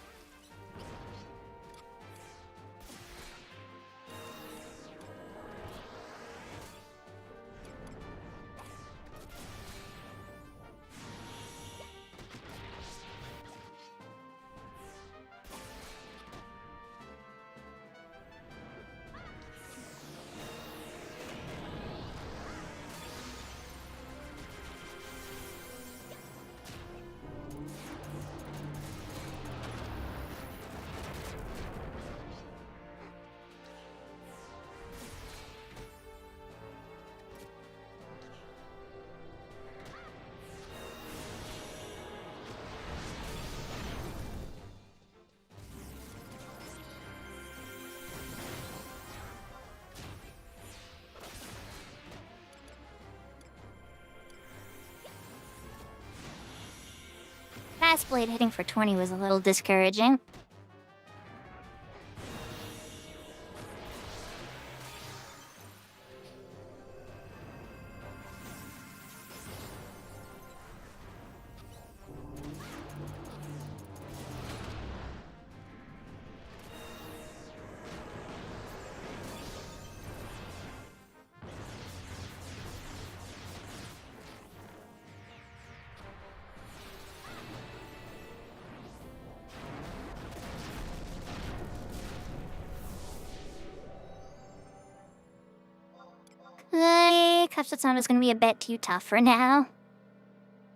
Fast blade hitting for 20 was a little discouraging. Custard is gonna be a bit too tough for now.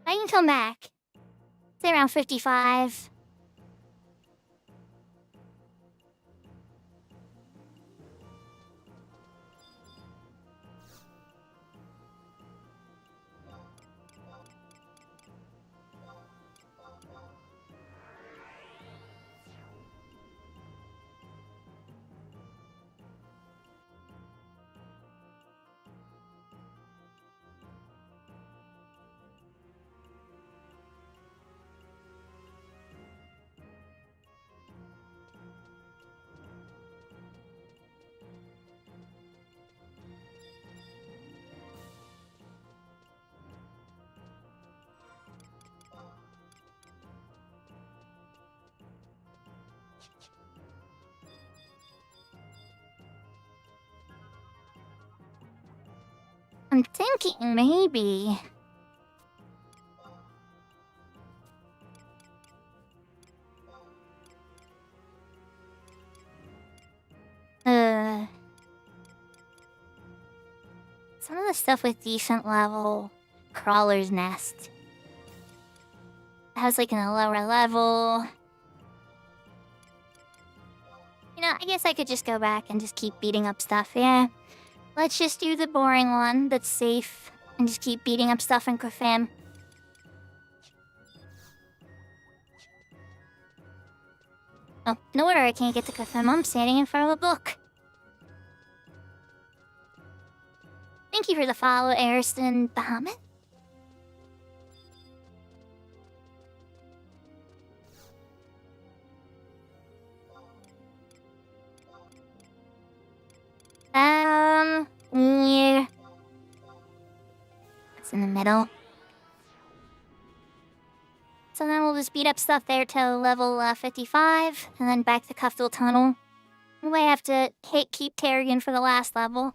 I can come back. Say around 55. I'm thinking maybe... Some of the stuff with decent level... Crawler's Nest. Has like in a lower level... You know, I guess I could just go back and just keep beating up stuff, yeah. Let's just do the boring one that's safe and just keep beating up stuff in Kofam. Oh, no wonder I can't get to Kofam. I'm standing in front of a book. Thank you for the follow, Ariston Bahamut. Yeah. It's in the middle. So then we'll just beat up stuff there till level 55, and then back to Cufdal Tunnel. We might have to keep Terrigan for the last level.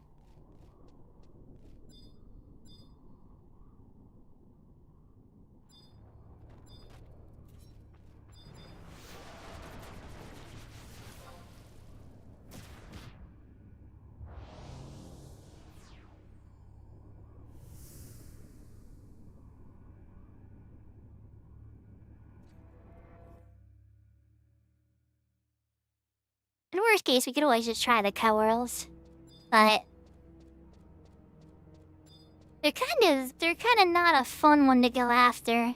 In worst case, we could always just try the Cowgirls. But... They're kind of not a fun one to go after.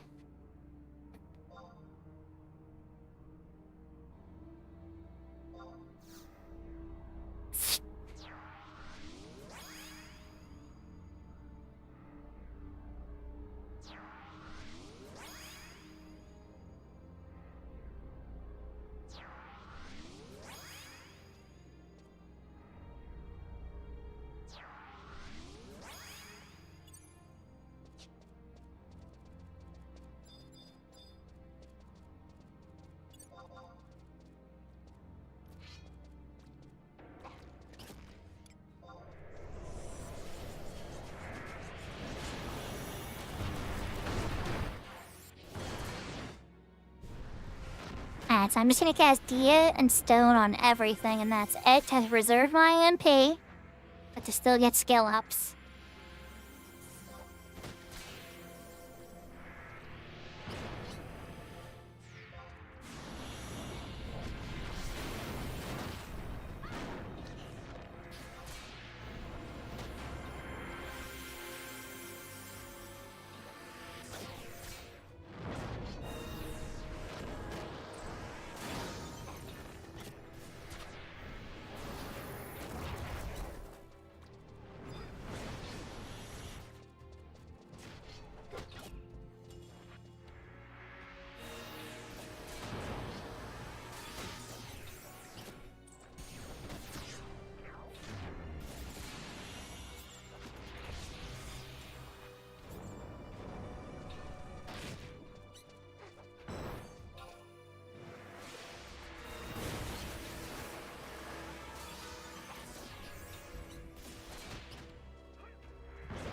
Alright, so I'm just gonna cast Dia and Stone on everything, and that's it to reserve my MP, but to still get skill ups.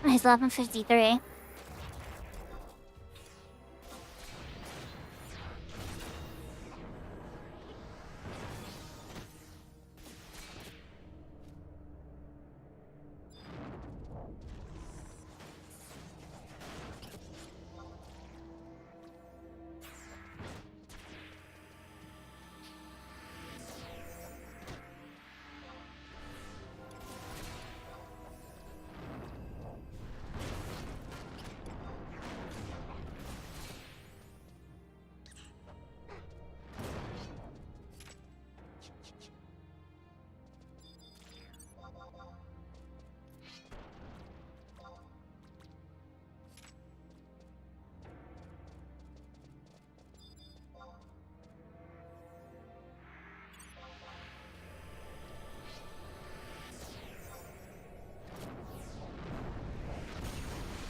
It's 11:53.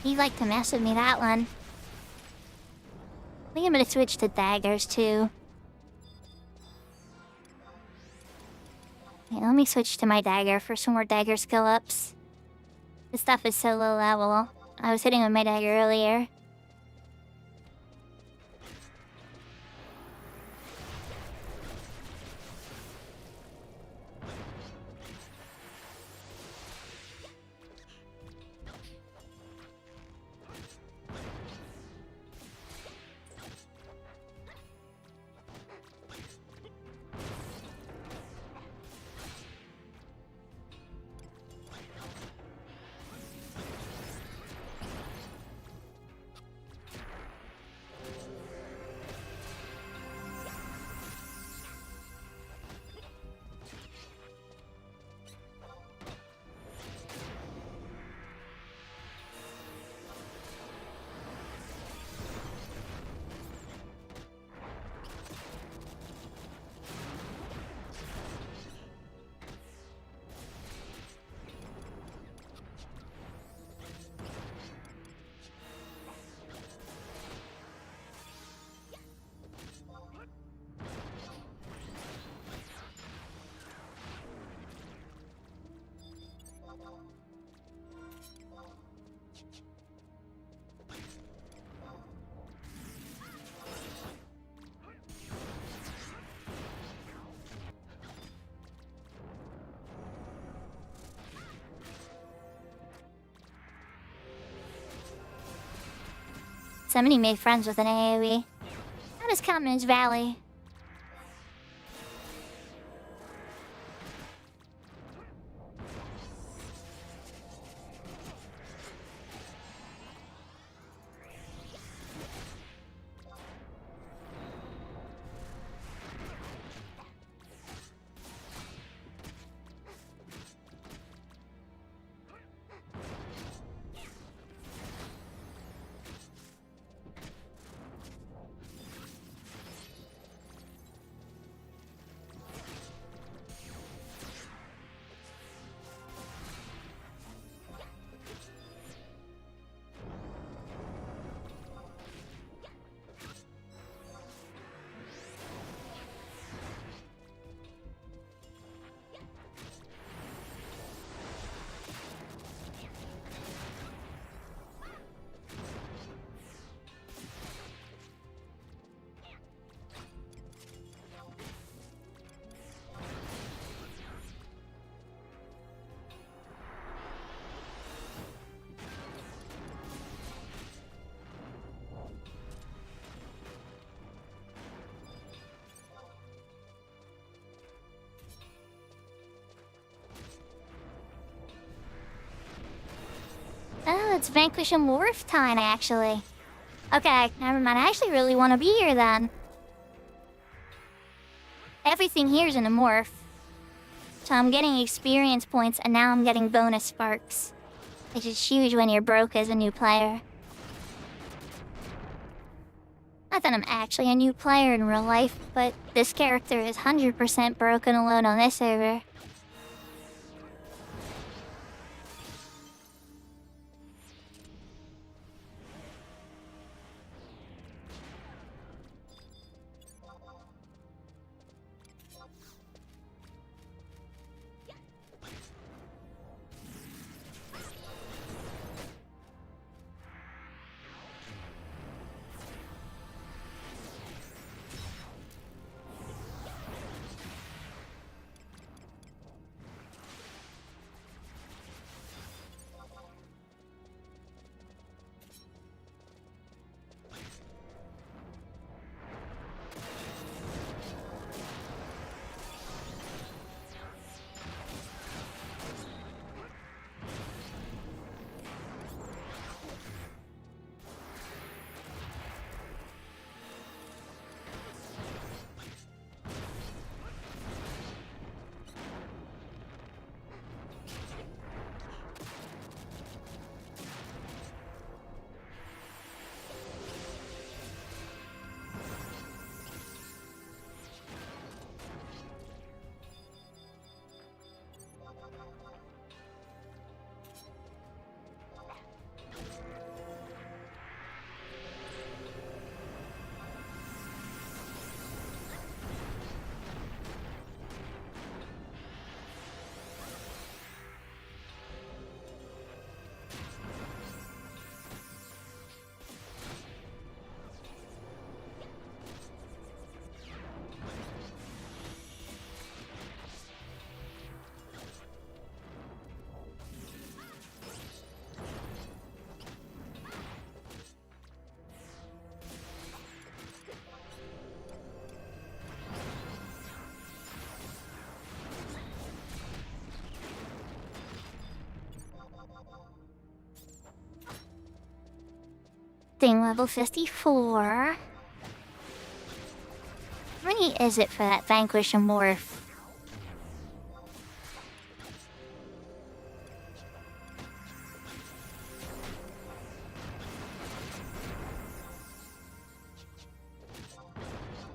He liked to mess with me, that one. I think I'm gonna switch to daggers, too. Okay, let me switch to my dagger for some more dagger skill ups. This stuff is so low level. I was hitting with my dagger earlier. Somebody made friends with an AoE. How does Countenance Valley? Oh, it's Vanquish and Morph time, actually. Okay, never mind. I actually really want to be here, then. Everything here's in a morph. So I'm getting experience points, and now I'm getting bonus sparks. Which is huge when you're broke as a new player. Not that I'm actually a new player in real life, but this character is 100% broken alone on this server. Thing level 54. How many is it for that Vanquish and Morph?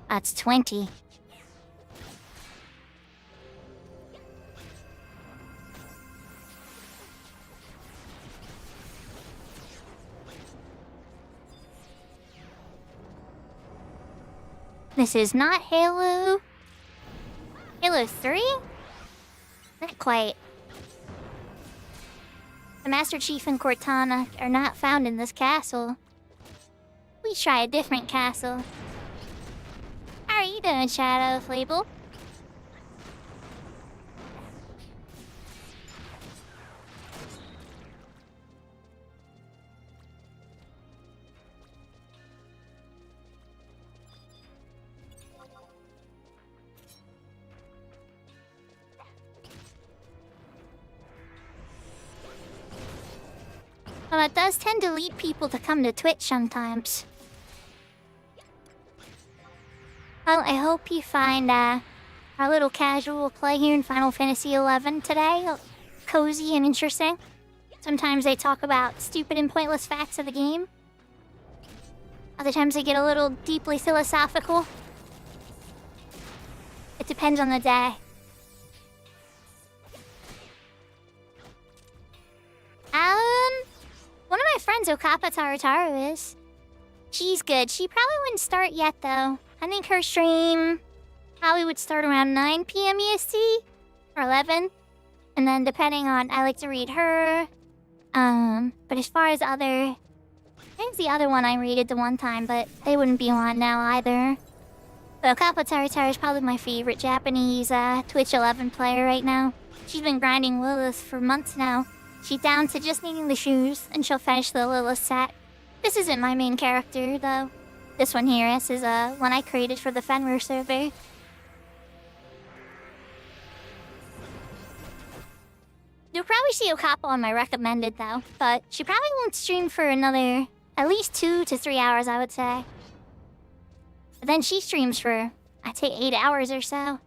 That's 20. This is not Halo. Halo 3? Not quite. The Master Chief and Cortana are not found in this castle. We try a different castle. How are you doing, Shadow Flable? Well, it does tend to lead people to come to Twitch sometimes. Well, I hope you find our little casual play here in Final Fantasy XI today cozy and interesting. Sometimes they talk about stupid and pointless facts of the game. Other times they get a little deeply philosophical. It depends on the day. One of my friends, Okapa Tarutaru, is. She's good. She probably wouldn't start yet, though. I think her stream probably would start around 9 p.m. EST or 11. And then depending on, I like to read her. But as far as other, I think the other one I rated the one time, but they wouldn't be on now either. But Okapa Tarutaru is probably my favorite Japanese Twitch 11 player right now. She's been grinding Lilith for months now. She's down to just needing the shoes, and she'll finish the Lilith set. This isn't my main character, though. This one here, this is one I created for the Fenrir server. You'll probably see Okapa on my recommended, though. But she probably won't stream for another at least 2 to 3 hours, I would say. But then she streams for, I'd say, 8 hours or so.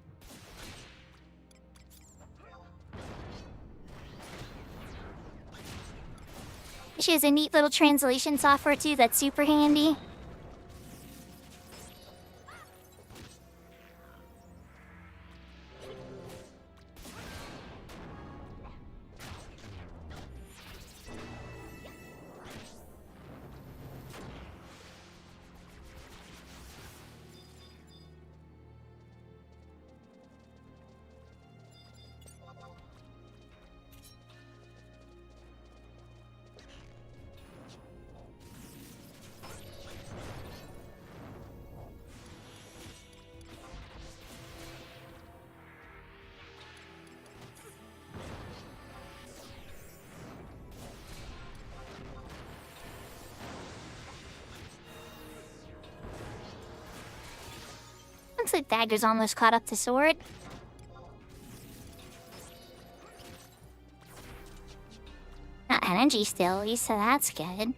She has a neat little translation software too that's super handy. Looks like Dagger's almost caught up to Sword. Not energy still, at least, so that's good.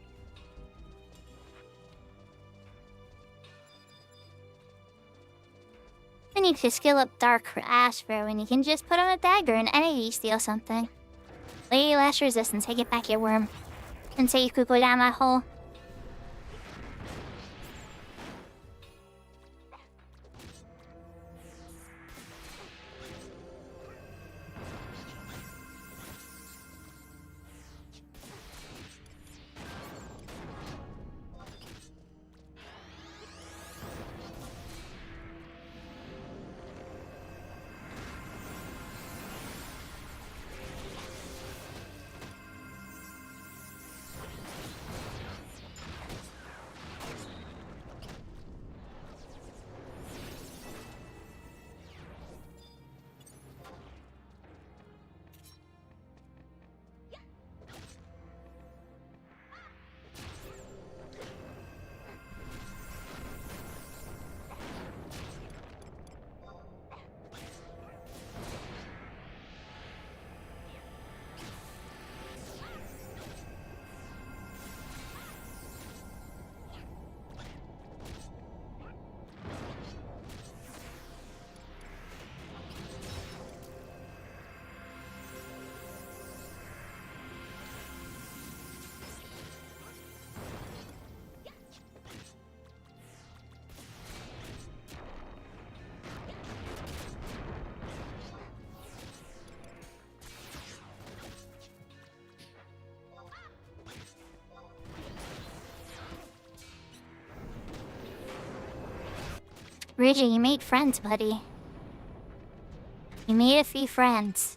I need to skill up Dark for Ashbro, and you can just put on a Dagger and energy steal something. Lady Lash Resistance, take it back, your worm. And say you could go down that hole. Bridget, you made friends, buddy. You made a few friends.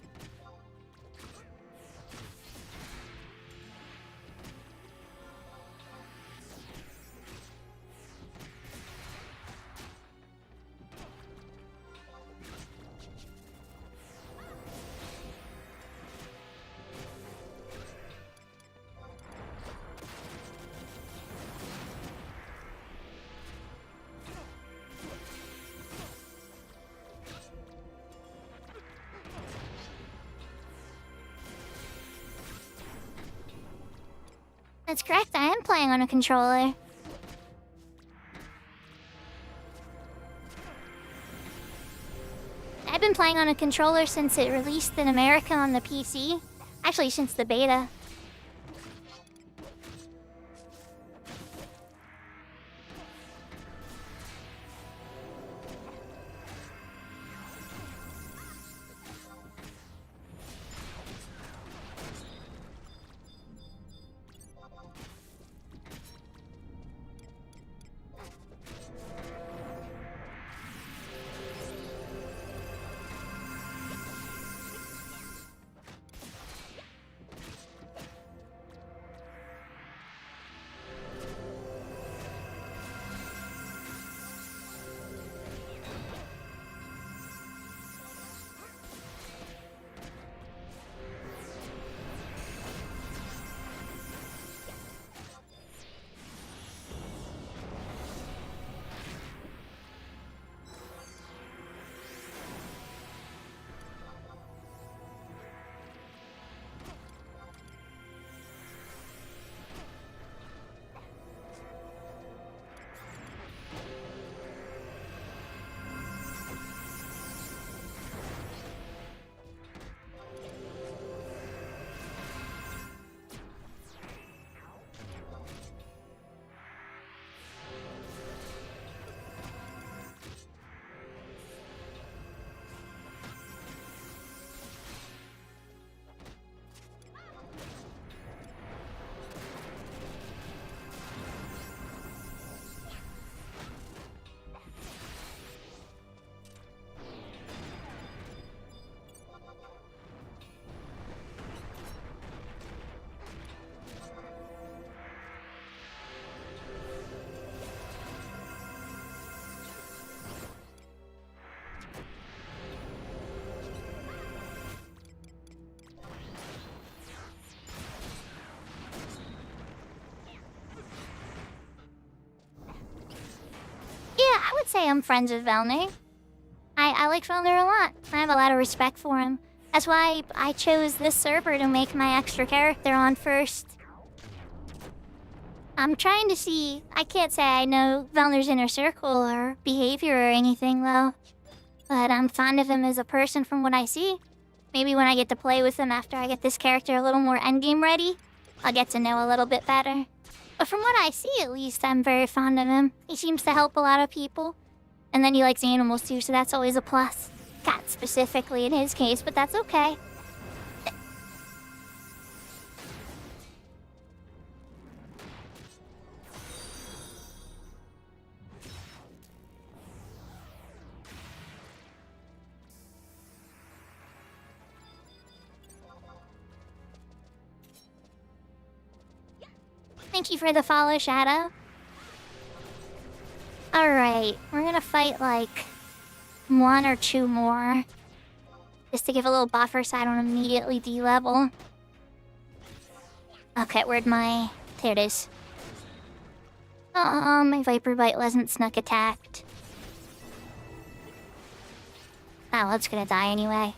That's correct, I am playing on a controller. I've been playing on a controller since it released in America on the PC. Actually, since the beta. I would say I'm friends with Velner. I like Velner a lot. I have a lot of respect for him. That's why I chose this server to make my extra character on first. I'm trying to see... I can't say I know Velner's inner circle or behavior or anything, though. But I'm fond of him as a person from what I see. Maybe when I get to play with him after I get this character a little more endgame ready, I'll get to know a little bit better. But from what I see, at least, I'm very fond of him. He seems to help a lot of people. And then he likes animals too, so that's always a plus. Cats specifically in his case, but that's okay. Thank you for the follow, Shadow. Alright, we're gonna fight like 1 or 2 more. Just to give a little buffer so I don't immediately de-level. Okay, where'd my... There it is. My Viper Bite wasn't snuck attacked. Oh, well, it's gonna die anyway.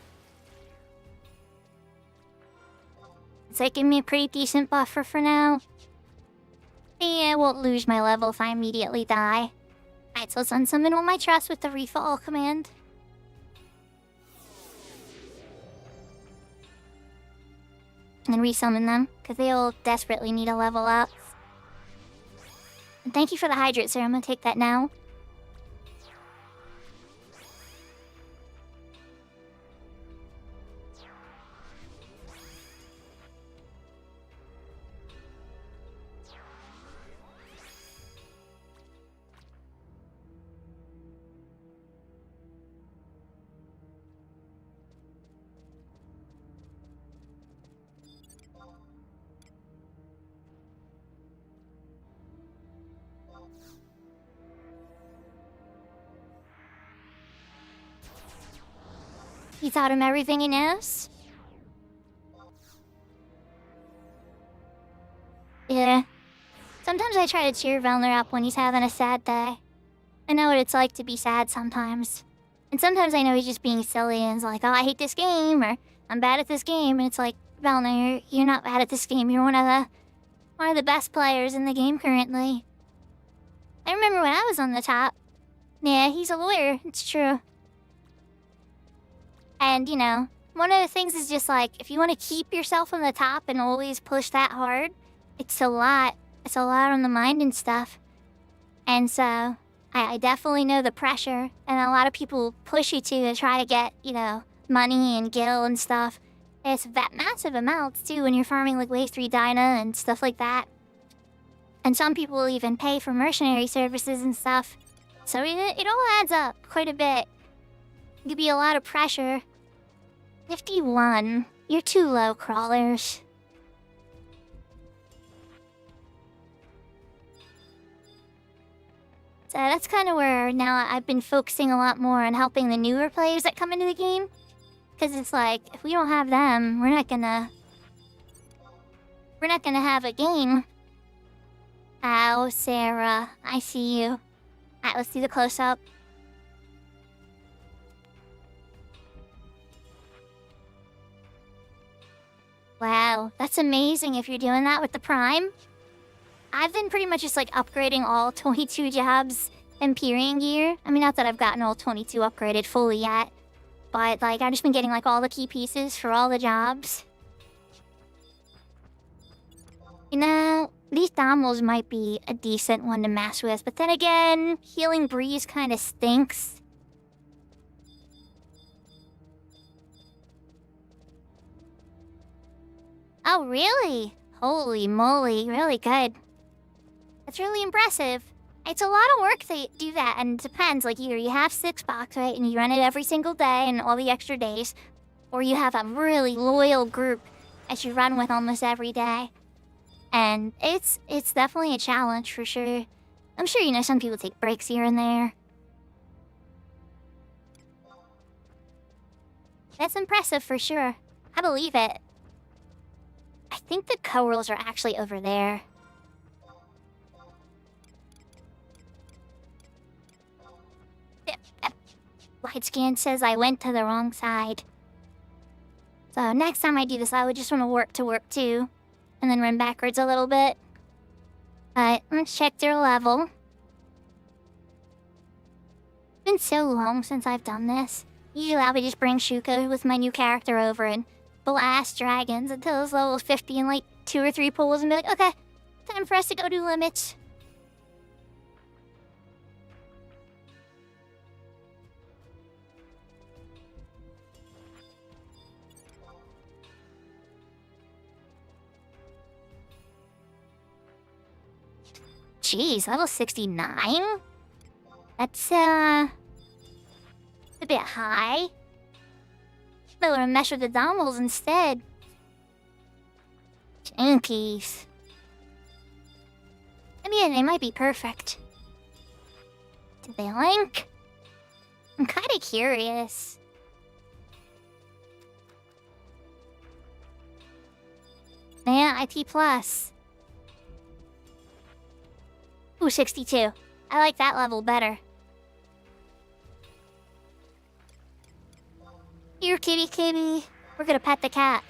It's like giving me a pretty decent buffer for now. Yeah, I won't lose my level if I immediately die. Alright, so let's unsummon all my trust with the Refall command. And then resummon them, because they all desperately need a level up. And thank you for the hydrate, sir. I'm gonna take that now. You taught him everything he knows? Yeah. Sometimes I try to cheer Velner up when he's having a sad day. I know what it's like to be sad sometimes. And sometimes I know he's just being silly and is like, oh, I hate this game, or I'm bad at this game. And it's like, Velner, you're not bad at this game. You're one of the best players in the game currently. I remember when I was on the top. Yeah, he's a lawyer. It's true. And, you know, one of the things is just like, if you want to keep yourself on the top and always push that hard, it's a lot. It's a lot on the mind and stuff. And so, I definitely know the pressure. And a lot of people push you to try to get, you know, money and gil and stuff. It's that massive amounts, too, when you're farming, like, Wave 3 Dyna and stuff like that. And some people will even pay for mercenary services and stuff. So it all adds up quite a bit. It could be a lot of pressure. 51. You're too low, crawlers. So that's kind of where now I've been focusing a lot more on helping the newer players that come into the game. Because it's like, if we don't have them, we're not gonna have a game. Ow, Sarah. I see you. Alright, let's do the close-up. Wow, that's amazing if you're doing that with the Prime. I've been pretty much just like upgrading all 22 jobs and Empyrean gear. I mean, not that I've gotten all 22 upgraded fully yet. But like, I've just been getting like all the key pieces for all the jobs. You know, these Dommels might be a decent one to mess with. But then again, Healing Breeze kind of stinks. Oh, really? Holy moly, really good. That's really impressive. It's a lot of work to do that, and it depends. Like, either you have 6-box, right, and you run it every single day and all the extra days, or you have a really loyal group that you run with almost every day. And it's definitely a challenge, for sure. I'm sure, you know, some people take breaks here and there. That's impressive, for sure. I believe it. I think the co-rolls are actually over there. Light scan says I went to the wrong side. So next time I do this, I would just want to work to work too. And then run backwards a little bit. But let's check their level. It's been so long since I've done this. Usually I would just bring Shuko with my new character over and blast dragons until his level is 50 in like 2 or 3 pulls and be like, okay, time for us to go do limits. Jeez, level 69? That's, a bit high. I would have meshed with the Dommels instead. Jinkies. I mean, they might be perfect. Did they link? I'm kinda curious. Yeah, IT plus. Ooh, 62. I like that level better. Here, kitty kitty. We're gonna pet the cat.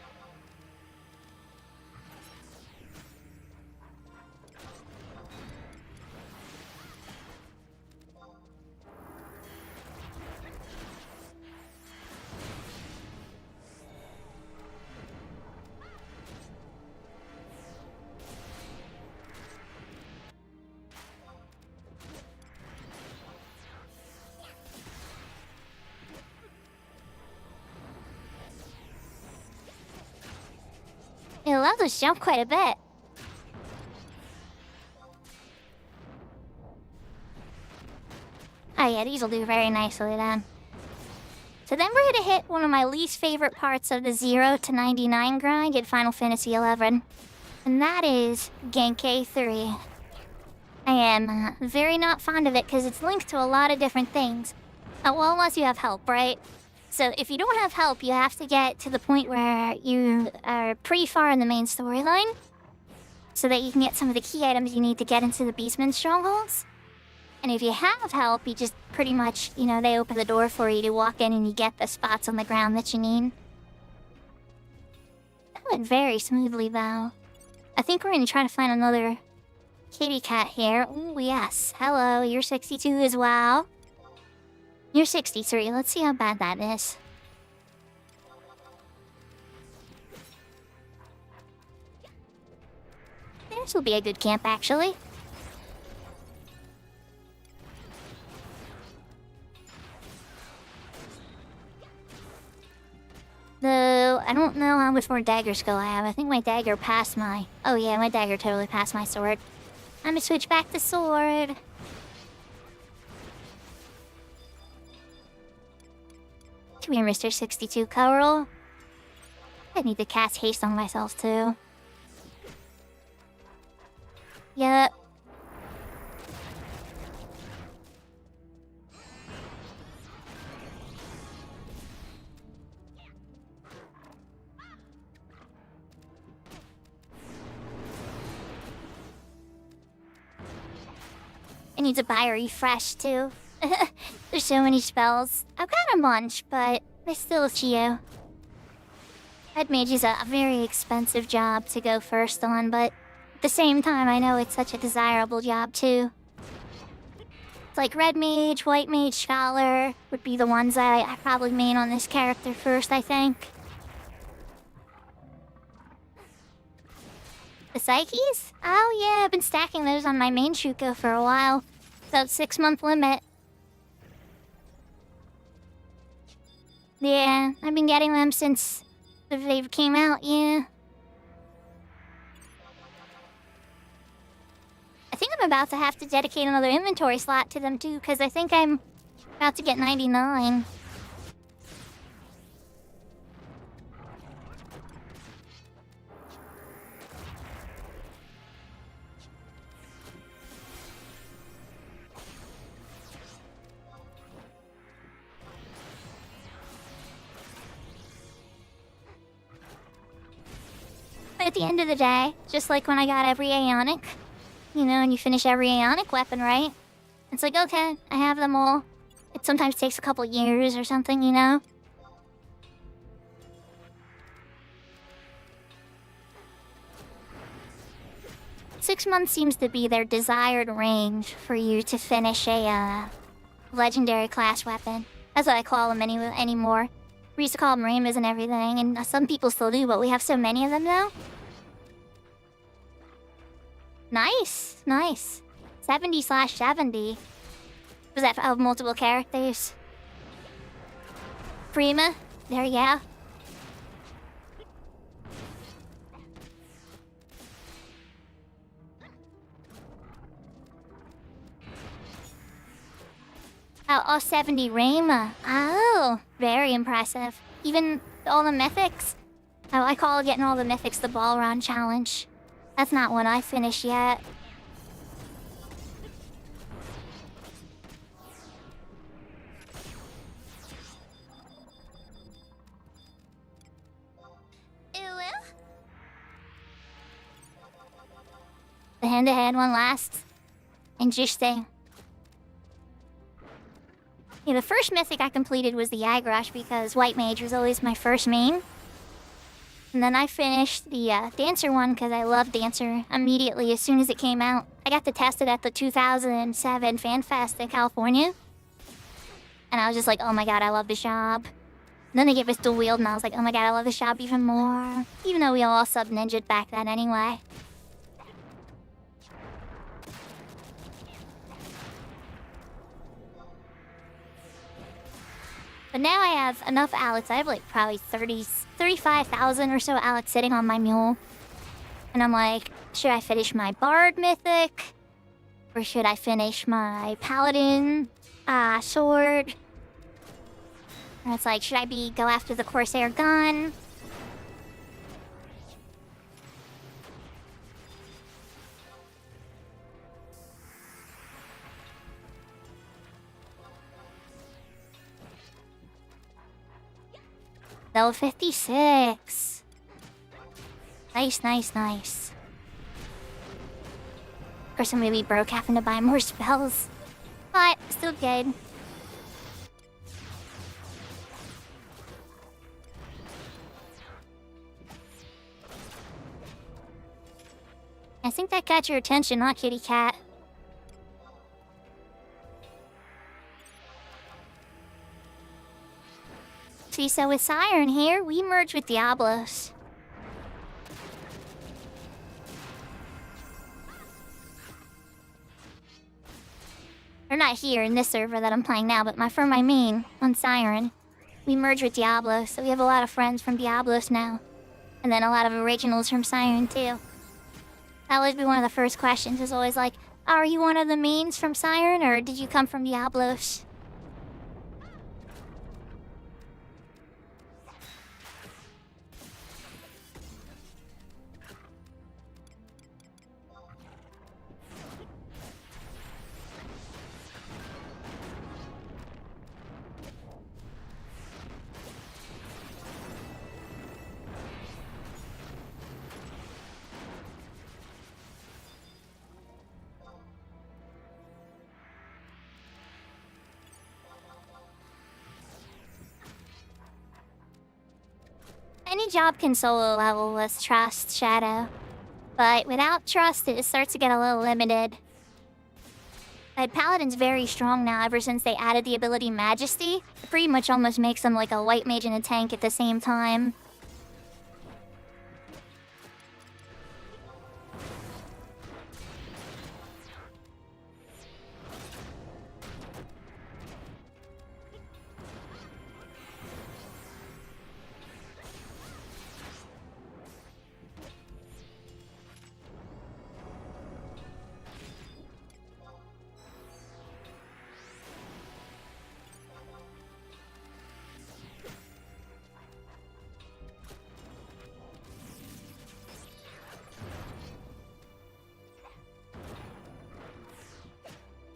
It allows us to jump quite a bit. Oh yeah, these will do very nicely then. So then we're gonna hit one of my least favorite parts of the 0 to 99 grind in Final Fantasy XI. And that is Genkai 3. I am very not fond of it because it's linked to a lot of different things. Well, unless you have help, right? So if you don't have help, you have to get to the point where you are pretty far in the main storyline, so that you can get some of the key items you need to get into the Beastman strongholds. And if you have help, you just pretty much, you know, they open the door for you to walk in and you get the spots on the ground that you need. That went very smoothly, though. I think we're gonna try to find another kitty cat here. Ooh, yes. Hello, you're 62 as well. You're 63. Let's see how bad that is. This will be a good camp, actually. Though, I don't know how much more dagger skill I have. I think my dagger passed my... Oh yeah, my dagger totally passed my sword. I'm gonna switch back to sword. Come here, Mr. 62 Coral. I need to cast haste on myself, too. Yep. I need to buy a refresh, too. There's so many spells. I've got a bunch, but there's still a few. Red Mage is a very expensive job to go first on, but at the same time, I know it's such a desirable job, too. It's like Red Mage, White Mage, Scholar would be the ones that I probably main on this character first, I think. The Psyches? Oh yeah, I've been stacking those on my main Shuko for a while. About 6-month limit. Yeah, I've been getting them since they came out, yeah. I think I'm about to have to dedicate another inventory slot to them too, because I think I'm about to get 99. At the end of the day, just like when I got every Aeonic, you know, and you finish every Aeonic weapon, right? It's like, okay, I have them all. It sometimes takes a couple years or something, you know? Six months seems to be their desired range for you to finish a, legendary class weapon. That's what I call them anymore. We used to call them Rainbows and everything, and some people still do, but we have so many of them now. Nice, nice. 70/70. Was that of multiple characters? Prima, there you go. Oh, all 70 Rayma. Oh, very impressive. Even all the mythics. Oh, I call getting all the mythics the ball run challenge. That's not one I finished yet. The hand-to-hand one lasts. Interesting. Yeah, the first mythic I completed was the Yagrush because White Mage was always my first main. And then I finished the Dancer one because I loved Dancer immediately as soon as it came out. I got to test it at the 2007 FanFest in California. And I was just like, oh my god, I love this job. And then they gave us dual wield and I was like, oh my god, I love this job even more. Even though we all sub-ninja'd back then anyway. But now I have enough Alex. I have like probably 35,000 or so Alex sitting on my mule. And I'm like, should I finish my Bard Mythic? Or should I finish my Paladin sword? And it's like, should I go after the Corsair gun? Level 56. Nice, nice, nice. Of course, I'm gonna be broke having to buy more spells. But, still good. I think that got your attention, not kitty cat. See, so with Siren here, we merge with Diablos. Or not here in this server that I'm playing now, but for my main on Siren, we merge with Diablos, so we have a lot of friends from Diablos now. And then a lot of originals from Siren too. That would be one of the first questions, is always like, are you one of the mains from Siren, or did you come from Diablos? Any job can solo level with Trust Shadow, but without Trust it starts to get a little limited. But Paladin's very strong now ever since they added the ability Majesty. It pretty much almost makes them like a white mage and a tank at the same time.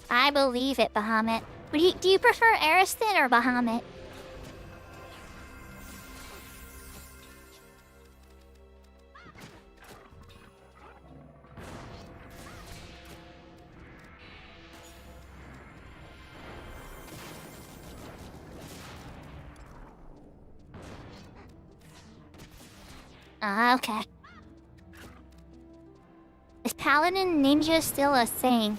I believe it, Bahamut. Do you prefer Ariston or Bahamut? Okay. Is Paladin Ninja still a thing?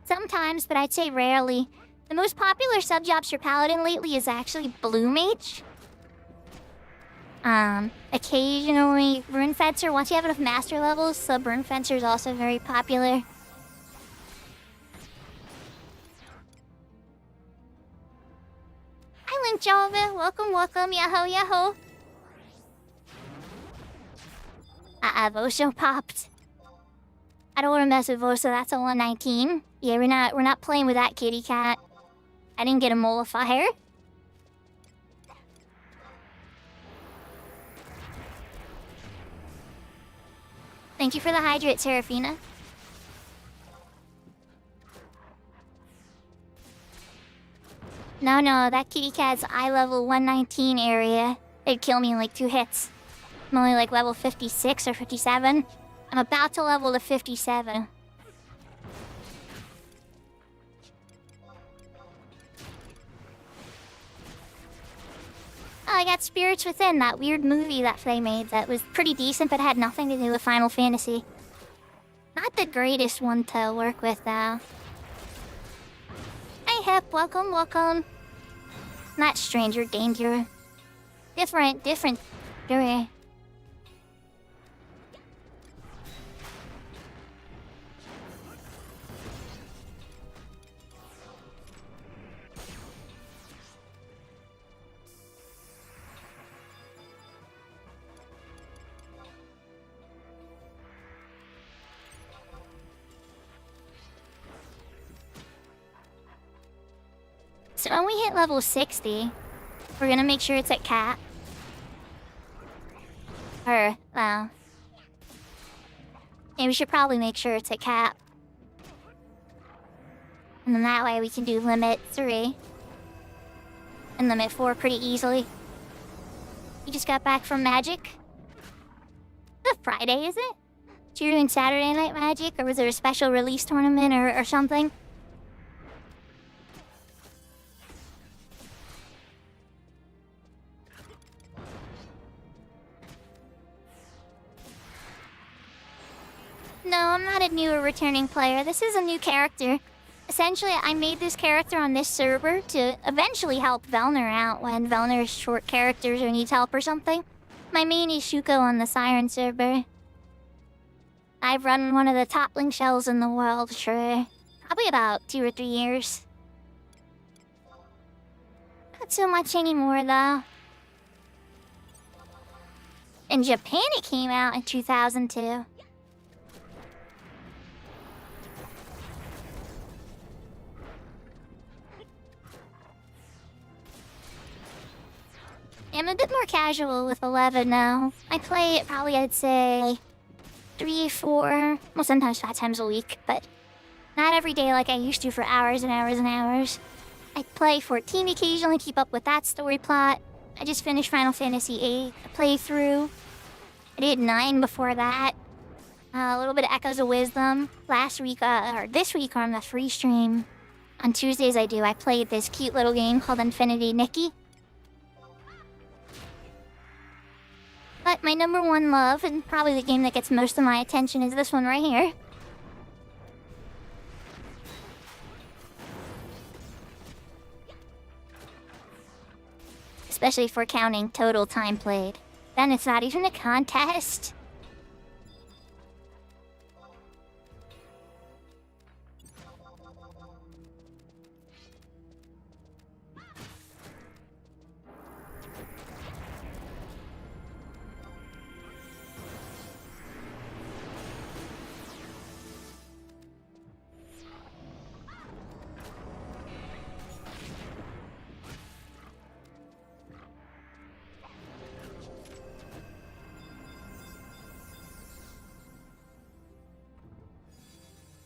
Sometimes, but I'd say rarely. The most popular subjobs for Paladin lately is actually Blue Mage. Occasionally Rune Fencer. Once you have enough master levels, sub Rune Fencer is also very popular. Hi, Link Java. Welcome, welcome. Yahoo, yahoo. Voso popped. I don't want to mess with Voso. That's a 119. Yeah, we're not playing with that kitty cat. I didn't get a mollifier. Thank you for the hydrate, Serafina. No, that kitty cat's eye level 119 area. It'd kill me in like 2 hits. I'm only like level 56 or 57. I'm about to level to 57. Oh, I got Spirits Within, that weird movie that they made that was pretty decent but had nothing to do with Final Fantasy. Not the greatest one to work with, though. Hey, Hip, welcome, welcome. Not stranger danger. Different. Gary. So when we hit level 60, we're gonna make sure it's at cap. Or, well... yeah, we should probably make sure it's at cap. And then that way we can do limit 3. And in the mid-4 pretty easily. You just got back from Magic? The Friday, is it? So you're doing Saturday Night Magic, or was there a special release tournament or something? No, I'm not a new or returning player. This is a new character. Essentially, I made this character on this server to eventually help Velner out when Velner is short characters or needs help or something. My main is Shuko on the Siren server. I've run one of the top link shells in the world, sure. Probably about 2 or 3 years. Not so much anymore, though. In Japan, it came out in 2002. I'm a bit more casual with 11 now. I play it probably, I'd say, 3, 4, well, sometimes 5 times a week, but not every day like I used to for hours and hours and hours. I play 14 occasionally, keep up with that story plot. I just finished Final Fantasy VIII, a playthrough. I did 9 before that. A little bit of Echoes of Wisdom. Last week, or this week on the free stream, on Tuesdays I played this cute little game called Infinity Nikki. But my number one love, and probably the game that gets most of my attention, is this one right here. Especially for counting total time played. Then it's not even a contest.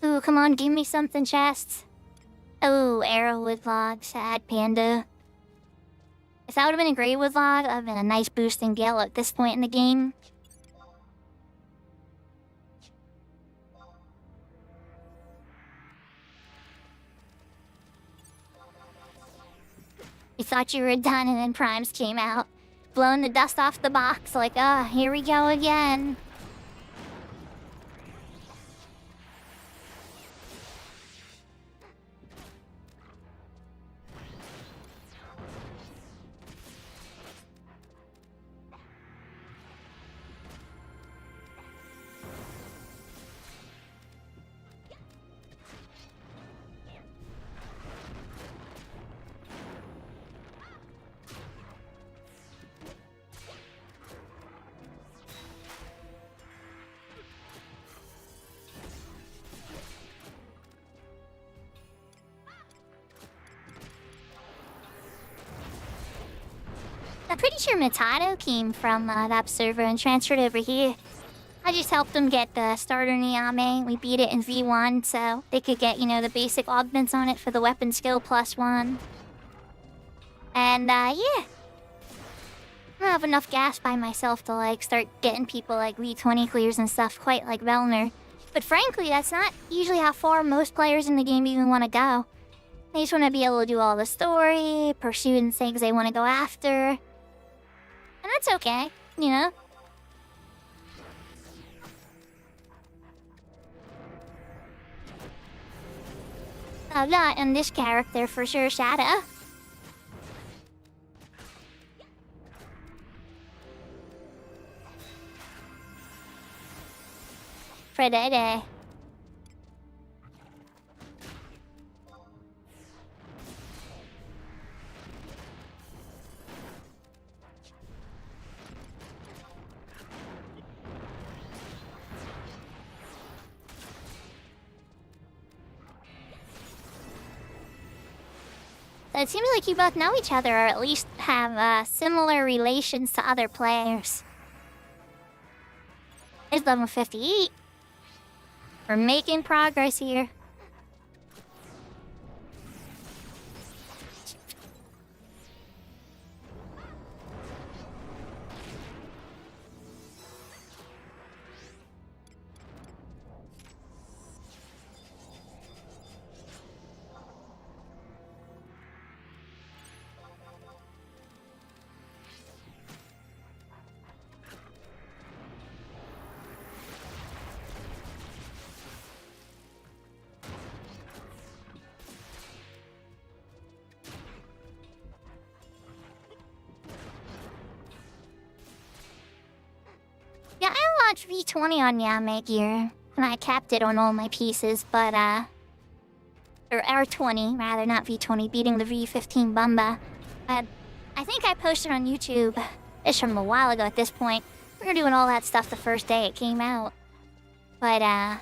Ooh, come on, give me something, chests. Oh, Arrowwood log, sad panda. If that would have been a Greywood log, that would have been a nice boost in Gale at this point in the game. You thought you were done and then Primes came out, blowing the dust off the box like, here we go again. I'm pretty sure Mitato came from that server and transferred over here. I just helped them get the starter Niame. We beat it in V1, so they could get, you know, the basic augments on it for the weapon skill +1. And, yeah. I don't have enough gas by myself to, like, start getting people, like, V20 clears and stuff quite like Velner. But frankly, that's not usually how far most players in the game even want to go. They just want to be able to do all the story, pursue things they want to go after. And that's okay, you know? Not in this character for sure, Shadow. Friday. So it seems like you both know each other, or at least have similar relations to other players. It's level 58. We're making progress here. Yeah, I watched V20 on Yame Gear, and I capped it on all my pieces, but, or R20, rather, not V20, beating the V15 Bumba. But I think I posted on YouTube, it's from a while ago at this point. We were doing all that stuff the first day it came out. But, yeah,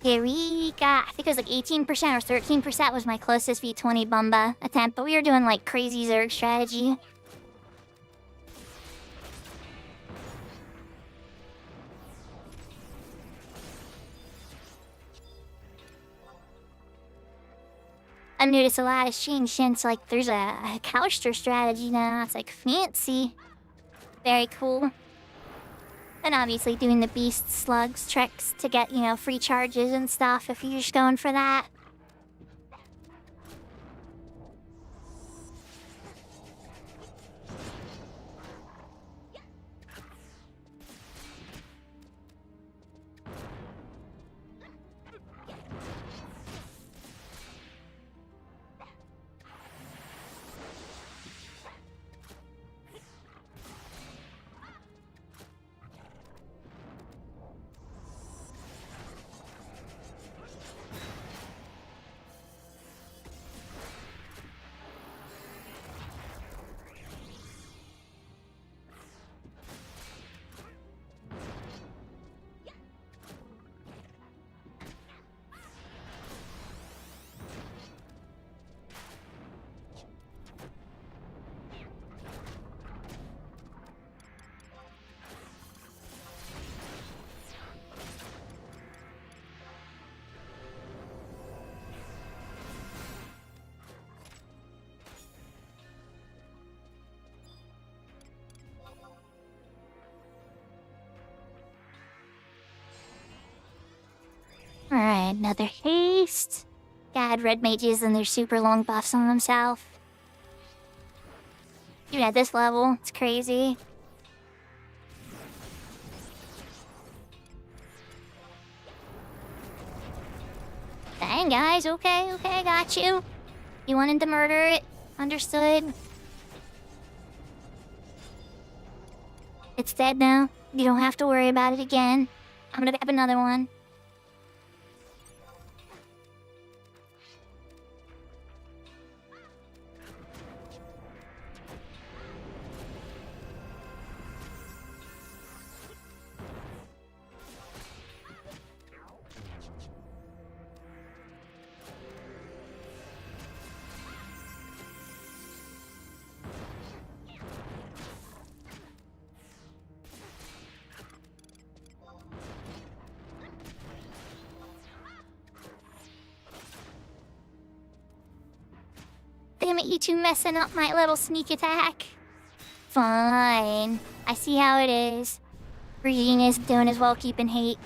we got, I think it was like 18% or 13% was my closest V20 Bumba attempt, but we were doing like crazy Zerg strategy. I've noticed a lot has changed since, like, there's a Couster strategy now. It's, like, fancy. Very cool. And obviously doing the beast slugs tricks to get, you know, free charges and stuff if you're just going for that. Alright, another haste. God, red mages and their super long buffs on themselves. Even at this level, it's crazy. Dang, guys, okay, I got you. You wanted to murder it. Understood. It's dead now. You don't have to worry about it again. I'm gonna grab another one. Damn it, you two messing up my little sneak attack. Fine. I see how it is. Regine is doing as well keeping hate.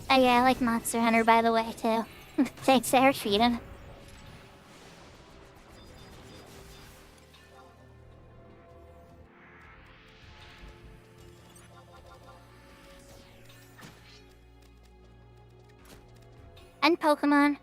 Oh yeah, I like Monster Hunter, by the way, too. Thanks, Eric Frieden. And Pokemon.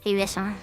Do this one.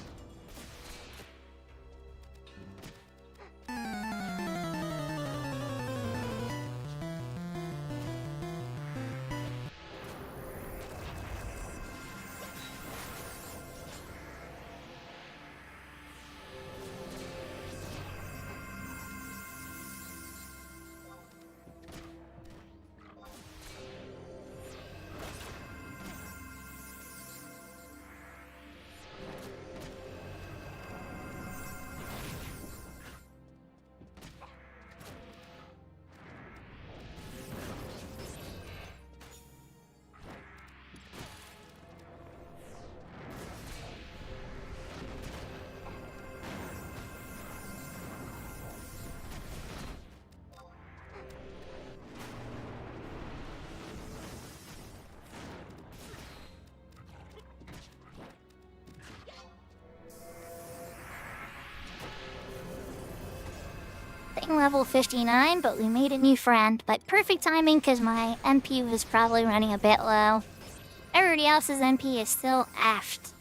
level 59, but we made a new friend. But perfect timing because my MP was probably running a bit low. Everybody else's MP is still aft.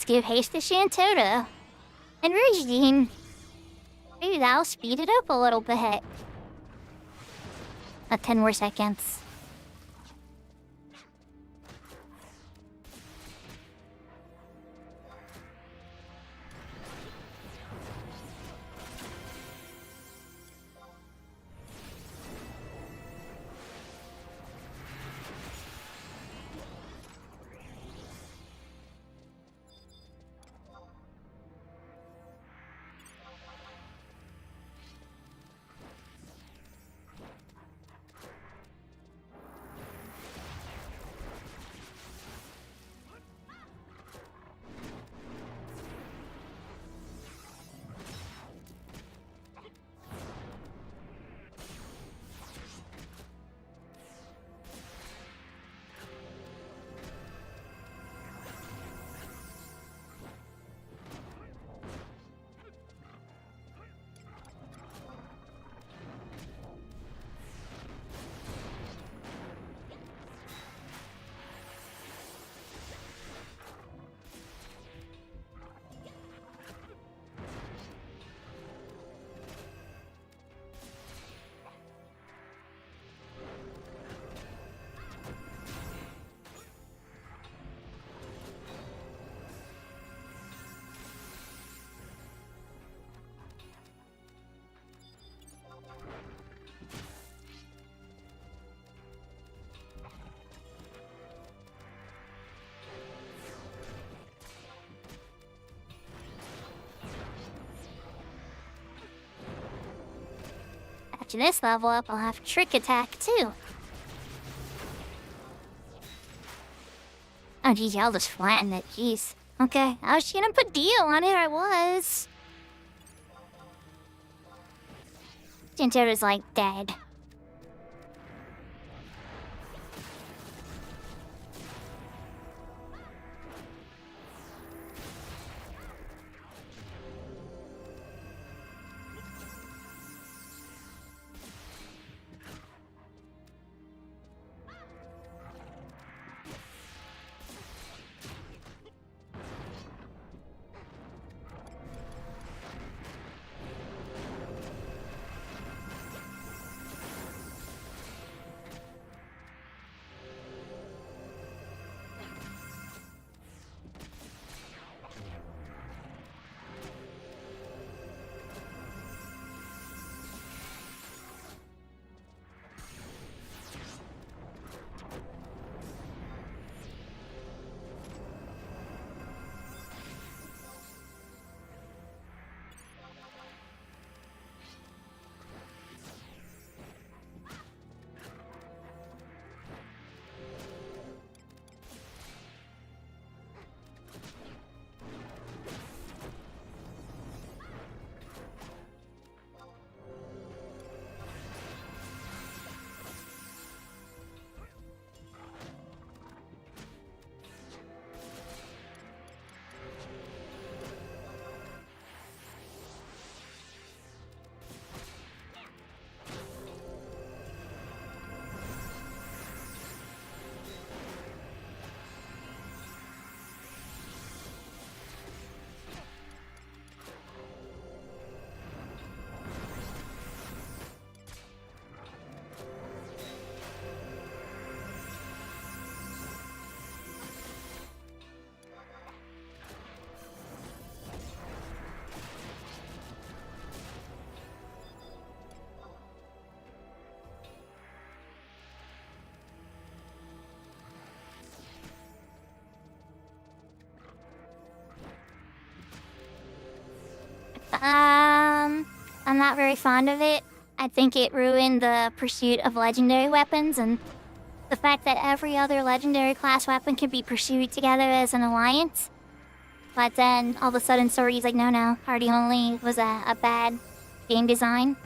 Let's give haste to Shantoto. And Regine. Maybe that'll speed it up a little bit. 10 more seconds. After this level up, I'll have Trick Attack too. Oh geez, I'll just flatten it, jeez. Okay, I was gonna put Dio on it, I was. Shantoto's like dead. I'm not very fond of it. I think it ruined the pursuit of legendary weapons, and the fact that every other legendary class weapon can be pursued together as an alliance. But then all of a sudden Swordy's like, no, party only was a bad game design.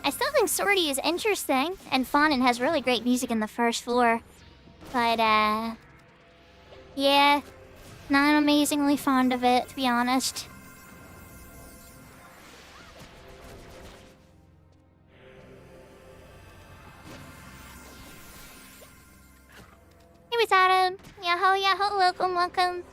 I still think Swordy is interesting and fun and has really great music in the first floor. But, yeah, not amazingly fond of it, to be honest. Hey, Siren! Yahoo, welcome.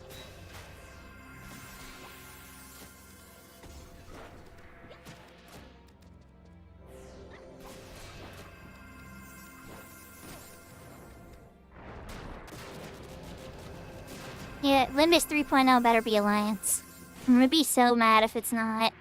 Yeah, Limbus 3.0 better be Alliance. I'm gonna be so mad if it's not.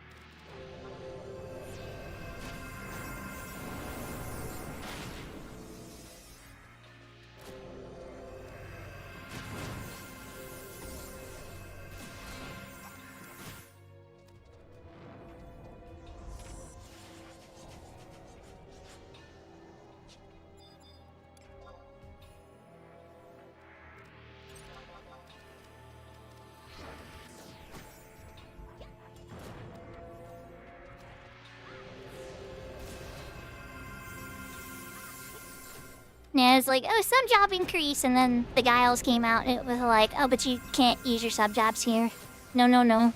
Yeah, it's like, oh, sub job increase, and then the Giles came out and it was like, oh, but you can't use your sub jobs here. No.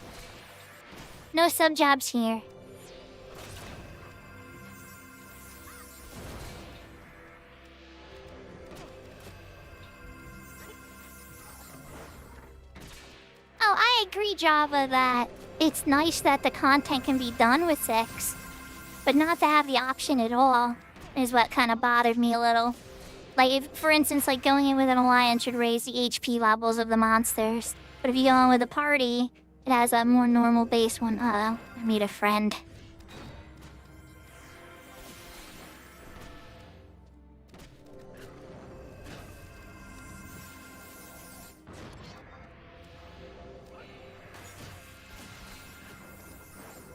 No sub jobs here. Oh, I agree, Java, that it's nice that the content can be done with 6, but not to have the option at all is what kind of bothered me a little. Like, if, for instance, like going in with an alliance should raise the HP levels of the monsters. But if you go in with a party, it has a more normal base one. Uh-oh, I made a friend.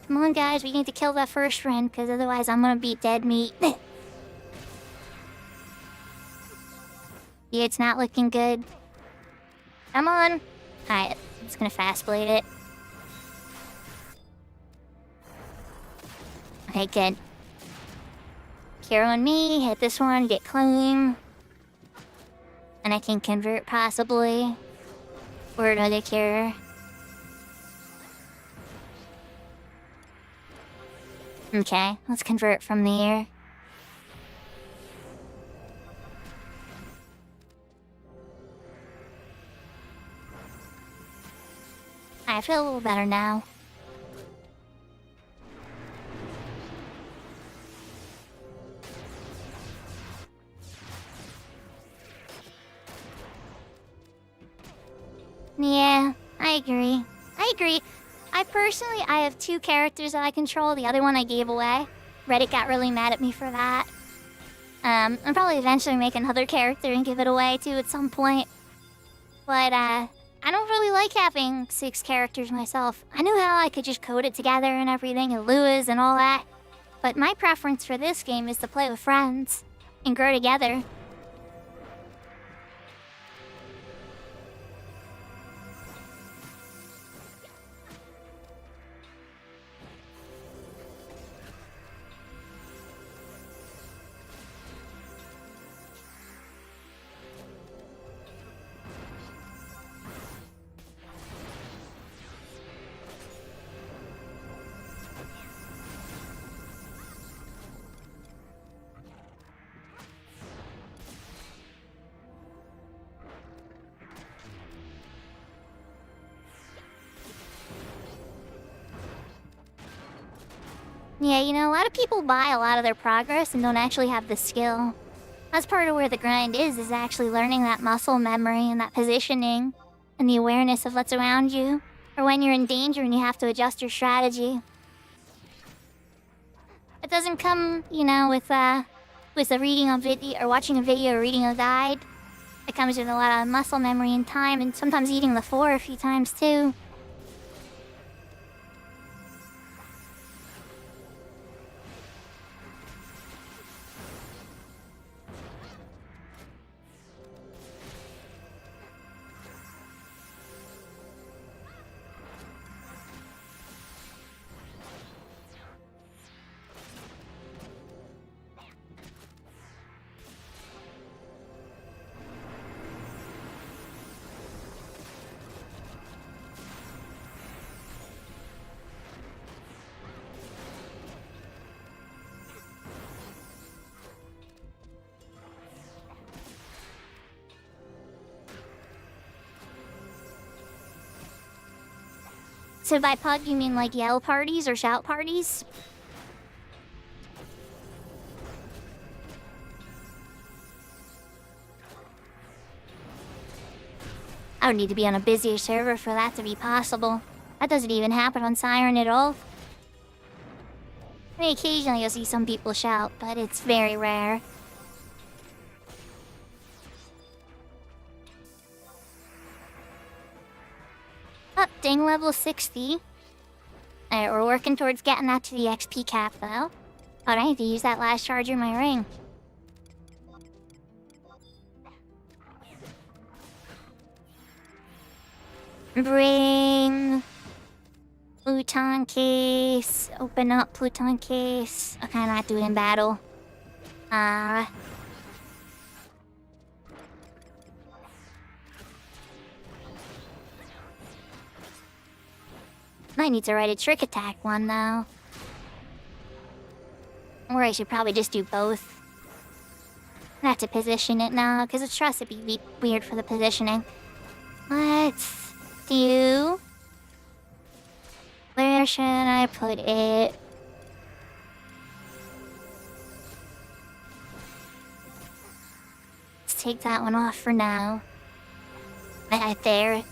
Come on, guys, we need to kill that first friend, because otherwise I'm gonna be dead meat. Yeah, it's not looking good. Come on. Alright, I'm just gonna fast blade it. Okay, good. Cure on me, hit this one, get clean. And I can convert possibly. Or another cure. Okay, let's convert from there. I feel a little better now. Yeah, I agree. I have 2 characters that I control. The other one I gave away. Reddit got really mad at me for that. I'll probably eventually make another character and give it away too at some point. But, I don't really like having 6 characters myself. I knew how I could just code it together and everything, and Luas and all that. But my preference for this game is to play with friends and grow together. Yeah, you know, a lot of people buy a lot of their progress and don't actually have the skill. That's part of where the grind is actually learning that muscle memory and that positioning and the awareness of what's around you. Or when you're in danger and you have to adjust your strategy. It doesn't come, you know, with a reading of video or watching a video or reading a guide. It comes with a lot of muscle memory and time, and sometimes eating the 4 a few times too. So by pug, you mean like yell parties or shout parties? I would need to be on a busier server for that to be possible. That doesn't even happen on Siren at all. I mean, occasionally you'll see some people shout, but it's very rare. Up, ding level 60. Alright, we're working towards getting that to the XP cap, though. Oh, I need to use that last charger in my ring. Bring... Pluton case. Open up Pluton case. Okay, not do it in battle. Might need to write a trick attack one, though. Or I should probably just do both. I have to position it now, because the trust would be weird for the positioning. Let's do... Where should I put it? Let's take that one off for now. Right there.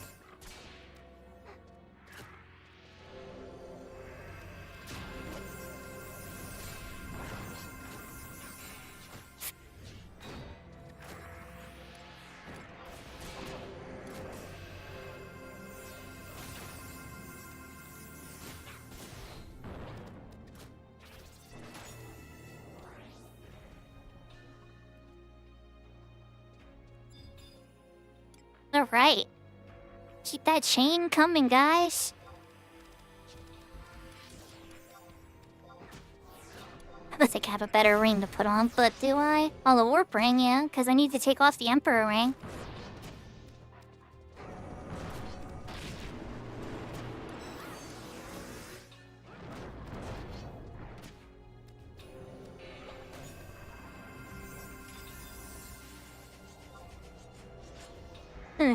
Alright. Keep that chain coming, guys. I don't think I have a better ring to put on, but do I? Oh, the warp ring, yeah, because I need to take off the Emperor ring.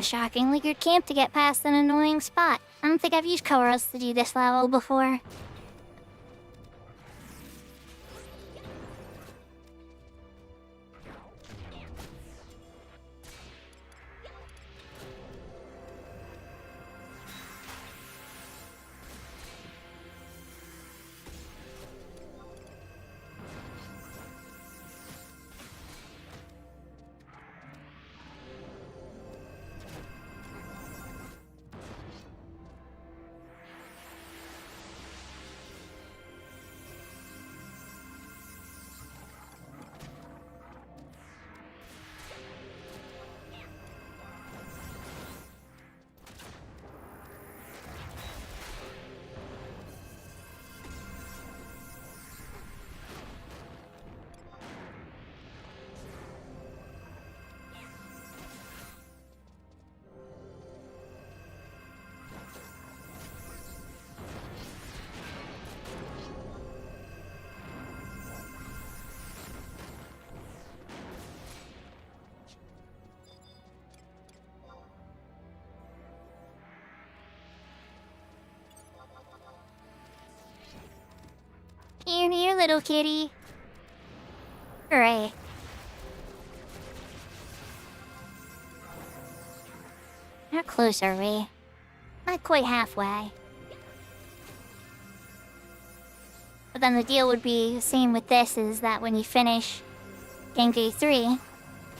Shockingly good camp to get past an annoying spot. I don't think I've used Koros to do this level before. Here, little kitty. Hooray. How close are we? Not quite halfway. But then the deal would be the same with this, is that when you finish Genki 3,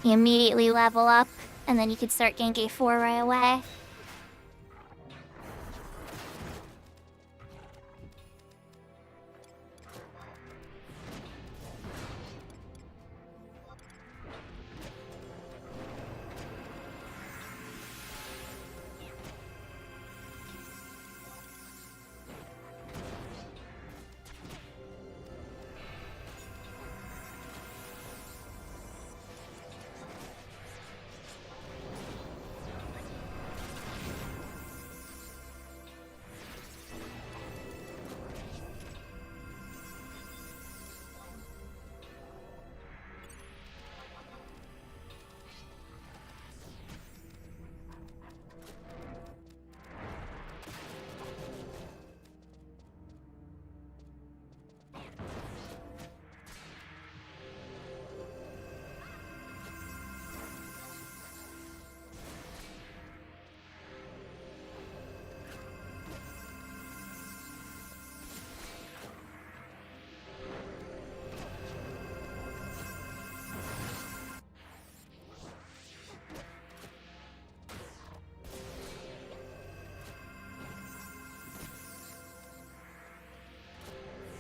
you immediately level up, and then you could start Genki 4 right away.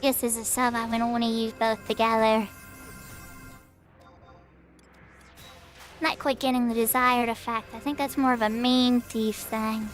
Guess as a sub, I wouldn't want to use both together. Not quite getting the desired effect. I think that's more of a main thief thing.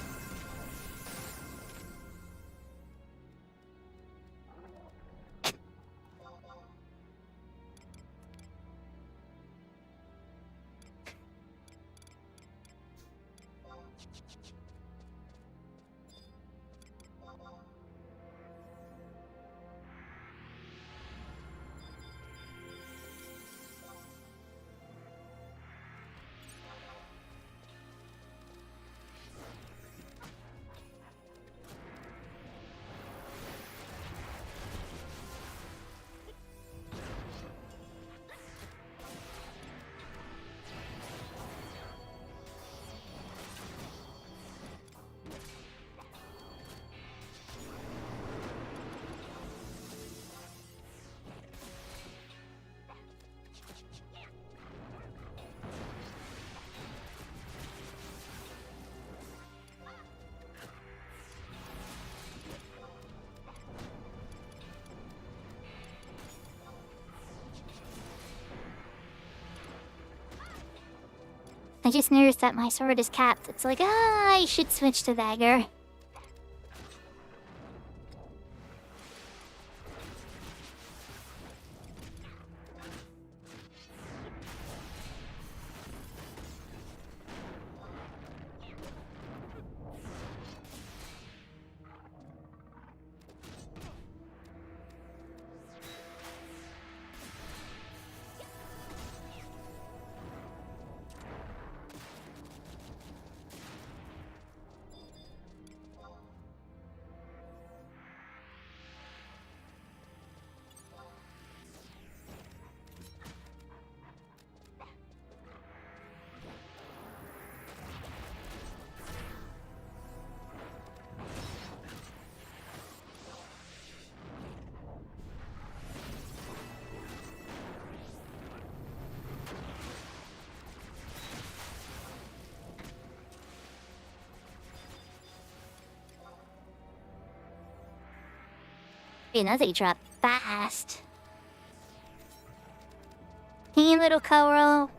I just noticed that my sword is capped. It's like, I should switch to dagger. You know they drop fast. Hey, little Koro.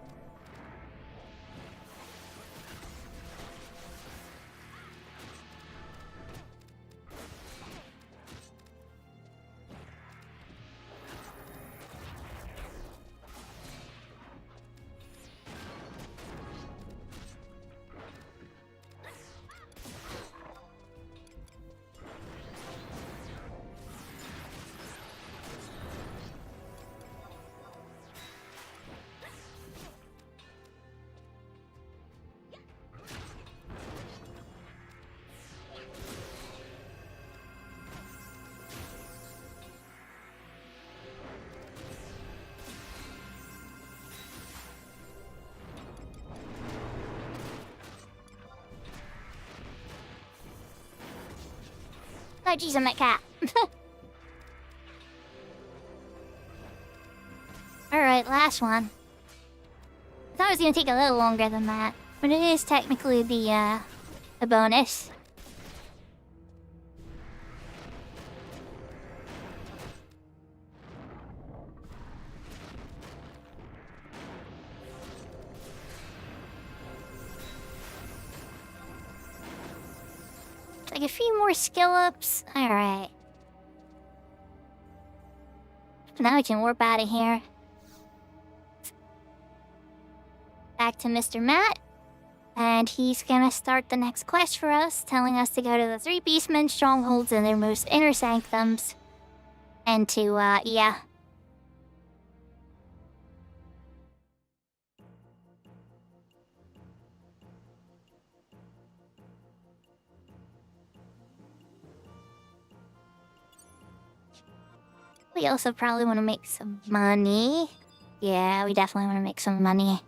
Oh, jeez, I'm a cat. Alright, last one. I thought it was gonna take a little longer than that, but it is technically the bonus. Like a few more skill ups. Alright. Now we can warp out of here. Back to Mr. Matt. And he's gonna start the next quest for us, telling us to go to the 3 Beastmen strongholds in their most inner sanctums. And to, yeah. We also probably want to make some money. Yeah, we definitely want to make some money.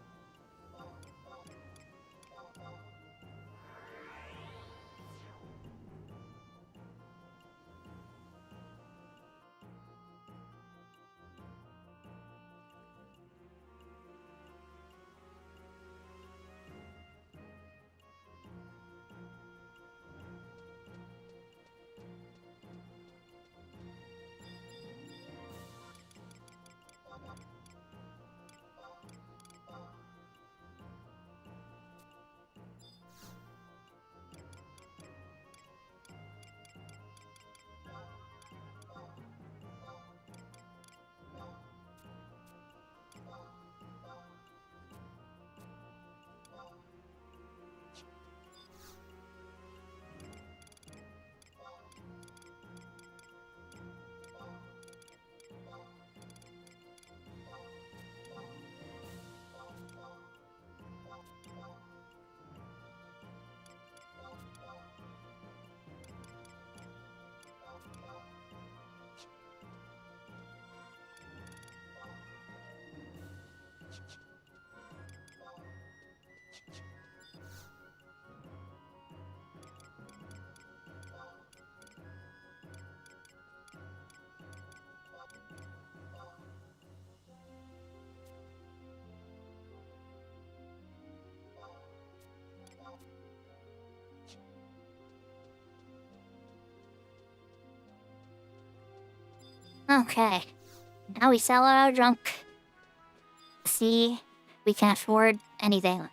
Okay. Now we sell our junk. See, we can afford anything.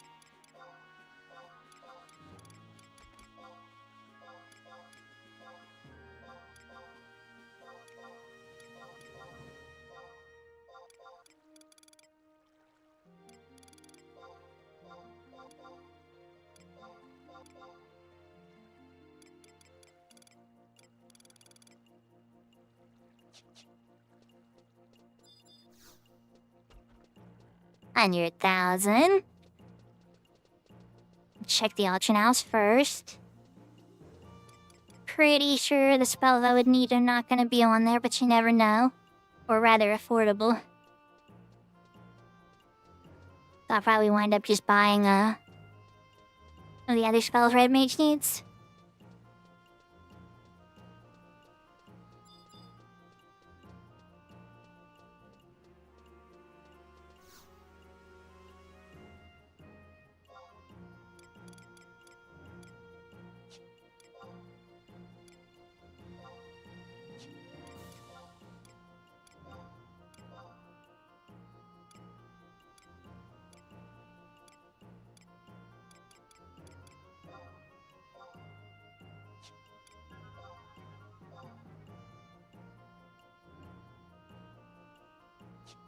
$100,000. Check the auction house first. Pretty sure the spells I would need are not gonna be on there, but you never know. Or rather, affordable. I'll probably wind up just buying one of the other spells Red Mage needs.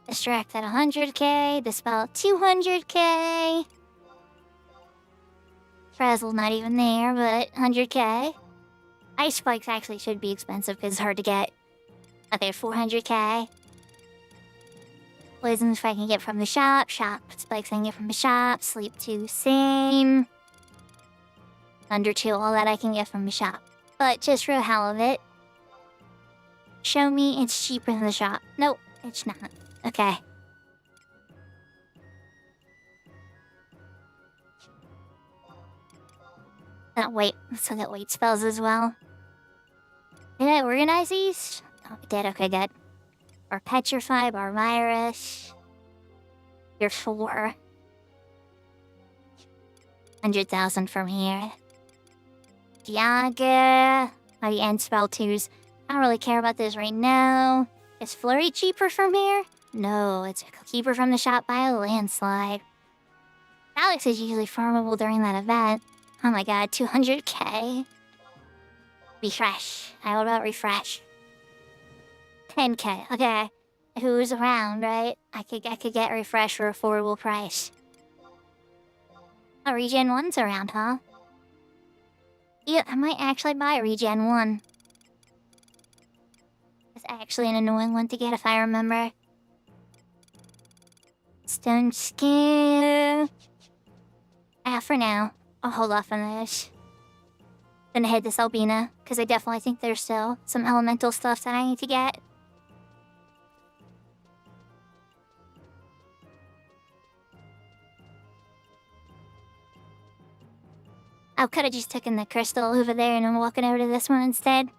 Distract at 100k, Dispel at 200k. Frazzle not even there, but 100k. Ice Spikes actually should be expensive because it's hard to get. Okay, 400k. Poison if I can get from the shop. Shop Spikes I can get from the shop. Sleep 2, same. Under 2, all that I can get from the shop. But just for the hell of it, show me it's cheaper than the shop. Nope, it's not. Okay. Wait, let's look at weight spells as well. Did I organize these? Oh, we did. Okay, good. Or Petrify, or Virus. You're 4. 100,000 from here. Diaga. Oh, the end spell 2s. I don't really care about this right now. Is Flurry cheaper from here? No, it's cheaper from the shop by a landslide. Alex is usually farmable during that event. Oh my god, 200k. Refresh. How about refresh? 10k. Okay. Who's around, right? I could get refresh for a affordable price. Oh, regen 1's around, huh? Yeah, I might actually buy regen 1. It's actually an annoying one to get if I remember. Stone skin. For now, I'll hold off on this. Gonna head to Albina, because I definitely think there's still some elemental stuff that I need to get. I could've just taken the crystal over there and I'm walking over to this one instead.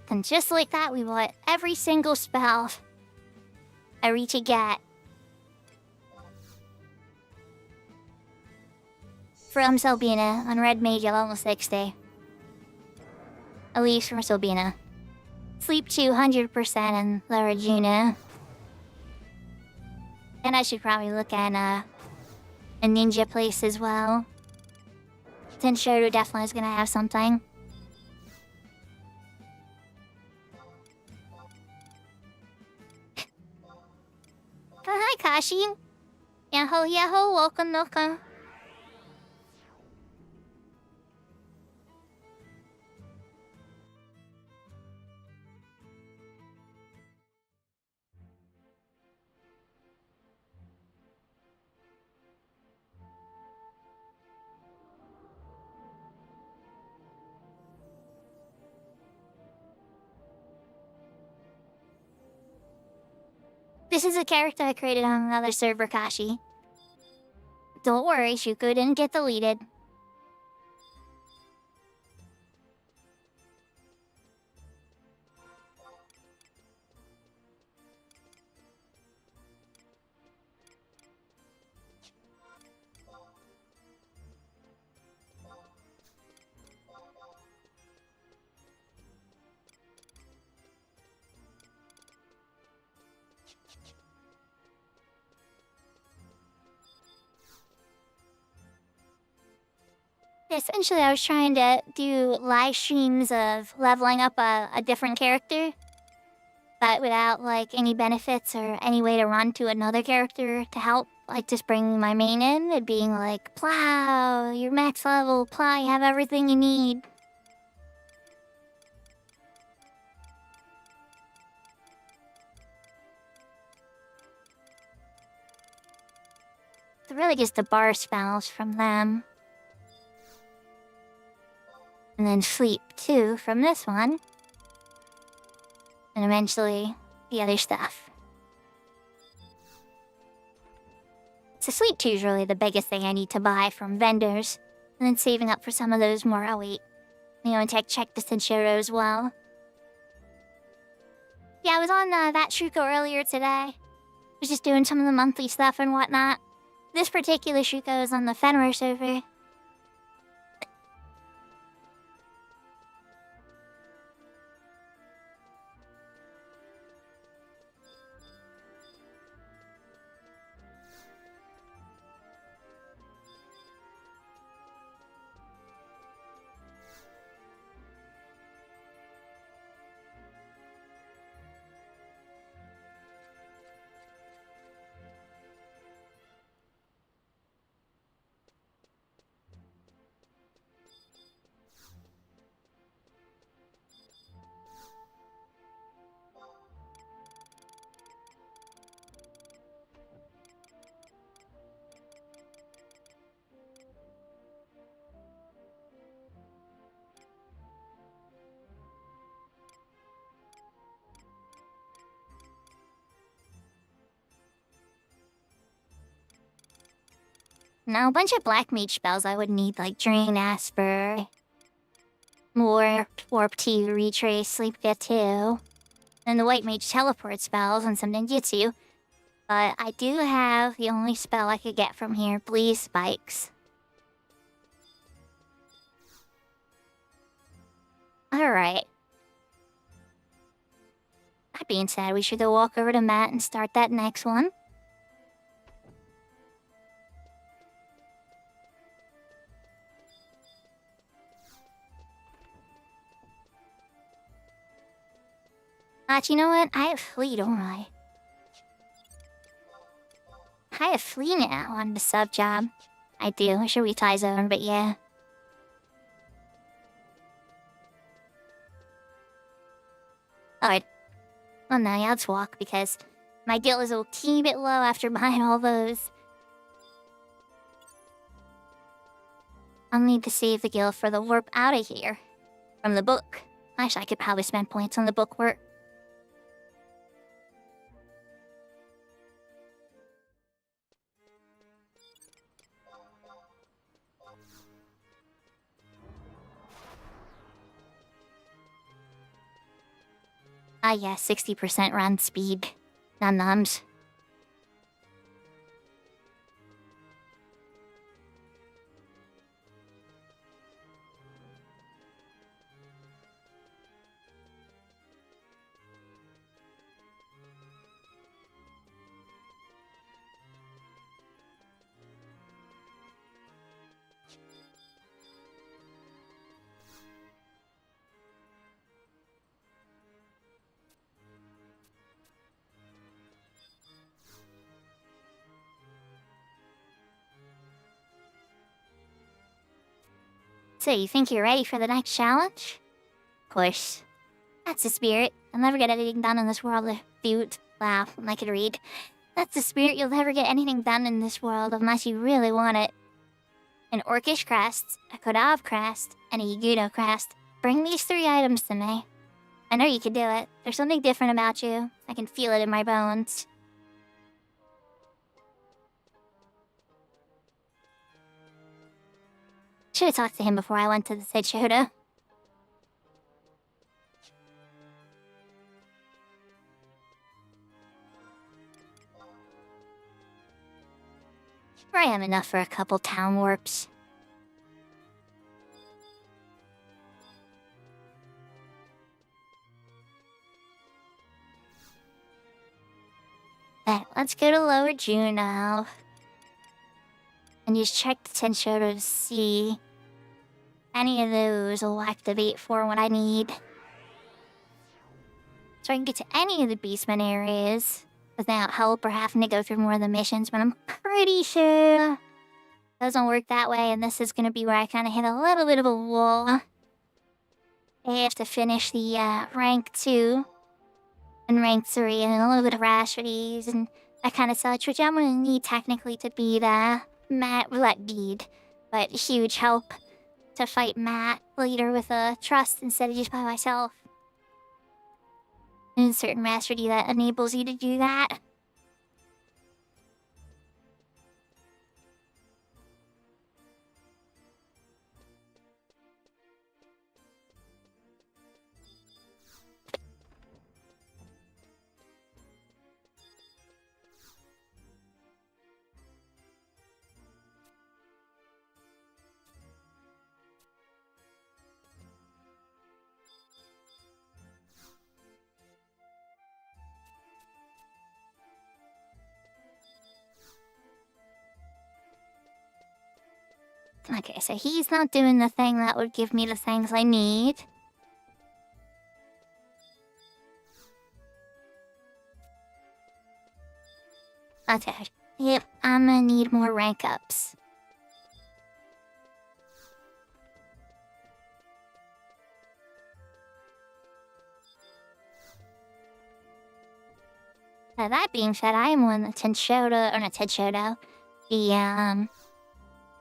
And just like that, we bought every single spell I reach a get. From Selbina on Red Mage level 60. At least from Selbina. Sleep 200% in La Regina. And I should probably look at a ninja place as well. Tenshiro definitely is gonna have something. Hi, Kashi. Yahoo, yahoo, welcome, welcome. This is a character I created on another server, Kashi. Don't worry, Shuko didn't get deleted. Essentially, I was trying to do live streams of leveling up a different character, but without, like, any benefits or any way to run to another character to help. Like, just bringing my main in and being like, Plow, you're max level, Plow, you have everything you need. It's really just the bar spells from them. And then sleep 2 from this one. And eventually, the other stuff. So sleep 2 is really the biggest thing I need to buy from vendors. And then saving up for some of those more, oh wait. You know, and check the Senshiro as well. Yeah, I was on that Shuko earlier today. I was just doing some of the monthly stuff and whatnot. This particular Shuko is on the Fenrir server. Now, a bunch of black mage spells I would need, like Drain Asper, Warp T, Retrace, Sleep Get 2, and the white mage teleport spells and some ninjutsu. But I do have the only spell I could get from here, Bleed Spikes. Alright. That being said, we should go walk over to Matt and start that next one. You know what? I have Flea, don't I? I have Flea now on the sub job. I do. I should retie zone, but yeah. Alright. Well, now yeah, let's walk because my guild is a teeny bit low after buying all those. I'll need to save the guild for the warp out of here. From the book. Actually, I could probably spend points on the book work. Ah, yeah, 60% run speed. Num nums. So, you think you're ready for the next challenge? Of course. That's the spirit. You'll never get anything done in this world if you... Wow, I could read. That's the spirit. You'll never get anything done in this world unless you really want it. An orcish crest, a Kodav crest, and a Yagudo crest. Bring these 3 items to me. I know you can do it. There's something different about you. I can feel it in my bones. Should have talked to him before I went to the Seichoda. I am enough for a couple town warps. Then let's go to Lower Juneau. And just check the Tenshoto to see any of those will activate for what I need. So I can get to any of the Beastman areas without help or having to go through more of the missions, but I'm pretty sure it doesn't work that way, and this is going to be where I kind of hit a little bit of a wall. I have to finish the rank 2 and rank 3 and a little bit of rashodies and that kind of such, which I'm going to need technically to beat Matt Roulette Bead, but huge help to fight Matt later with trust instead of just by myself. And certain mastery that enables you to do that. Okay, so he's not doing the thing that would give me the things I need. Okay, yep, I'm gonna need more rank ups. That being said, I am one of the Tenshoto, or not Tenshoto,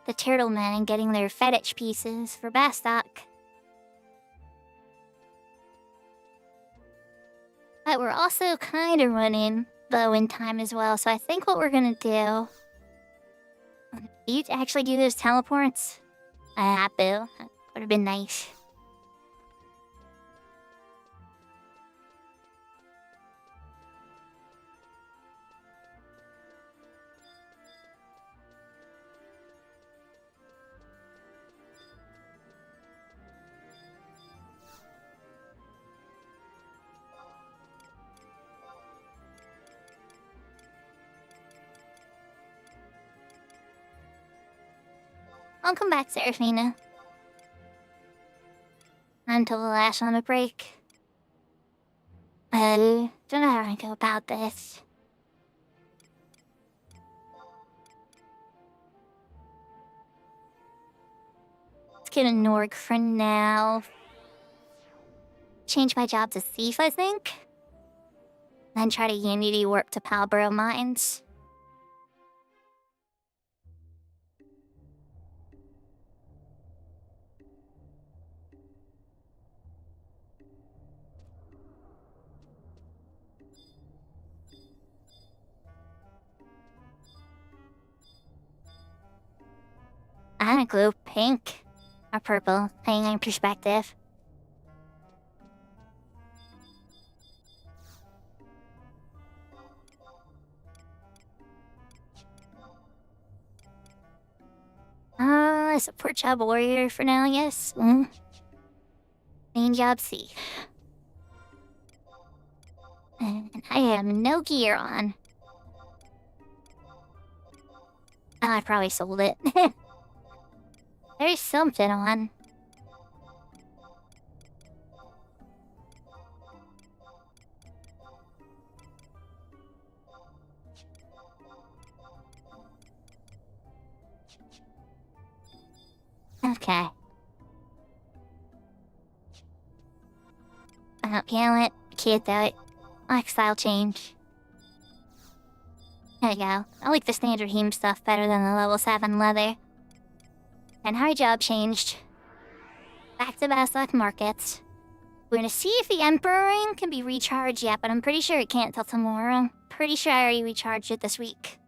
the turtle men and getting their fetish pieces for Bastok. But we're also kind of running low in time as well, so I think what we're gonna do... You actually do those teleports? Ah, boo. That would have been nice. I'll come back, Seraphina. Until the last on a break. Don't know how I go about this. Let's get a Norg for now. Change my job to thief, I think. Then try to Unity warp to Palborough Mines. I don't glue pink or purple, depending on perspective. support job warrior for now, yes. Main job C. And I have no gear on. Oh, I probably sold it. There's something on. Okay. Piano it, kid though it. Lifestyle change. There you go. I like the standard heme stuff better than the level 7 leather. And our job changed. Back to Basilisk Markets. We're gonna see if the Emperor ring can be recharged yet, but I'm pretty sure it can't till tomorrow. Pretty sure I already recharged it this week.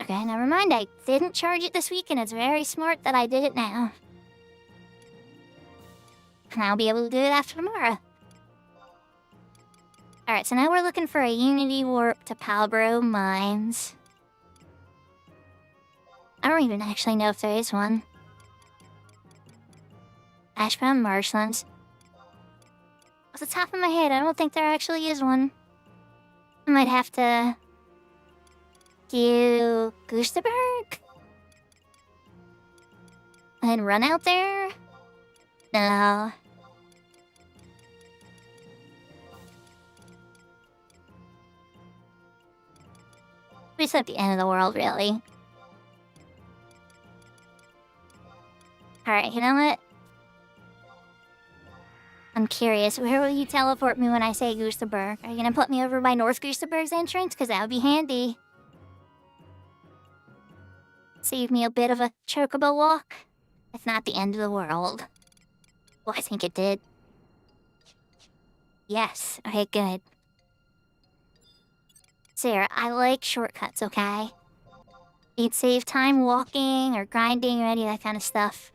Okay, never mind. I didn't charge it this week, and it's very smart that I did it now. And I'll be able to do it after tomorrow. Alright, so now we're looking for a Unity Warp to Palbro Mines. I don't even actually know if there is one. Ashbound Marshlands. Off the top of my head, I don't think there actually is one. I might have to do Goosterberg? And run out there? No. It's not the end of the world, really. Alright, you know what? I'm curious, where will you teleport me when I say Goosterberg? Are you gonna put me over by North Goosterberg's entrance? Because that would be handy. Save me a bit of a chocobo walk. It's not the end of the world. Well, I think it did. Yes, okay, good. Sarah, I like shortcuts, okay? You'd save time walking or grinding or any of that kind of stuff.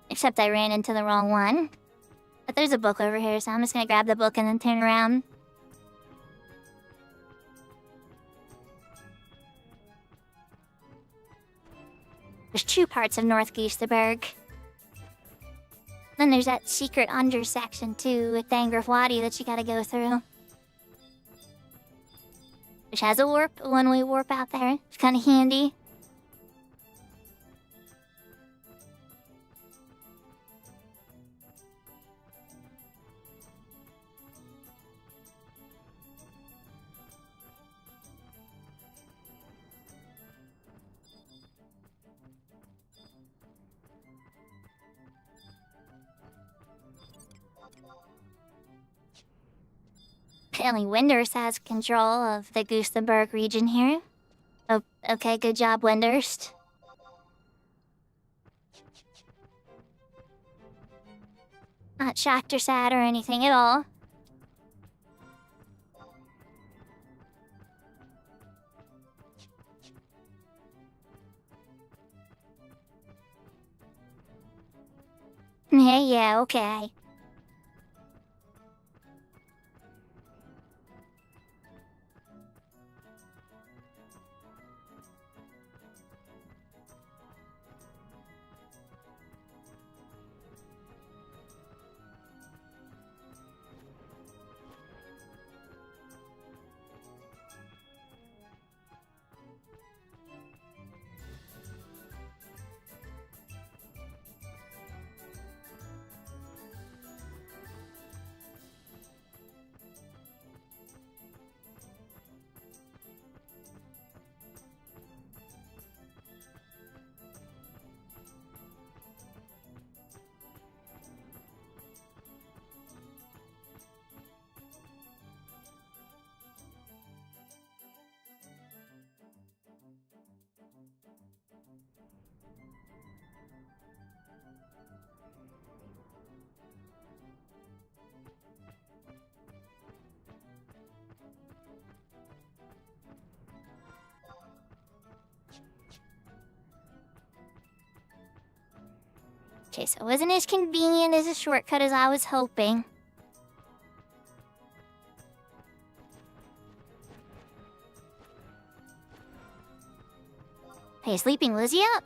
Except I ran into the wrong one. But there's a book over here, so I'm just gonna grab the book and then turn around. There's 2 parts of North Goosterberg. Then there's that secret under section too with Dangraf Wadi that you gotta go through. Which has a warp, a one-way warp out there. It's kinda handy. Apparently Windurst has control of the Goostenberg region here. Oh, okay, good job, Windurst. Not shocked or sad or anything at all. Yeah, okay. Okay, so it wasn't as convenient as a shortcut as I was hoping. Hey, sleeping Lizzie up?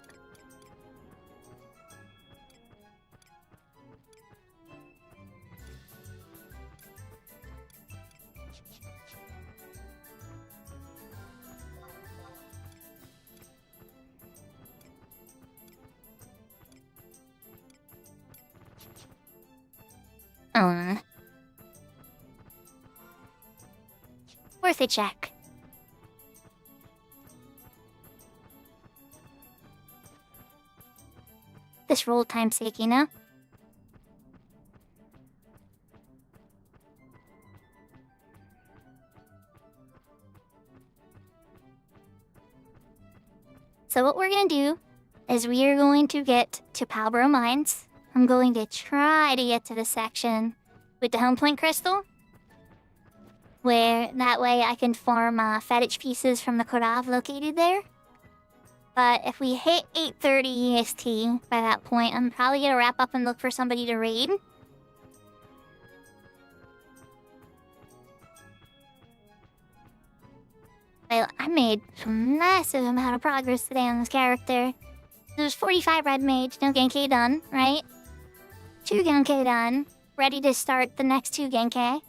Worth a check. This roll time's sake, you know? So what we're gonna do is we are going to get to Palborough Mines. I'm going to try to get to the section with the home point crystal, where that way I can farm fetish pieces from the Korav located there. But if we hit 8:30 EST by that point, I'm probably gonna wrap up and look for somebody to raid. Well, I made a massive amount of progress today on this character. There's 45 red mage, no Genkai done, right? 2 Genkai done, ready to start the next 2 Genkai.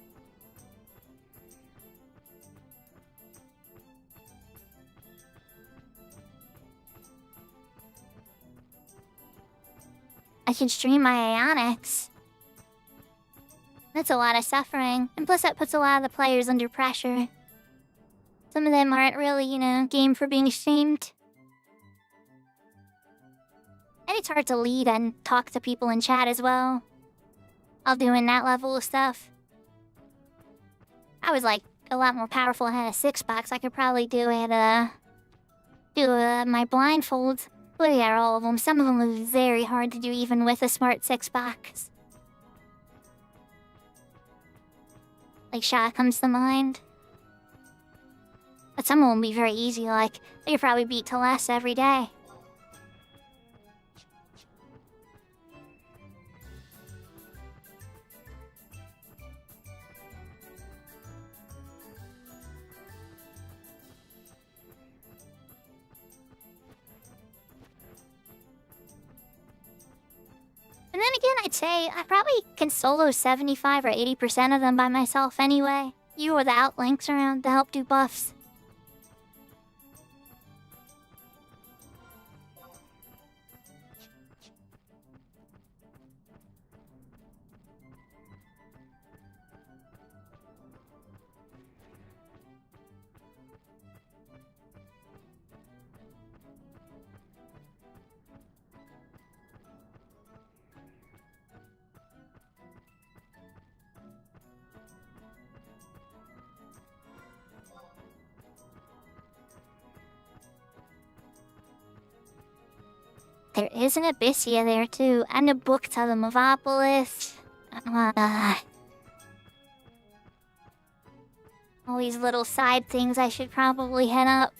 I can stream my Ionics. That's a lot of suffering, and plus that puts a lot of the players under pressure. Some of them aren't really, game for being shamed. And it's hard to lead and talk to people in chat as well. While doing that level of stuff. I was like a lot more powerful. I had a 6-box. I could probably do it, my blindfolds. Look at all of them. Some of them are very hard to do even with a smart 6-box. Like Sha comes to mind. But some of them will be very easy, like they could probably beat Teleste every day. And then again, I'd say I probably can solo 75 or 80% of them by myself anyway. You without links around to help do buffs. There is an Abyssia there too, and a book to the Mavopolis. All these little side things I should probably head up.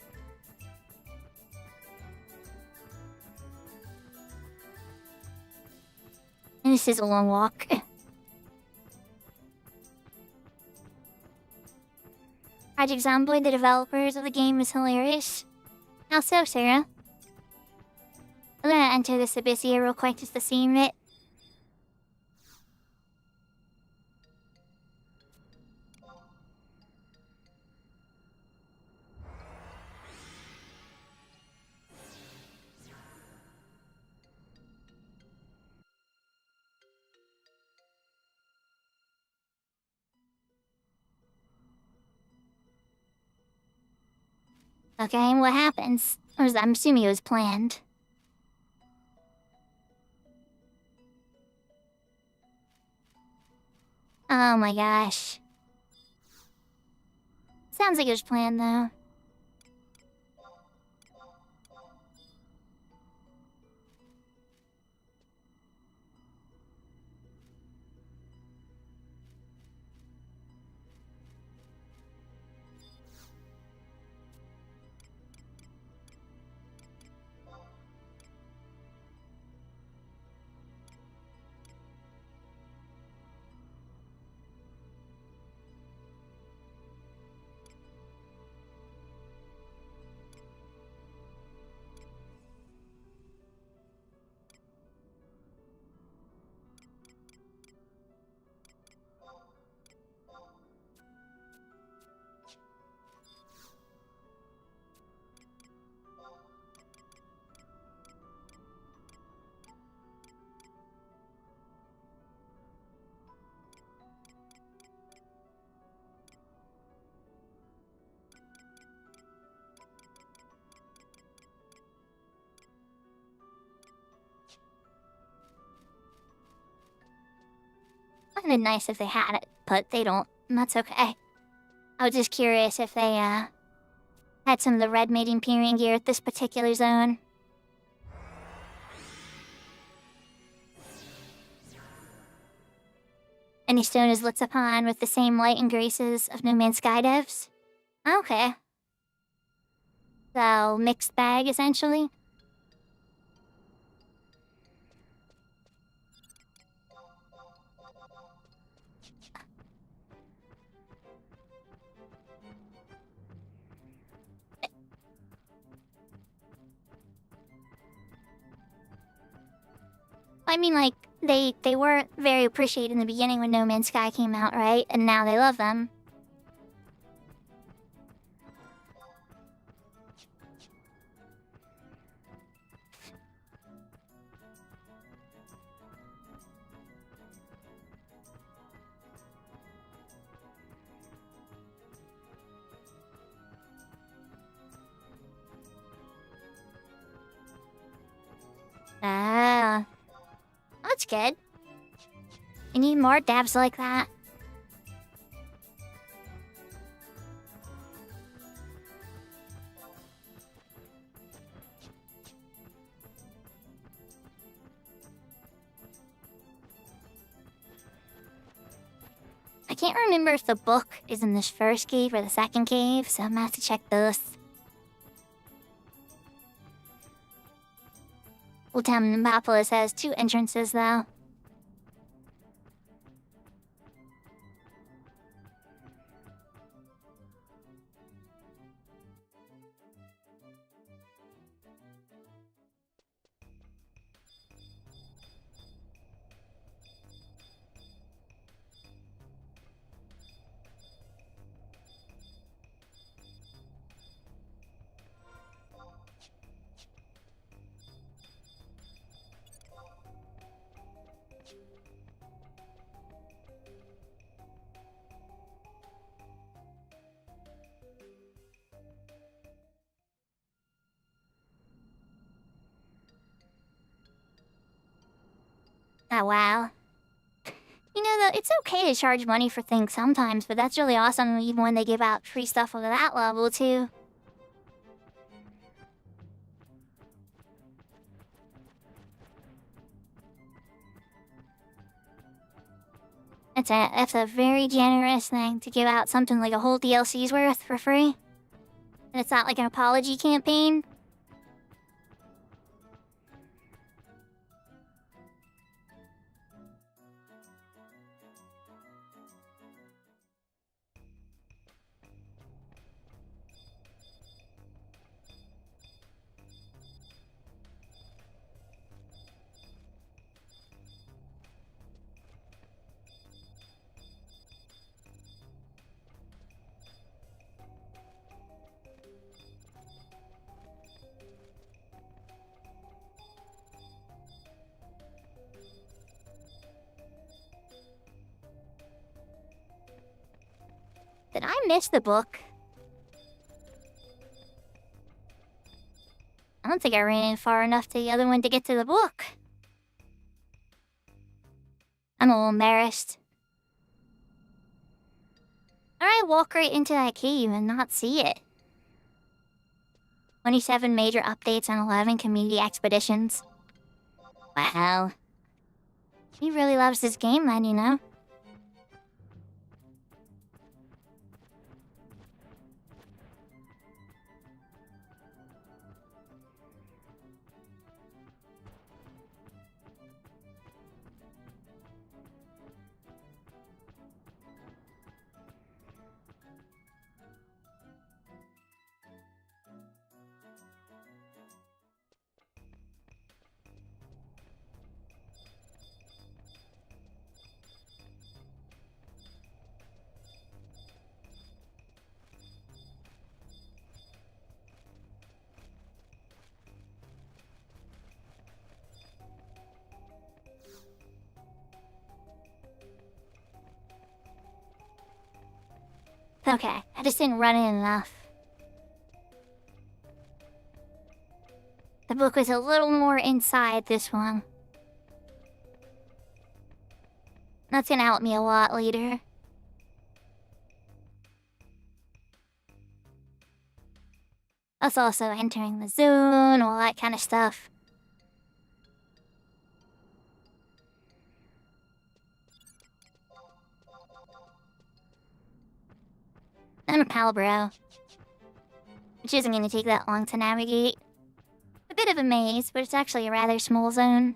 And this is a long walk. Project Zomboid, the developers of the game, is hilarious. How so, Sarah? I'm gonna enter this Abyssia real quick just to see it. Okay, what happens? I'm assuming it was planned. Oh my gosh. Sounds like it was planned though. It'd been nice if they had it, but they don't, and that's okay. I was just curious if they, had some of the red mating peering gear at this particular zone. Any stone is lit upon with the same light and graces of No Man's Sky devs? Okay. So, mixed bag, essentially? I mean, like, they weren't very appreciated in the beginning when No Man's Sky came out, right? And now they love them. Ah. That's good. We need more devs like that. I can't remember if the book is in this first cave or the second cave, so I'm gonna have to check those. Old Town Metropolis has 2 entrances, though. Oh, wow. You know, though, it's okay to charge money for things sometimes, but that's really awesome even when they give out free stuff over that level, too. That's a very generous thing to give out something like a whole DLC's worth for free. And it's not like an apology campaign. Did I miss the book? I don't think I ran in far enough to the other one to get to the book. I'm a little embarrassed. Alright, walk right into that cave and not see it. 27 major updates and 11 community expeditions. Wow. He really loves this game then, you know? Okay, I just didn't run in enough. The book was a little more inside this one. That's gonna help me a lot later. Us also entering the zone, all that kind of stuff. I'm a Calibro, which isn't gonna take that long to navigate. A bit of a maze, but it's actually a rather small zone.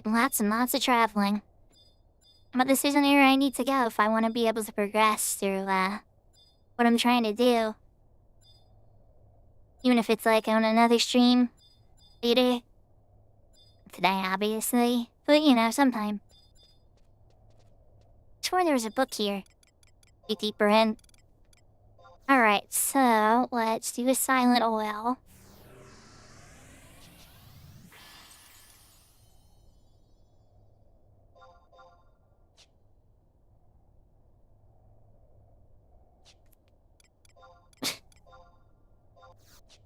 Lots and lots of traveling. But this isn't where I need to go if I want to be able to progress through, what I'm trying to do. Even if it's like on another stream later. Today, obviously. But, you know, sometime. I swore there was a book here. Be deeper in. Alright, so let's do a silent oil.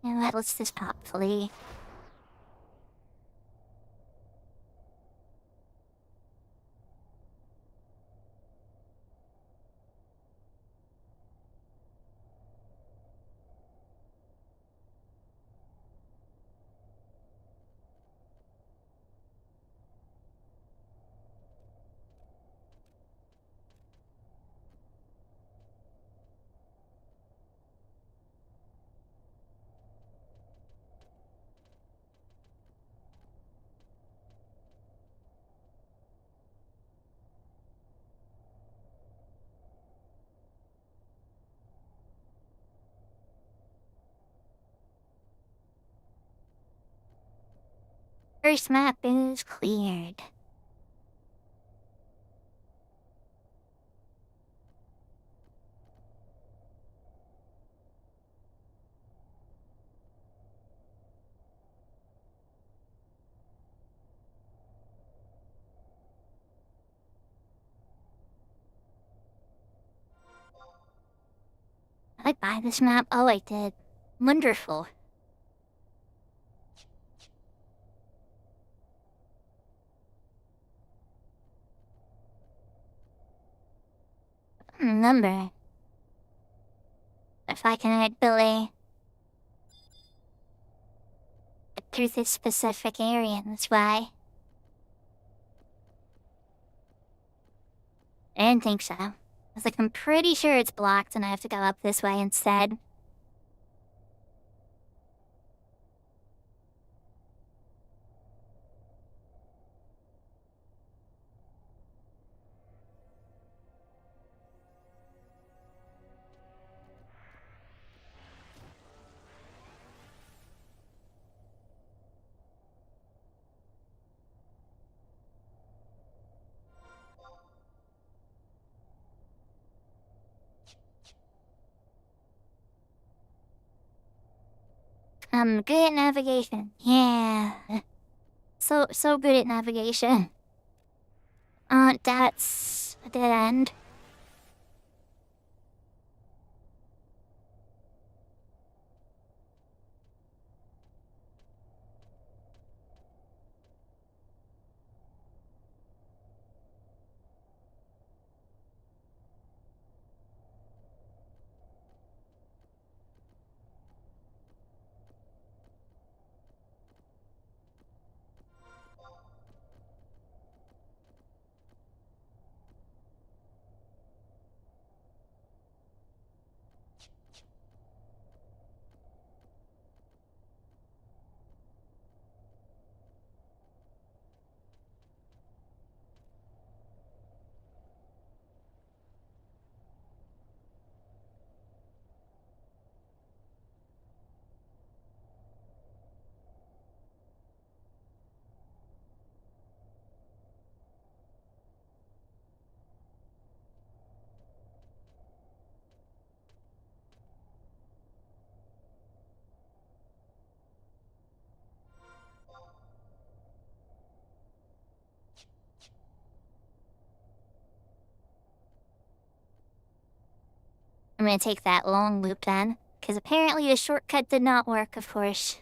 And let's just pop, please. First map is cleared. Did I buy this map? Oh, I did. Wonderful. Remember. If I can actually get through this specific area this way. I didn't think so. I was like, I'm pretty sure it's blocked and I have to go up this way instead. I'm good at navigation. Yeah. So good at navigation. That's a dead end. I'm gonna take that long loop then, because apparently the shortcut did not work, of course.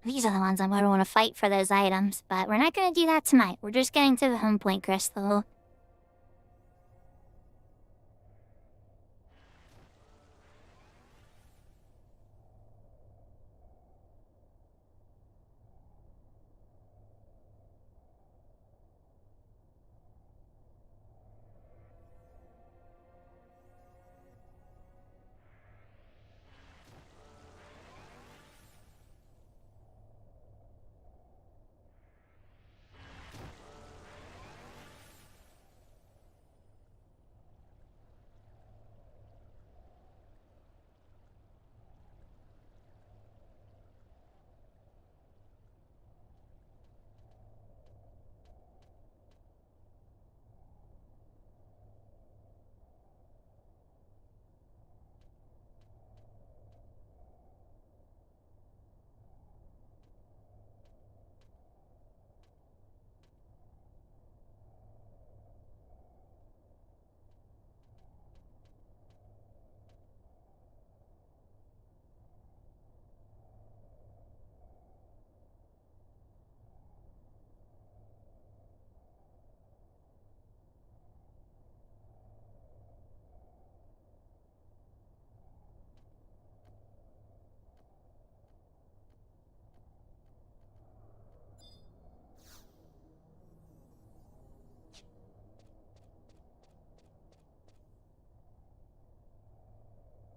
These are the ones I'm gonna want to fight for those items, but we're not gonna do that tonight. We're just getting to the home point crystal.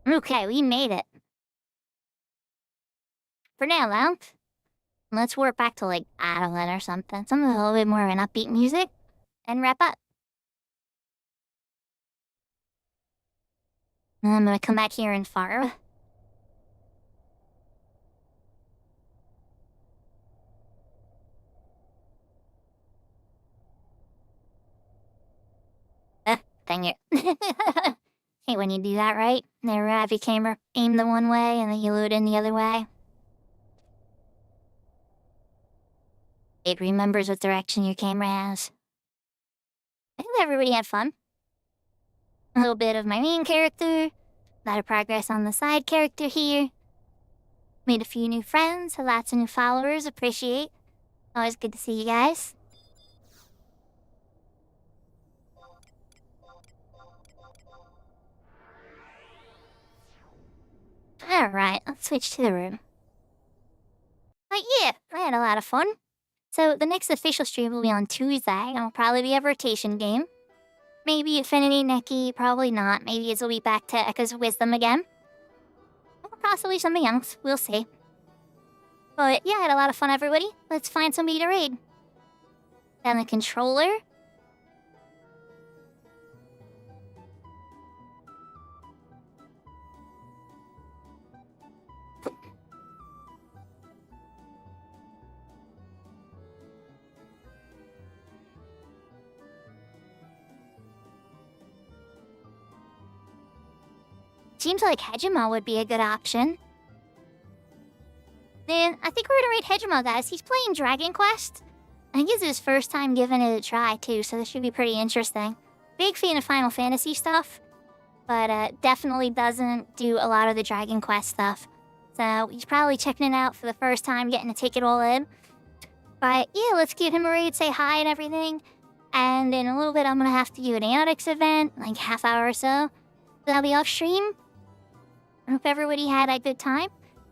Okay, we made it. For now, though, let's work back to, like, Adelaide or something. Something a little bit more of an upbeat music. And wrap up. And I'm gonna come back here and fire. Dang it. Hate when you do that, right? Never have your camera aim the one way and then you load in the other way. It remembers what direction your camera has. I hope everybody had fun. A little bit of my main character, a lot of progress on the side character here. Made a few new friends, lots of new followers, appreciate. Always good to see you guys. Alright, let's switch to the room. But yeah, I had a lot of fun. So the next official stream will be on Tuesday, and it'll probably be a rotation game. Maybe Affinity Neki, probably not. Maybe it'll be back to Echo's Wisdom again. Or possibly something else, we'll see. But yeah, I had a lot of fun, everybody. Let's find somebody to raid. Then the controller. Seems like Hegemon would be a good option. Then I think we're gonna raid Hegemon, guys. He's playing Dragon Quest. I think it's his first time giving it a try, too, so this should be pretty interesting. Big fan of Final Fantasy stuff, but definitely doesn't do a lot of the Dragon Quest stuff. So he's probably checking it out for the first time, getting to take it all in. But yeah, let's give him a raid, say hi and everything. And in a little bit, I'm gonna have to do an Aeonix event, like half hour or so. That'll be off stream. I hope everybody had a good time.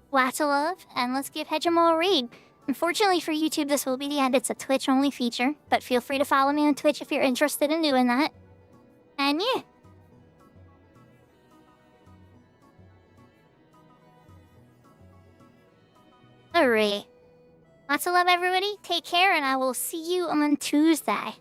Lots of love, and let's give Hegemon a raid. Unfortunately for YouTube, this will be the end. It's a Twitch-only feature, but feel free to follow me on Twitch if you're interested in doing that. And yeah. Alright. Lots of love, everybody. Take care, and I will see you on Tuesday.